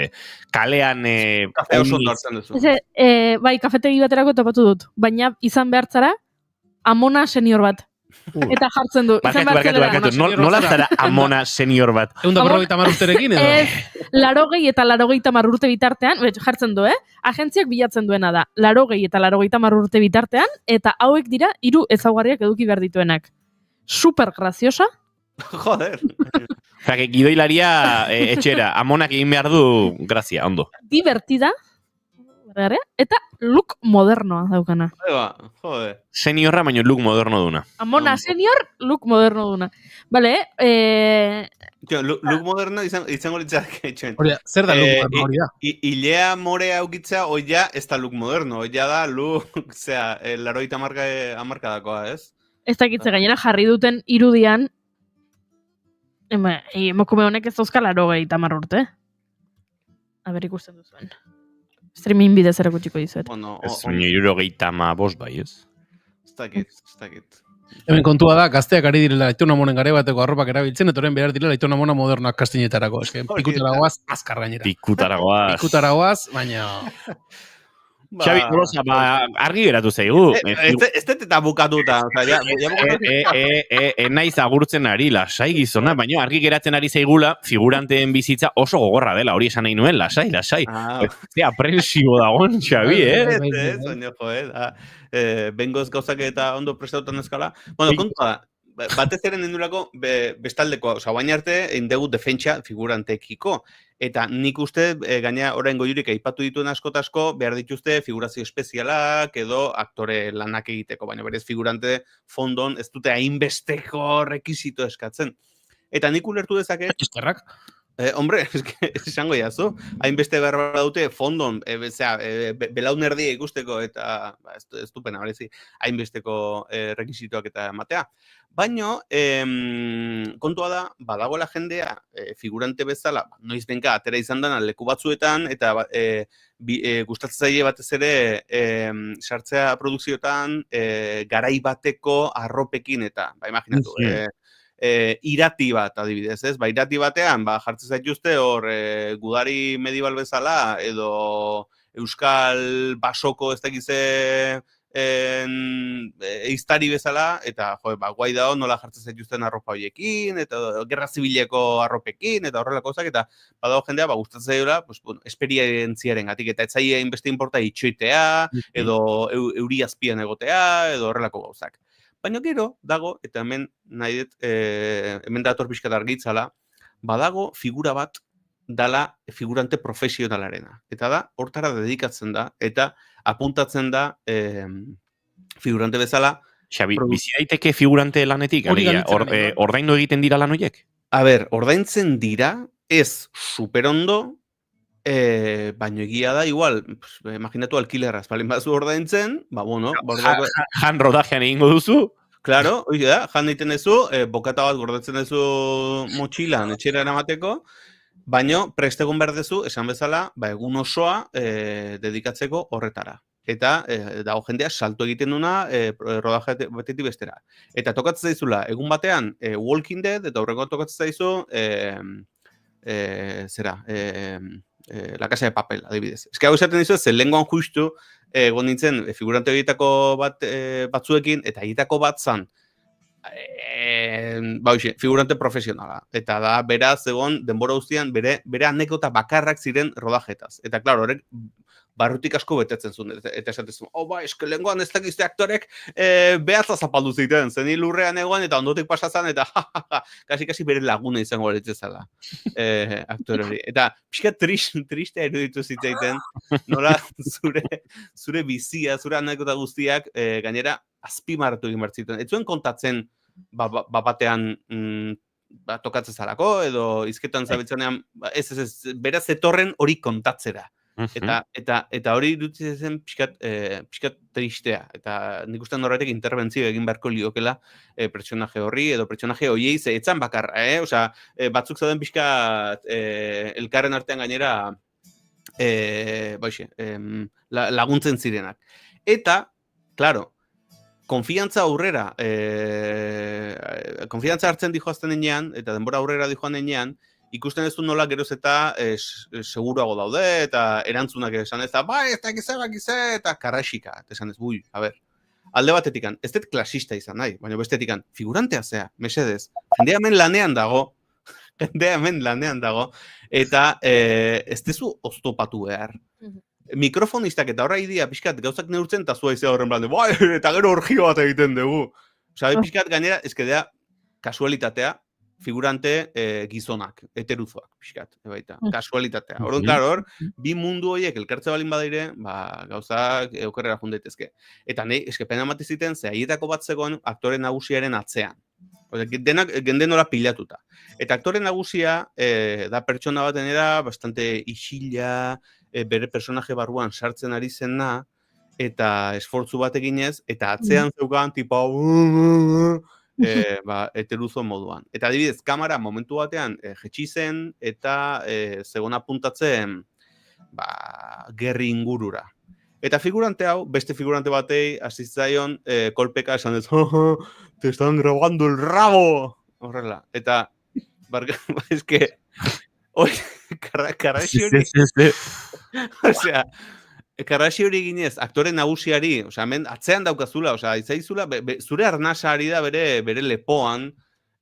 kalean... Kafe oso ondo hartzen duzu. Bai, kafetegi baterako topatu dut, baina izan behartzara, amona senior bat. Eta jartzen du. Barkatu. Nola zara amona senior bat? 150 urterekin edo? Ez, 80 eta 90 urte bitartean, jartzen du, agentziak bilatzen duena da, 80 eta 90 urte bitartean, eta hauek dira 3 ezaugarriak eduki behar dituenak. Super graziosa. Joder. Gidoilaria etxera, amonak egin behar du, grazia, ondo. Divertida, eta look modernoa daukana. Joder. Seniorra, baino look moderno duna. Amona senior, look moderno duna. Vale, Look moderno izango litzak etxen. Zer da look moderno hori da? Ilea morea aukitza, oia ez da look moderno, oia da look, zera, 80 hamarkadakoa, ez? Ez dakitze gainera jarri duten irudian, emakume honek ez dauzka 80 urte. Aber ikusten duzuen. Streaming bidez erakutsiko dizuet. Ez, 75 bai, ez? Ez dakit. Hemen kontua da, gazteak ari direla Aitona Amonen gare bateko arropak erabiltzen, eta horren behar direla Aitona Amona modernoak kastinetarako. Pikutaragoaz, azkar gainera. Pikutaragoaz, baina... Xabi, argi geratu zaigu. Ez eta bukatuta. Naiz agurtzen ari, lasai gizona, baina argi geratzen ari zaigula, figuranteen bizitza oso gogorra dela, hori esan nahi nuen, lasai. Aprensibo dagoen, Xabi, Ez, baina, bengoz gauzak eta ondo prestatutan eskala. Bueno, kontua, batez eren endurako bestaldeko, baina arte, indegu defentsa figurantekiko. Eta nik uste, gaina orain goiurik aipatu dituen asko behar dituzte figurazio espezialak edo aktore lanak egiteko, baina berez figurante fondon ez dute hainbesteko rekisito eskatzen. Eta nik ulertu dezake... Eskerrak? Hombre, esango jazu, hainbeste behar dute fondon, belaunerdia ikusteko eta ez dupena, hainbesteko rekisitoak eta matea. Baina, kontua da, badagoela jendea figurante bezala, noiz benka atera izan dena leku batzuetan, eta gustatzen zaie batez ere sartzea produkzioetan garai bateko arropekin eta, imaginatu, irati bat adibidez, ez? Irati batean, jartzen zaituzte hor gudari medieval bezala, edo euskal basoko ez dakize eiztari bezala, eta guai dago nola jartzen zaituzten arropa horiekin, eta gerra zibileko arropekin, eta horrelako zak, eta badago jendea, gustatzen zaiola, esperientziaren gatik, eta etzaia inbeste inporta itxoitea, edo euri azpian egotea, edo horrelako gauzak. Baina gero, dago, eta hemen nahi dut, hemen dator pixkat argitzala, badago figura bat dala figurante profesionalarena. Eta da, hortara dedikatzen da, eta apuntatzen da figurante bezala. Xabi, bizi daiteke figurante lanetik? Ordaindu egiten dira lan horiek? A ber, ordaintzen dira, ez superondo, baino egia da, igual, imaginatu alkilerraz, balin bazu ordaintzen, bueno... Jan rodajean egingo duzu? Claro, oide da, jan egiten duzu, bokata bat gordetzen duzu motxilan, etxera eramateko, baino prestegun behar duzu, esan bezala, egun osoa dedikatzeko horretara. Eta dago jendea salto egiten duna rodaje batetik bestera. Eta tokatzen zaizula, egun batean Walking Dead, eta horreko tokatzen zaizu, La Casa de Papel, adibidez. Ez que hau esaten dizu, zen lenguan justu, nintzen figurante horietako batzuekin, eta horietako bat zan, figurante profesionala. Eta da, beraz, egon, denbora guztian, bere anekdota bakarrak ziren rodajetaz. Eta, klaro, horrek, barrutik asko betetzen zuen, eta esaten zuen, eske lenguan ez dakizte aktorek behatza zapaldu ziten, zen lurrean egoan, eta ondotik pasazan, eta kasi bere laguna izango beritzezala aktore hori. Eta pixka tristea eruditu zitzaiten, nola zure bizia, zure anekdota guztiak, gainera azpimarratu egin bertzituen. Ez zuen kontatzen batean tokatzen zarako, edo izketan zabitzenean, beraz etorren hori kontatzera. Eta hori dutzi zen pixkat tristea. Eta nik ustean horretek interbentzio egin beharko liokela pertsonaje horri, edo pertsonaje horiei etzan bakarra, batzuk zauden pixkat elkarren artean gainera laguntzen zirenak. Eta, klaro, konfiantza aurrera, konfiantza hartzen dijoazten enean, eta denbora aurrera dijoan enean, ikusten ez du nola geroz eta seguruago daude, eta erantzunak esan ez da, ez dakize, eta karraxika, eta esan ez, a ber, alde batetikan, ez dut klasista izan nahi, baina bestetikan, figurantea zea, mesedez, jendea hemen lanean dago, eta ez dezu oztopatu behar. Mikrofonistak eta horra idia pixkat gauzak neurtzen, eta zua izea horren blande, bai, eta gero orgio bat egiten dugu. Osa, pixkat gainera, ezkedea, kasualitatea, figurante gizonak, heteruzoak, pixkat, baita, kasualitatea. Orduan, klaro, bi mundu horiek elkartze balin badaire, gauzak eukerrera jundaitezke. Eta nahi, pena matiziten, ze haietako bat zegoen aktore nagusiaren atzean. Denak gende nola pilatuta. Eta aktore nagusia da pertsona batenera bastante isila, bere personaje barruan sartzen ari zena, eta esfortzu bat eginez, eta atzean zeukan, tipo, heteruzo moduan. Eta adibidez, kamera momentu batean jetxi zen, eta zegoen apuntatzen gerri ingurura. Eta figurante hau, beste figurante batei, asitzaion kolpeka esan dut, te están robando el rabo! Horrela. Eta, eske, karraxi hori... Osea, karraxi hori ginez, aktore nagusiari, osea, hemen atzean daukazula, osea, izaizula, zure arnasa ari da bere lepoan,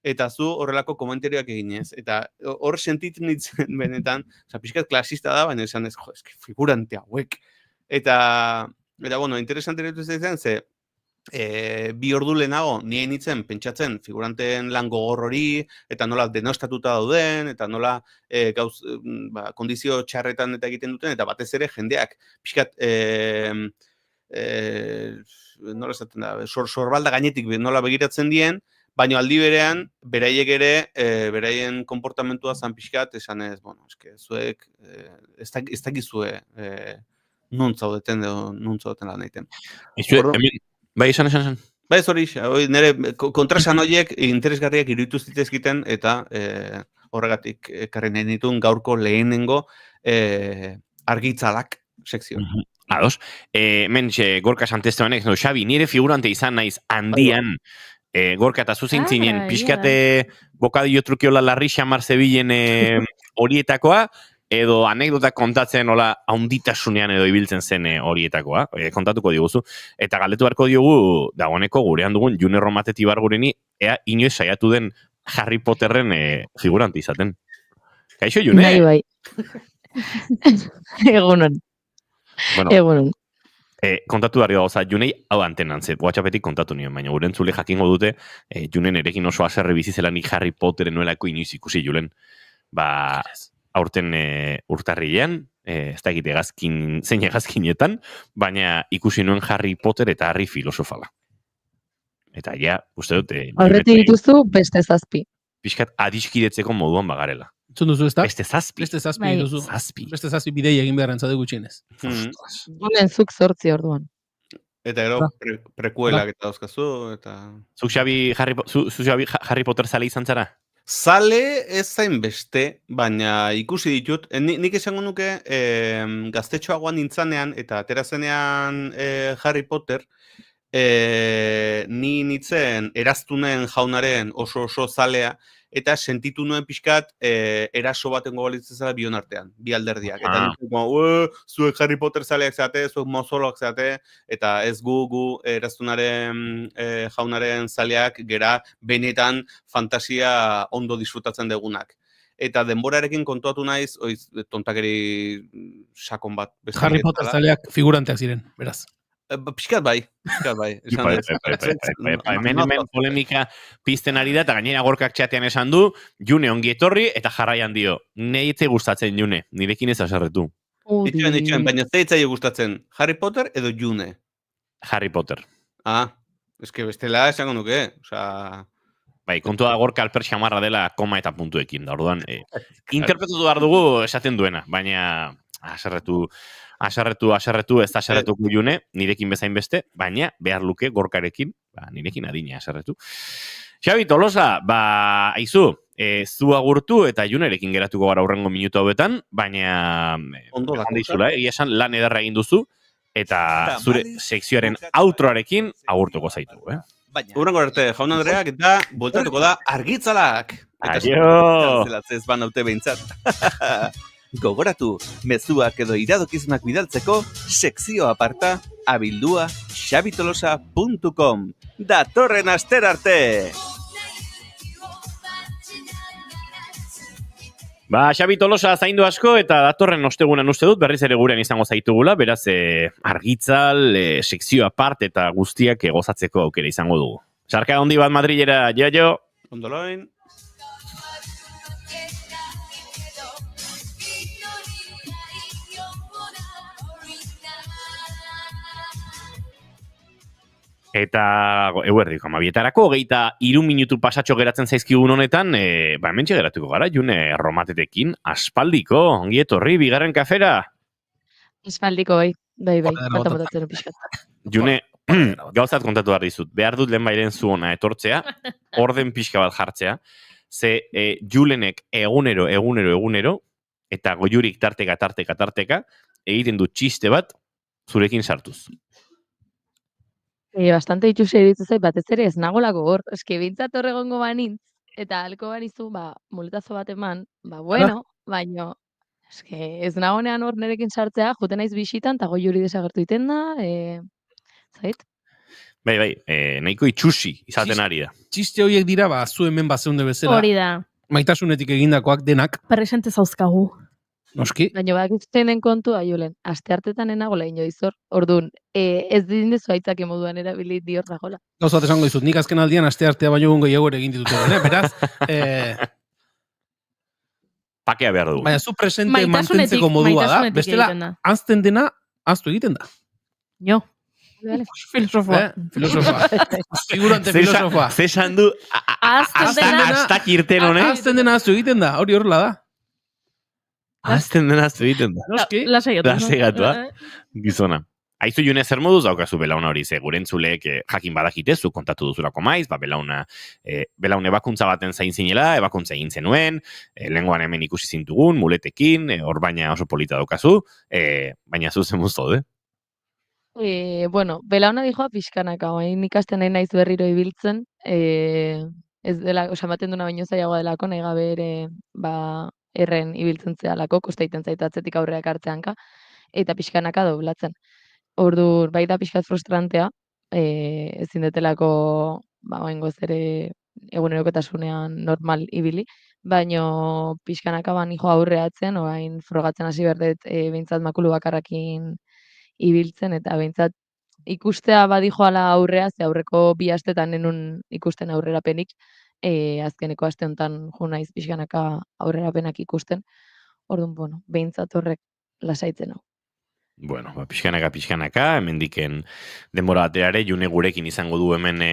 eta zu horrelako komentarioak eginez. Eta hor sentitzen nintzen benetan, osea, pixkat klasista da, baina esan ez, eske, figurante hauek. Eta bueno, interesante ditu zen, ze bi ordu lehenago nien nintzen pentsatzen figuranteen lan gogor hori, eta nola denostatuta dauden, eta nola kondizio txarretan eta egiten duten, eta batez ere jendeak pixkat nola esaten da, sorbalda gainetik nola begiratzen dien, baina aldi berean, beraiek ere, beraien konportamentua zan pixkat, esan ez, bueno, eske, zuek, ez dakizue nuntzaudeten lan egiten. Bai, esan. Bai, ez hori, nire kontrasan horiek interesgarriak iruditu zitezkiten, eta horregatik ekarri nahi nituen gaurko lehenengo argitzalak sekzio. Ados. Mentxe, Gorka Santestebanek, Xabi, nire figurante izan naiz handian, Gorka eta zuzein zinen, pixkate bokadillo trukiola larri xamar zebilen horietakoa, edo anekdota kontatzen hola haunditasunean edo ibiltzen zen horietakoa, kontatuko diguzu. Eta galdetu beharko diogu, dagoeneko gurean dugun June Romateti bargureni, ea inoiz saiatu den Harry Potterren figurante izaten. Kaixo, June? Bai. Egunon. Bueno, Egunon. Kontatu dago, Junei hau antenan, ze WhatsAppetik kontatu nion, baina gure entzule jakingo dute, Junen erekin oso haserre bizizelanik Harry Potteren nuelako inoiz ikusi Julen. Aurten urtarrilean, ez da egite zein egazkinetan, baina ikusi nuen Harry Potter eta Harry filosofala. Eta ja, uste dut... Horretik dituzu beste 7. Piskat adiskidetzeko moduan bagarela. Zun duzu, ez da? Beste 7. Beste 7 duzu. Beste 7 bidei egin behar entzade gutxienez. Gunen zuk 8 orduan. Eta gero prekuelak eta dauzkazu, eta... Zuk Xabi Harry Potter zale izan zara? Zale ez zain beste, baina ikusi ditut. Nik esango nuke gaztetxoagoan nintzanean, eta aterazenean Harry Potter, ni nintzen eraztunen jaunaren oso zalea, eta sentitu nuen pixkat eraso baten gobalitzen zela bion artean, bi alderdiak. Eta nintzen, zuek Harry Potter zaleak zeate, zuek mozoloak zeate, eta ez gu eraztunaren jaunaren zaleak gera benetan fantasia ondo disfrutatzen degunak. Eta denborarekin kontuatu naiz, tontakeri sakon bat. Harry Potter zaleak figuranteak ziren, beraz. Piskat bai. Hemen polemika pizten ari da, eta gainera Gorkak txatean esan du, June ongi etorri, eta jarraian dio. Nei etze gustatzen June, nirekin ez aserretu. Itxuen, baina ze etzaio gustatzen, Harry Potter edo June? Harry Potter. Eske bestela esango nuke, osea... Bai, kontua da Gorka alper xamarra dela koma eta puntuekin, da orduan. Interpretatu behar dugu esaten duena, baina aserretu, ez da aserretuko June, nirekin bezain beste, baina behar luke Gorkarekin, nirekin adina aserretu. Xabi, Tolosa, aizu, zu agurtu eta Junerekin geratuko gara hurrengo minutu hauetan, baina handizula, egia esan lan ederra egin duzu, eta zure sekzioaren outroarekin agurtuko zaitugu, Urrengo arte, jaun Andreak, eta voltatuko da argitzalak. Aio! Ez banaute behintzat. Gogoratu, mezuak edo iradokizunak bidaltzeko sekzio aparta abildua xabitolosa.com. Datorren aster arte! Xabi Tolosa zaindu asko eta datorren ostegunan uste dut berriz ere gurean izango zaitugula, beraz argitzal, sekzio apart eta guztiak gozatzeko aukera izango dugu. Sarka handi bat Madrilera, jo. Ondoloin. Eta eguerdiko amabietarako, 23 minutu pasatxo geratzen zaizkigun honetan, hementxe geratuko gara, June Romatetekin, aspaldiko, ongi etorri, bigarren kafera. Aspaldiko, bai, falta botatzen pixkat. June, gauzat kontatu behar dizut, behar dut lehen bairen zu ona etortzea, orden pixka bat jartzea, ze Julenek egunero, eta goiurik tarteka, egiten du txiste bat, zurekin sartuz. Bastante itxusia iruditzen zait, batez ere ez nagolako hor. Eske bintzat hor egongo banintz, eta halko banizu, muletazo bat eman, bueno, baino, eske ez nagonean hor nerekin sartzea, juten naiz bisitan, eta goiuri desagertu iten da, zait? Bai, nahiko itxusi izaten ari da. Txiste horiek dira, zu hemen bazeunde bezala. Hori da. Maitasunetik egindakoak denak. Presente zauzkagu. Noski. Baina bakizten den kontua, Julen, aste hartetan enagola inoiz hor. Orduan, ez dindezu aitzak moduan erabili dior nagola. Gauzat esango dizut, nik azken aldian aste artea baino gongo gehiago egin dituten, beraz, pakea behar dugu. Baina zu presente mantentzeko modua da, bestela, azten dena, aztu egiten da. Jo. Filosofoa. Figurante filosofoa. Zesan du, aztak irten honek. Azten dena aztu egiten da, hori horrela da. Azten dena aztu egiten da. Noski. Lasai gatua. Gizona. Aizu June zer moduz daukazu belauna hori, ze gurentzulek jakin badakite, zu kontatu duzulako maiz, belaune ebakuntza baten zain zinela, ebakuntza egin zenuen, lenguan hemen ikusi zintugun, muletekin, hor baina oso polita daukazu, baina zu zen muzto, Bueno, belauna dijoa pixkanaka, baina ikasten nahi naiz berriro ibiltzen, ez dela, ematen duna baino zaiagoa delako, nahi gabe ere, erren ibiltzen zehalako, kostaiten zaitatzetik aurreak hartzeanka, eta pixkanaka doblatzen. Ordu, bai da pixkat frustrantea, ezin detelako, oengoz ere egunerokotasunean normal ibili, baino pixkanaka nijo aurreatzen, orain frogatzen hasi berdet behintzat makulu bakarrakin ibiltzen, eta behintzat ikustea badijoala aurrea, ze aurreko 2 astetan nenun ikusten aurrerapenik, azkeneko aste honetan jo naiz pixkanaka aurrerapenak ikusten. Orduan, behintzat horrek lasaitzen hau. Bueno, pixkanaka, hemendiken denbora bateare, June gurekin izango du hemen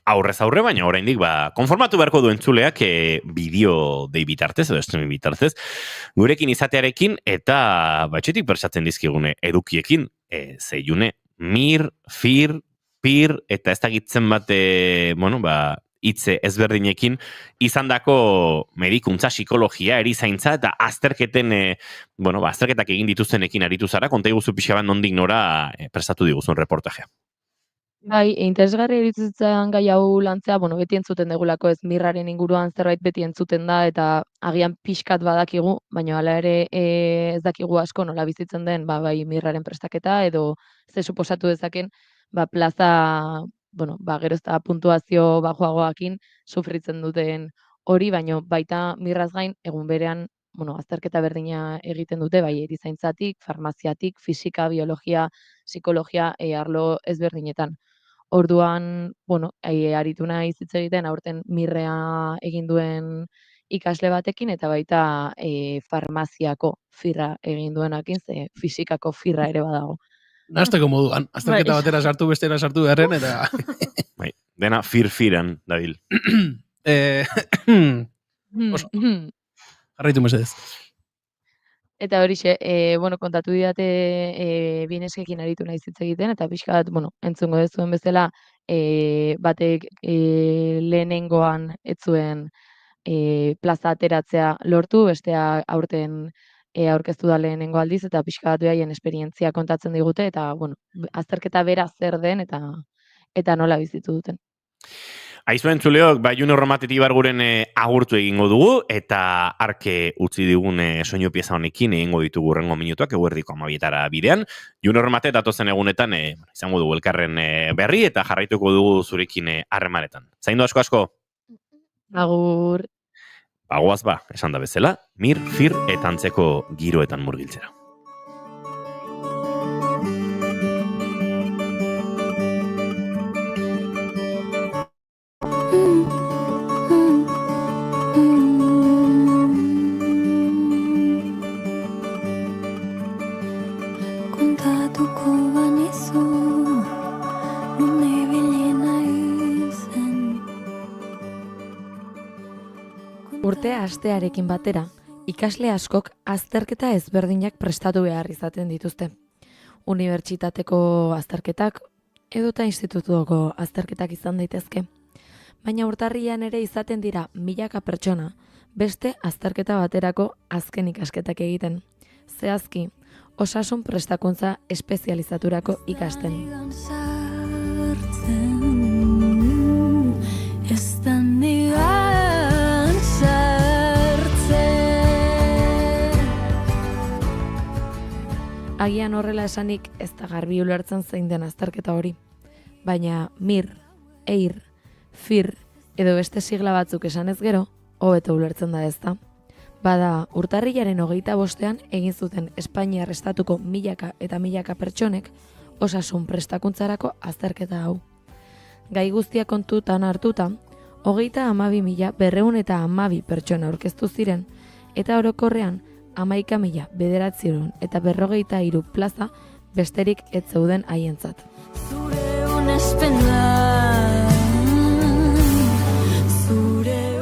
aurrez aurre, baina oraindik konformatu beharko du entzuleak bideo dei bitartez, edo streaming bitartez, gurekin izatearekin, eta batxetik pertsatzen dizkigune edukiekin, ze June, mir, fir, pir, eta ez dakitzen bat, hitze ezberdinekin izandako medikuntza, psikologia, erizaintza eta azterketen, azterketak egin dituztenekin aritu zara, konta iguzu pixka bat nondik nora prestatu diguzun reportajea. Bai, interesgarri iritzitzen gai hau lantzea, beti entzuten degulako ez mirraren inguruan zerbait beti entzuten da, eta agian pixkat badakigu, baina hala ere ez dakigu asko nola bizitzen den, bai mirraren prestaketa, edo ze suposatu dezaken, plaza, gero ez da puntuazio bajoagoakin sufritzen duten hori, baino baita mirraz gain, egun berean, azterketa berdina egiten dute, bai erizaintzatik, farmaziatik, fisika, biologia, psikologia, arlo ezberdinetan. Orduan, aritu nahi hitz egiten, aurten mirrea egin duen ikasle batekin, eta baita farmaziako firra egin duenakin, ze fisikako firra ere badago. Nahazteko moduan, azterketa batera sartu, bestera sartu beharren, eta... Dena fir-firan, Dabil. Jarraitu mesedez. Eta horixe, kontatu didate bineskekin aritu nahi hitz egiten, eta pixka bat, entzungo dezuen bezala, batek lehenengoan ez zuen plaza ateratzea lortu, bestea aurten aurkeztu da lehenengo aldiz, eta pixka bat behaien esperientzia kontatzen digute, eta azterketa bera zer den, eta nola bizitu duten. Aizu entzuleok, Junior Romatetik barguren agurtu egingo dugu, eta arke utzi digun soinu pieza honekin egingo ditugu rengo minutuak, eguerdiko 12etara bidean. Junior Romate datozen egunetan izango dugu elkarren berri, eta jarraituko dugu zurekin harremanetan. Zaindu asko? Agur. Bagoaz esan da bezala, mir, fir eta antzeko giroetan murgiltzera. Kontatuko banizu, non ebilena izen. Urtea hastearekin batera, ikasle askok azterketa ezberdinak prestatu behar izaten dituzte. Unibertsitateko azterketak edota institutuko azterketak izan daitezke. Baina urtarrian ere izaten dira milaka pertsona beste azterketa baterako azken ikasketak egiten. Zehazki, osasun prestakuntza espezializaturako ikasten. Ez da nigan sartzen. Agian horrela esanik ez da garbi ulertzen zein den azterketa hori. Baina mir, eir, fir edo beste sigla batzuk esanez gero, hobeto ulertzen da ez da. Bada, urtarrilaren 25ean egin zuten Espainiar estatuko milaka eta milaka pertsonek osasun prestakuntzarako azterketa hau. Gai guztia kontutan hartuta, 32.212 pertsona aurkeztu ziren, eta orokorrean 11.900 eta 43 plaza besterik ez zeuden haientzat. Zure onespena, zure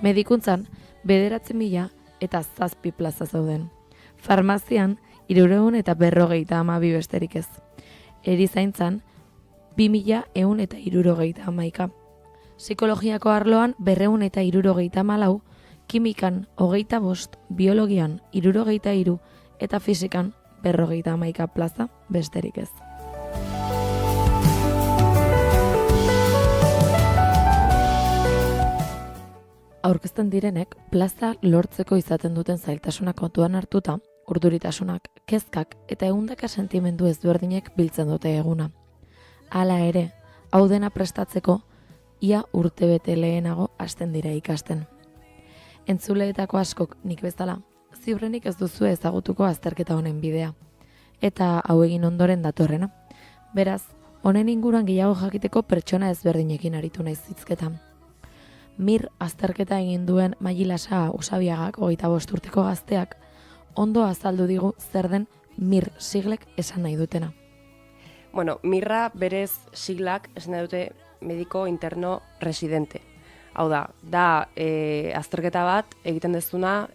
Medikuntzan, 9.000 eta 7 plaza zauden. Farmazian, 352 besterik ez. Erizaintzan, 2.171. Psikologiako arloan 274, kimikan 25, biologian 63 eta fizikan 51 plaza besterik ez. Aurkezten direnek, plaza lortzeko izaten duten zailtasunak kontuan hartuta, urduritasunak, kezkak eta ehundaka sentimendu ezberdinek biltzen dute eguna. Hala ere, hau dena prestatzeko, ia urtebete lehenago hasten dira ikasten. Entzuleetako askok nik bezala, ziurrenik ez duzu ezagutuko azterketa honen bidea. Eta hau egin ondoren datorrena. Beraz, honen inguruan gehiago jakiteko pertsona ezberdinekin aritu naiz hizketan. Mir azterketa egin duen Mailasa Usabiagak 25 urteko gazteak ondo azaldu digu zer den mir siglek esan nahi dutena. Bueno, mirra berez siglak esan nahi dute mediko interno residente. Hau da azterketa bat egiten dezuna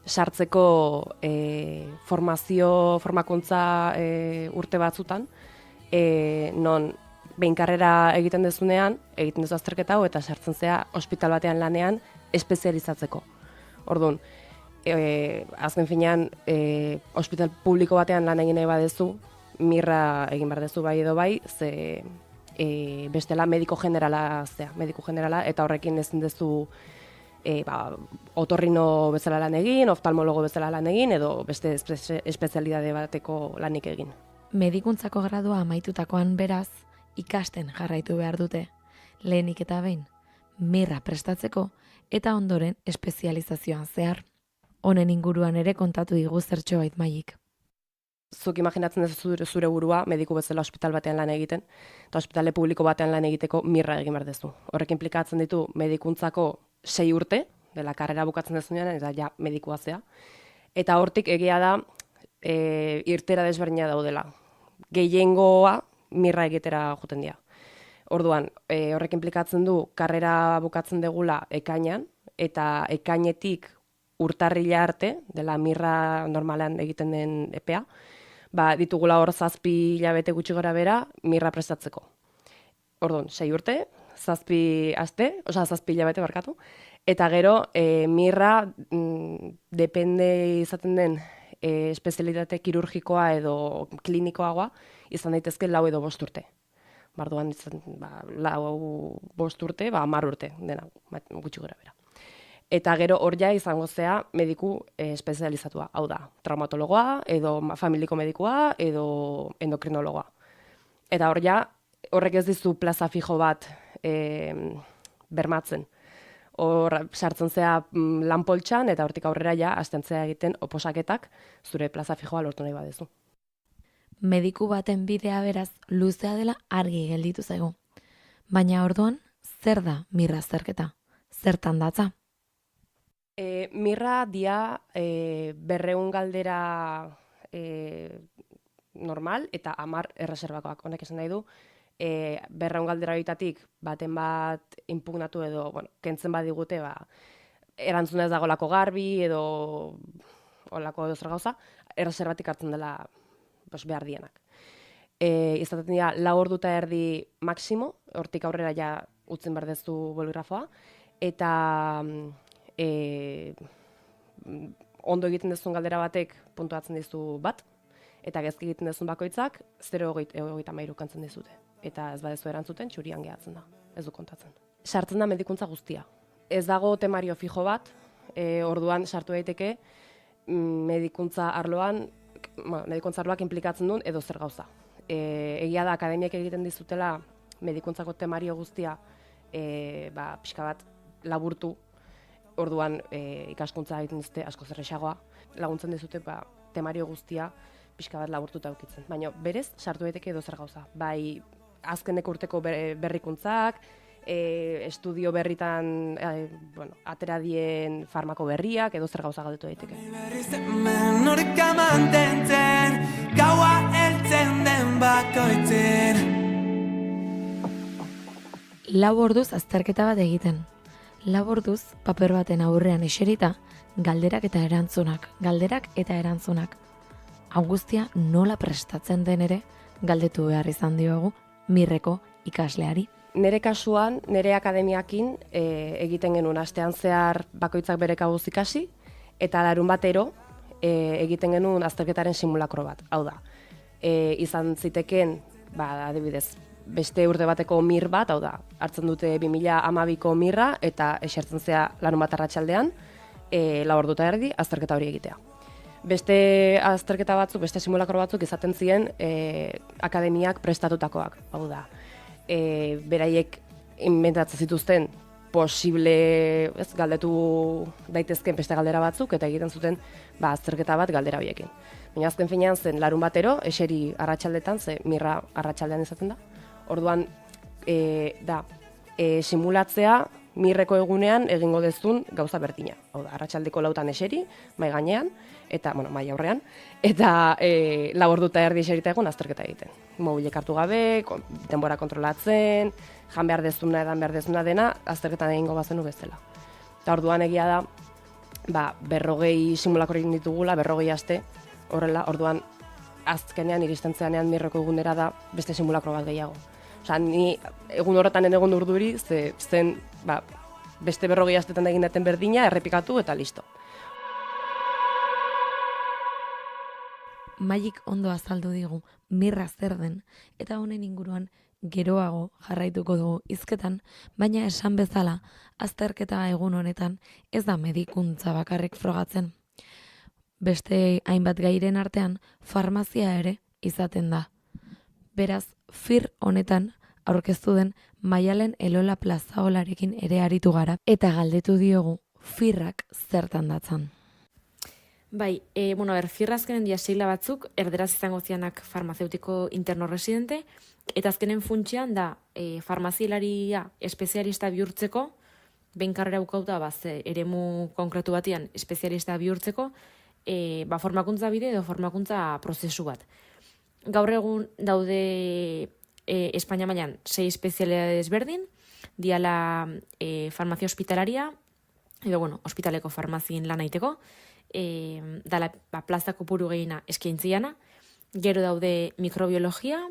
sartzeko formakuntza urte batzutan, non behin karrera egiten dezunean, egiten dezu azterketa hau eta sartzen zea ospital batean lanean espezializatzeko. Orduan, azken finean, ospital publiko batean lan egin nahi badezu, mirra egin behar dezu bai edo bai, ze bestela mediko generala eta horrekin ezin dezu otorrino bezala lan egin, oftalmologo bezala lan egin, edo beste espezialidade bateko lanik egin. Medikuntzako gradua amaitutakoan beraz, ikasten jarraitu behar dute, lehenik eta behin, mirra prestatzeko eta ondoren espezializazioan zehar. Honen inguruan ere kontatu digu zertxo bait Mailik. Zuk imaginatzen duzu zure burua mediku bezala ospital batean lan egiten, eta ospitale publiko batean lan egiteko mirra egin behar duzu. Horrek implikatzen ditu medikuntzako 6 urte, dela karrera bukatzen dezunean, eta ja medikua zea. Eta hortik egia da irtera desberdina daudela. Gehiengoa mirra egitera joten dira. Orduan, horrek implikatzen du karrera bukatzen degula ekainan, eta ekainetik urtarrila arte, dela mirra normalan egiten den epea, ditugula hor 7 hilabete gutxi gora bera mirra prestatzeko. Orduan, 6 urte, 7 hilabete barkatu, eta gero mirra depende izaten den espezialitate kirurgikoa edo klinikoagoa izan daitezke 4 edo 5 urte. Barduan izan, 5 urte, 10 urte, dena, gutxi gora bera. Eta gero hor ja izango zea mediku espezializatua, hau da, traumatologoa, edo familiko medikua, edo endokrinologoa. Eta hor ja, horrek ez dizu plaza fijo bat bermatzen. Hor sartzen zea lanpoltxan, eta hortik aurrera ja, hasten zea egiten oposaketak zure plaza fijoa lortu nahi badezu. Mediku baten bidea beraz luzea dela argi gelditu zaigu. Baina orduan, zer da mirra azterketa? Zertan datza? Mirra dia 200 galdera normal eta 10 erreserbakoak. Honek esan nahi du, 200 galdera horitatik baten bat inpugnatu edo, kentzen badigute, erantzuna ez dagolako garbi edo olako edo zer gauza, erreserbatik hartzen dela behar dienak. Izaten dira 4 ordu eta erdi maximo, hortik aurrera ja utzen behar dezu boligrafoa, eta ondo egiten dezun galdera batek puntuatzen dizu bat, eta gezki egiten dezun bakoitzak 0,33 kantzen dizute. Eta ez badezu erantzuten, txurian gehatzen da, ez du kontatzen. Sartzen da medikuntza guztia. Ez dago temario fijo bat, orduan sartu daiteke medikuntza arloan, medikuntza arloak implikatzen duen edo zer gauza. Egia da, akademiak egiten dizutela medikuntzako temario guztia pixka bat laburtu, orduan ikaskuntza egiten dizute asko zerrexagoa, laguntzen dizute temario guztia pixka bat laburtuta aukitzen. Baina berez, sartu daiteke edo zer gauza. Bai, azkeneko urteko berrikuntzak, estudio berritan atera dien farmako berriak, edo zer gauza galdetu daiteke. Norka mantentzen, gaua heltzen den bakoitzen. 4 orduz azterketa bat egiten. 4 orduz paper baten aurrean eserita, galderak eta erantzunak. Hau guztia nola prestatzen den ere, galdetu behar izan diogu Mirreko ikasleari. Nere kasuan, nere akademiakin egiten genuen astean zehar bakoitzak bere kabuz ikasi, eta larun batero egiten genuen azterketaren simulakro bat. Hau da, izan ziteken, adibidez, beste urte bateko mir bat, hau da, hartzen dute 2012ko mirra, eta esertzen zea larun bat arratsaldean, 4 ordu eta erdi azterketa hori egitea. Beste azterketa batzuk, beste simulakro batzuk izaten ziren akademiak prestatutakoak, hau da. Beraiek inventatzen zituzten posible galdetu daitezken beste galdera batzuk, eta egiten zuten azterketa bat galdera horiekin. Baina azken finean zen larun batero, eseri arratsaldetan, ze mirra arratsaldean izaten da. Orduan, simulatzea mirreko egunean egingo dezun gauza berdina. Hau da, arratsaldeko 4 eseri, mai gainean, eta, mai aurrean, eta 4 ordu eta erdi eserita egon azterketa egiten. Mobilek hartu gabe, denbora kontrolatzen, jan behar dezuna, edan behar dezuna dena, azterketan egingo bazenu bezala. Eta orduan egia da, 40 simulakor egin ditugula, 40 aste, horrela, orduan azkenean iristen zeanean mirreko egunera da beste simulakro bat gehiago. Osa, ni egun horretan egon urduri, zen beste 40 astetan egin daten berdina, errepikatu eta listo. Maik ondo azaldu digu mirra zer den, eta honen inguruan geroago jarraituko dugu hizketan, baina esan bezala, azterketa egun honetan ez da medikuntza bakarrik frogatzen. Beste hainbat gairen artean, farmazia ere izaten da. Beraz, FIR honetan aurkeztu den Maialen Elola Plazaolarekin ere aritu gara, eta galdetu diogu FIRrak zertan datzan. Bai, FIR azkenen dia sigla batzuk, erderaz izango zianak farmazeutiko interno residente, eta azkenen funtsian da farmazilaria espezialista bihurtzeko, behin karrera bukauta eremu konkretu batian espezialista bihurtzeko, formakuntza bide edo formakuntza prozesu bat. Gaur egun daude Espainia mailan 6 espezialidades berdin, diala farmazia hospitalaria, edo hospitaleko farmazien lan aiteko, dala plaza kopuru gehiena eskaintziana, gero daude mikrobiologia,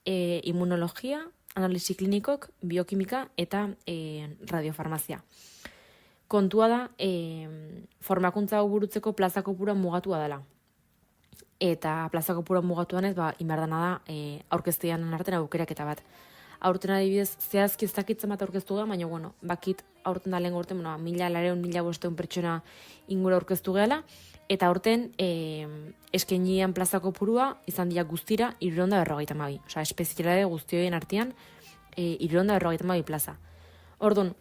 immunologia, analisi klinikok, biokimika eta radiofarmazia. Kontua da, formakuntza burutzeko plaza kopura mugatua dela. Eta plaza kopura mugatuan ez, inberdana da, aurkeztean artean aukeraketa bat. aurten adibidez zehazki ez dakit zenbat aurkeztu geha, baina bueno, bakit aurten da lehen urten, 1.200 pertsona ingura aurkeztu gehala, eta aurten eskainian plazako purua izan dira guztira 352. Osea, espezialade guztioen artean 352 plaza. Orduan,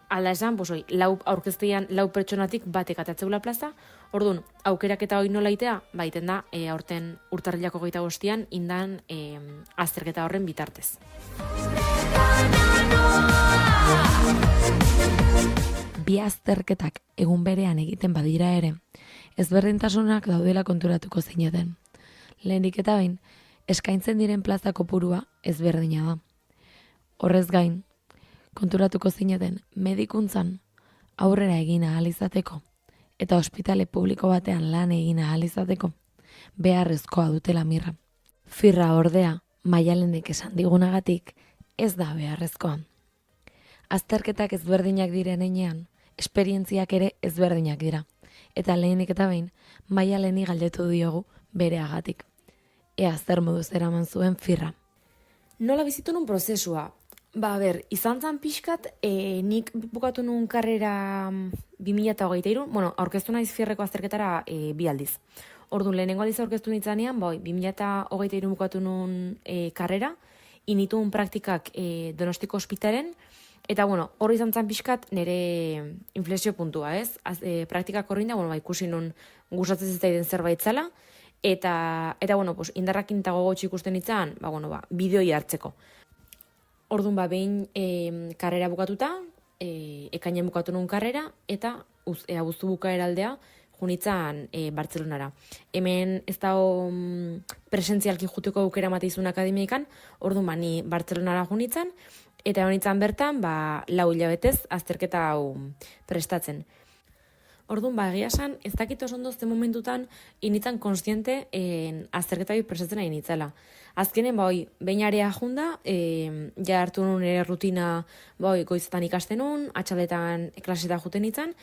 ala esan, aurkeztean 4 pertsonatik batek atatzeula plaza, orduan, aukerak eta hori nola itea, baiten da, aurten urtarrilako 25 indan azterketa horren bitartez. Bi azterketak egun berean egiten badira ere, ezberdintasunak daudela konturatuko zineten. Lehenik eta behin, eskaintzen diren plaza kopurua ezberdina da. Horrez gain, konturatuko zineten medikuntzan aurrera egin ahal izateko eta ospitale publiko batean lan egin ahal izateko beharrezkoa dutela mirra. Firra ordea, Maialenek esan digunagatik, ez da beharrezkoa. Azterketak ezberdinak diren heinean, esperientziak ere ezberdinak dira. Eta lehenik eta behin, Maialeni galdetu diogu bereagatik. Ea zer moduz eraman zuen firra. Nola bizitu nun prozesua? Izan zan pixkat, nik bukatu nun karrera 2023, aurkeztu naiz firreko azterketara 2 aldiz. Orduan, lehenengo aldiz aurkeztu nintzanean, 2023 bukatu nun karrera, initun praktikak Donostiko ospitalen, eta hori izan zan pixkat nire inflexio puntua, ez? Praktikak horrein da, ikusi nun gustatzen zitzaiden zerbait zela, eta indarrakin eta gogotxo ikusten nintzen, bideoi hartzeko. Orduan, behin karrera bukatuta, ekainan bukatu nun karrera, eta abuztu bukaera aldea junitzen Bartzelonara. Hemen ez da presentzialki juteko aukera matizun akademiakan, orduan ni Bartzelonara junitzen, eta honitzen bertan 4 hilabetez azterketa hau prestatzen. Orduan, egia esan, ez dakit oso ondo ze momentutan initzen konstiente azterketa hori prestatzen nahi nitzela. Azkenen, behin area junda, ja hartu nun ere rutina goizetan ikasten nun, atxaletan klasetan juten nintzen,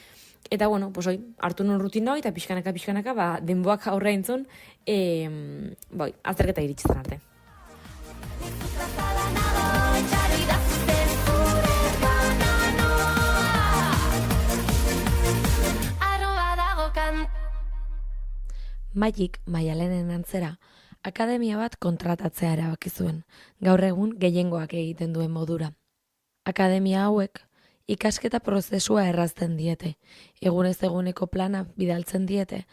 eta hartu nun rutina hori, eta pixkanaka, denboak aurre entzun, azterketa iritsitzen arte. Maik, Maialenen antzera, akademia bat kontratatzea erabaki zuen, gaur egun gehiengoak egiten duen modura. Akademia hauek, ikasketa prozesua errazten diete, egunez eguneko plana bidaltzen diete,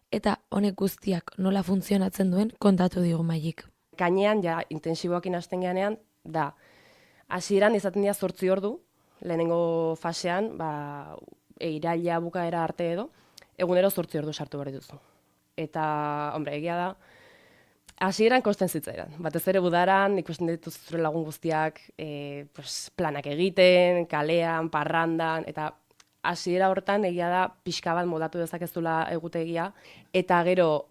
eta honek guztiak nola funtzionatzen duen kontatu digu Maik. Gainean, intensiboak hasten geanean, hasieran izaten dira 8 ordu, lehenengo fasean, iraila bukaera arte edo, egunero 8 ordu sartu behar dituzu. Eta, egia da, hasieran kosten zitzaidan. Batez ere budaran, ikusten dituz zure lagun guztiak planak egiten, kalean, parrandan, eta hasiera horretan egia da pixka bat moldatu dezakezula egutegia, eta gero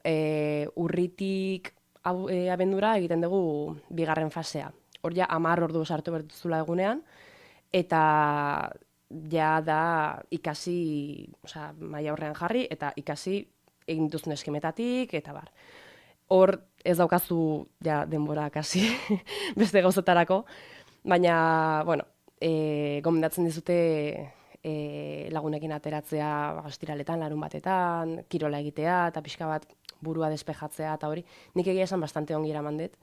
urritik abendura egiten dugu 2. fasea. Hor ja 10 ordu sartu behar dituzula egunean, eta ja da ikasi, maila horrean jarri, eta ikasi egin dituzun eskemetatik, eta bar. Hor ez daukazu denbora kasi beste gauzetarako, baina, gomendatzen dizute lagunekin ateratzea ostiraletan, larun batetan, kirola egitea, eta pixka bat burua despejatzea, eta hori. Nik egia esan bastante ongi eraman dut.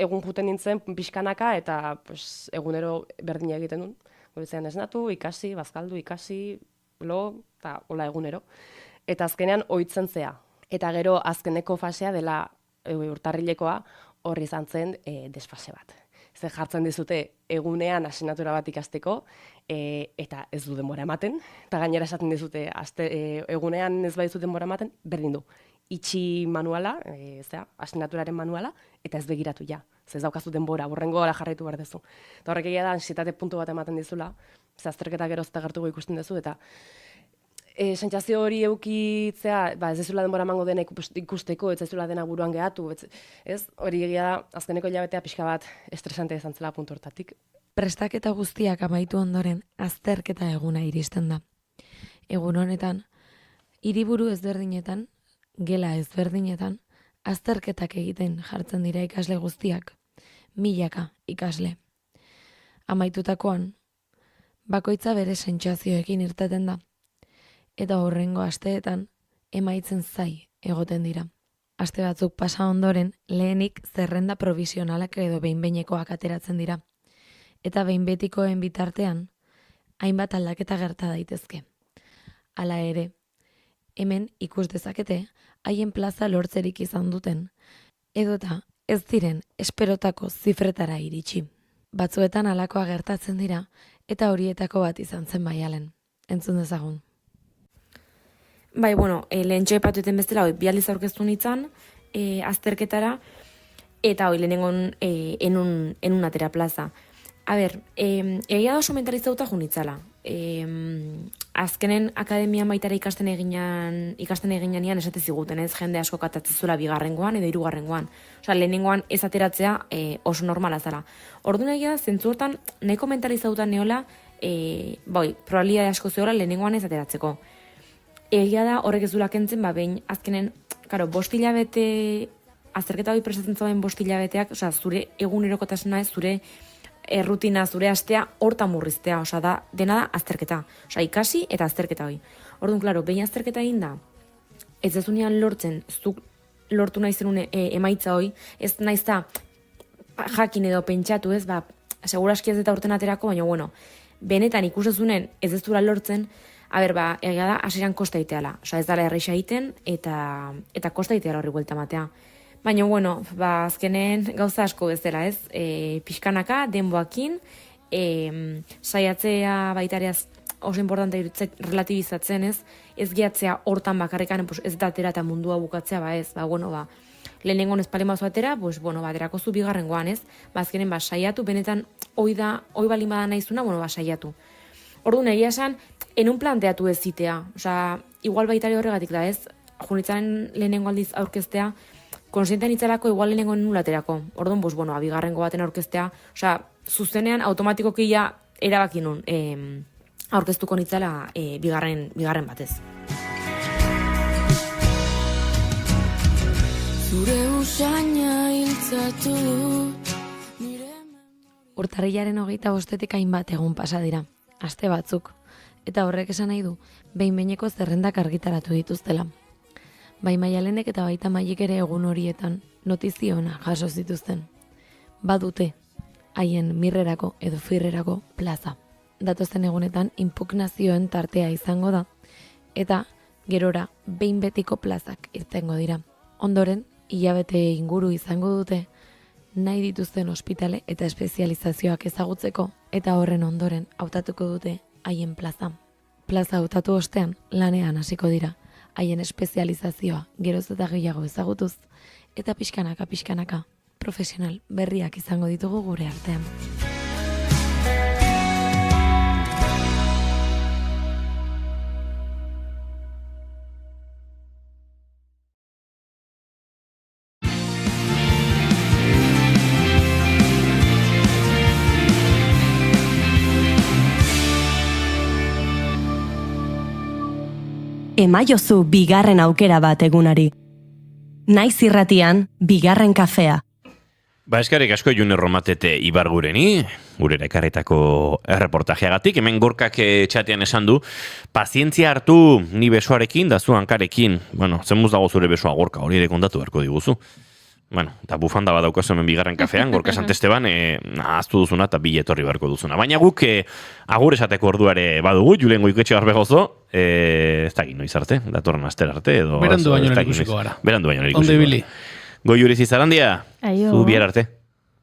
Egun juten nintzen pixkanaka, eta egunero berdina egiten duen. Goizean esnatu, ikasi, bazkaldu, ikasi, eta hola egunero. Eta azkenean ohitzen zea. Eta gero azkeneko fasea dela urtarrilekoa horri izan zen desfase bat. Ze jartzen dizute egunean asignatura bat ikasteko, eta ez du denbora ematen. Eta gainera esaten dizute egunean ez badizu denbora ematen, berdin du. Itxi manuala, asignaturaren manuala, eta ez begiratu ja. Ez daukazu denbora, borrengo gara jarraitu behar duzu. Eta horrek egia da, ansietate puntu bat ematen dizula, azterketa gerozta gertuko ikusten duzu, eta sentsazio hori eukitzea, ez dezula denbora emango dena ikusteko, ez dezula dena buruan gehatu, hori egia da, azkeneko hilabetea pixka bat estresante izan zela puntu hortatik. Prestaketa guztiak amaitu ondoren azterketa eguna iristen da. Egun honetan, hiriburu ezberdinetan, gela ezberdinetan, azterketak egiten jartzen dira ikasle guztiak, milaka ikasle. Amaitutakoan, bakoitza bere sentsazioekin irteten da, eta horrengo asteetan emaitzen zai egoten dira. Aste batzuk pasa ondoren, lehenik zerrenda provisionalak edo behin-behinekoak ateratzen dira, eta behin-betikoen bitartean, hainbat aldaketa gerta daitezke. Hala ere, hemen ikus dezakete, haien plaza lortzerik izan duten, edota ez diren esperotako zifretara iritsi. Batzuetan halakoa gertatzen dira, eta horietako bat izan zen Maialen. Entzun dezagun. Bai, bueno, lehentxo epatueten bestela, bi aldiz aurkeztu nintzen, azterketara, eta lehenengon enun atera plaza. A ber, egia da oso mentalizauta junitzala. Azkenen akademia maitara ikasten eginan ian esate ziguten, ez jende asko katatzezula bigarrengoan edo hirugarrengoan. Osa, lehenengoan ez ateratzea oso normala zara. Orduan egia da, zentzu hortan, nahiko mentalizauta neola, probabilidade asko zeola lehenengoan ez ateratzeko. Egia da, horrek ez dula kentzen, behin, azkenen, karo, 5 hilabete, azterketa hori prestatzen zauen 5 hilabeteak, osa, zure egunerokotasuna ez, zure errutina, zure astea, hortan murriztea, osa, dena da azterketa. Osa, ikasi eta azterketa hori. Orduan, klaro, behin azterketa egin da, ez dezunean lortzen, zuk lortu nahi zenun emaitza hori, ez naiz da jakin edo pentsatu ez, seguraski ez eta urten aterako, baina, bueno, benetan ikusezunen ez dezula lortzen, egia da, hasieran kosta iteala. Osa, ez dala erreixa egiten, eta kosta iteala horri buelta matea. Baina, bueno, azkenen gauza asko bezala, ez? Pixkanaka, denboakin, saiatzea baitareaz oso importante irutzek relatibizatzen, ez? Ez gehatzea hortan bakarrikan, ez da atera eta mundua bukatzea, lehenengon ez palemazo atera, aterako zu bigarrengoan, ez? Azkenen, saiatu, benetan, hoi balin bada nahizuna, saiatu. Orduan, egia esan, enun planteatu ez zitea. Osa, igual baitari horregatik da, ez? Junitzaren lehenengo aldiz aurkeztea, konsienten itzalako igual lehenengo nulaterako. Orduan, bigarrengo baten aurkeztea, osa, zuzenean automatikoki ja erabaki nun aurkeztuko nitzala bigarren batez. Zure usaina hiltzatu Urtarrilaren 25etik hainbat egun pasa dira, aste batzuk, eta horrek esan nahi du, behin-behineko zerrendak argitaratu dituztela. Bai Maialenek eta baita Maiek ere egun horietan notiziona jaso zituzten. Badute, haien mirrerako edo firrerako plaza. Datozen egunetan inpugnazioen tartea izango da, eta gerora behin betiko plazak irtengo dira. Ondoren, hilabete inguru izango dute, nahi dituzten ospitale eta espezializazioak ezagutzeko, eta horren ondoren hautatuko dute haien plaza. Plaza hautatu ostean lanean hasiko dira, haien espezializazioa geroz eta gehiago ezagutuz, eta pixkanaka profesional berriak izango ditugu gure artean. Emaiozu bigarren aukera bat egunari. Naiz irratian, bigarren kafea. Eskerrik asko June Romatete Ibargureni, gurera ekarretako erreportajeagatik, hemen Gorkak txatean esan du, pazientzia hartu ni besoarekin, da zu hankarekin, zenbuz dago zure besoa Gorka, hori ere kontatu beharko diguzu. Eta bufanda bat daukazu hemen bigarren kafean, Gorka Santesteban, ahaztu duzuna eta bile etorri beharko duzuna. Baina guk agur esateko orduare badugu, Julen Goiketxe Barbegozo, ez da noiz arte, datorren aster arte, edo... Berandu baino nerikusiko gara. Berandu baino nerikusiko gara. Onde bili. Goiuriz Izarandia, zu bihar arte.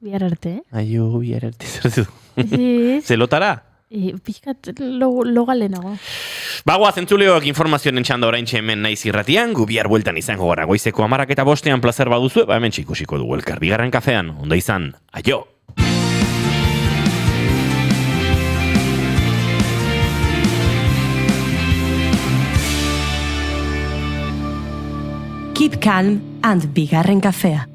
Bihar arte. Aio, bihar arte, zertu. Zelotara? Pixkat logalenago. Bagoaz entzuleoak informazioen txanda oraintxe hemen naiz irratian, gu bihar bueltan izango gara goizeko 10:05 plazer baduzu, hemen ikusiko dugu elkar bigarren kafean, ondo izan, aio! Keep calm and bigarren kafea.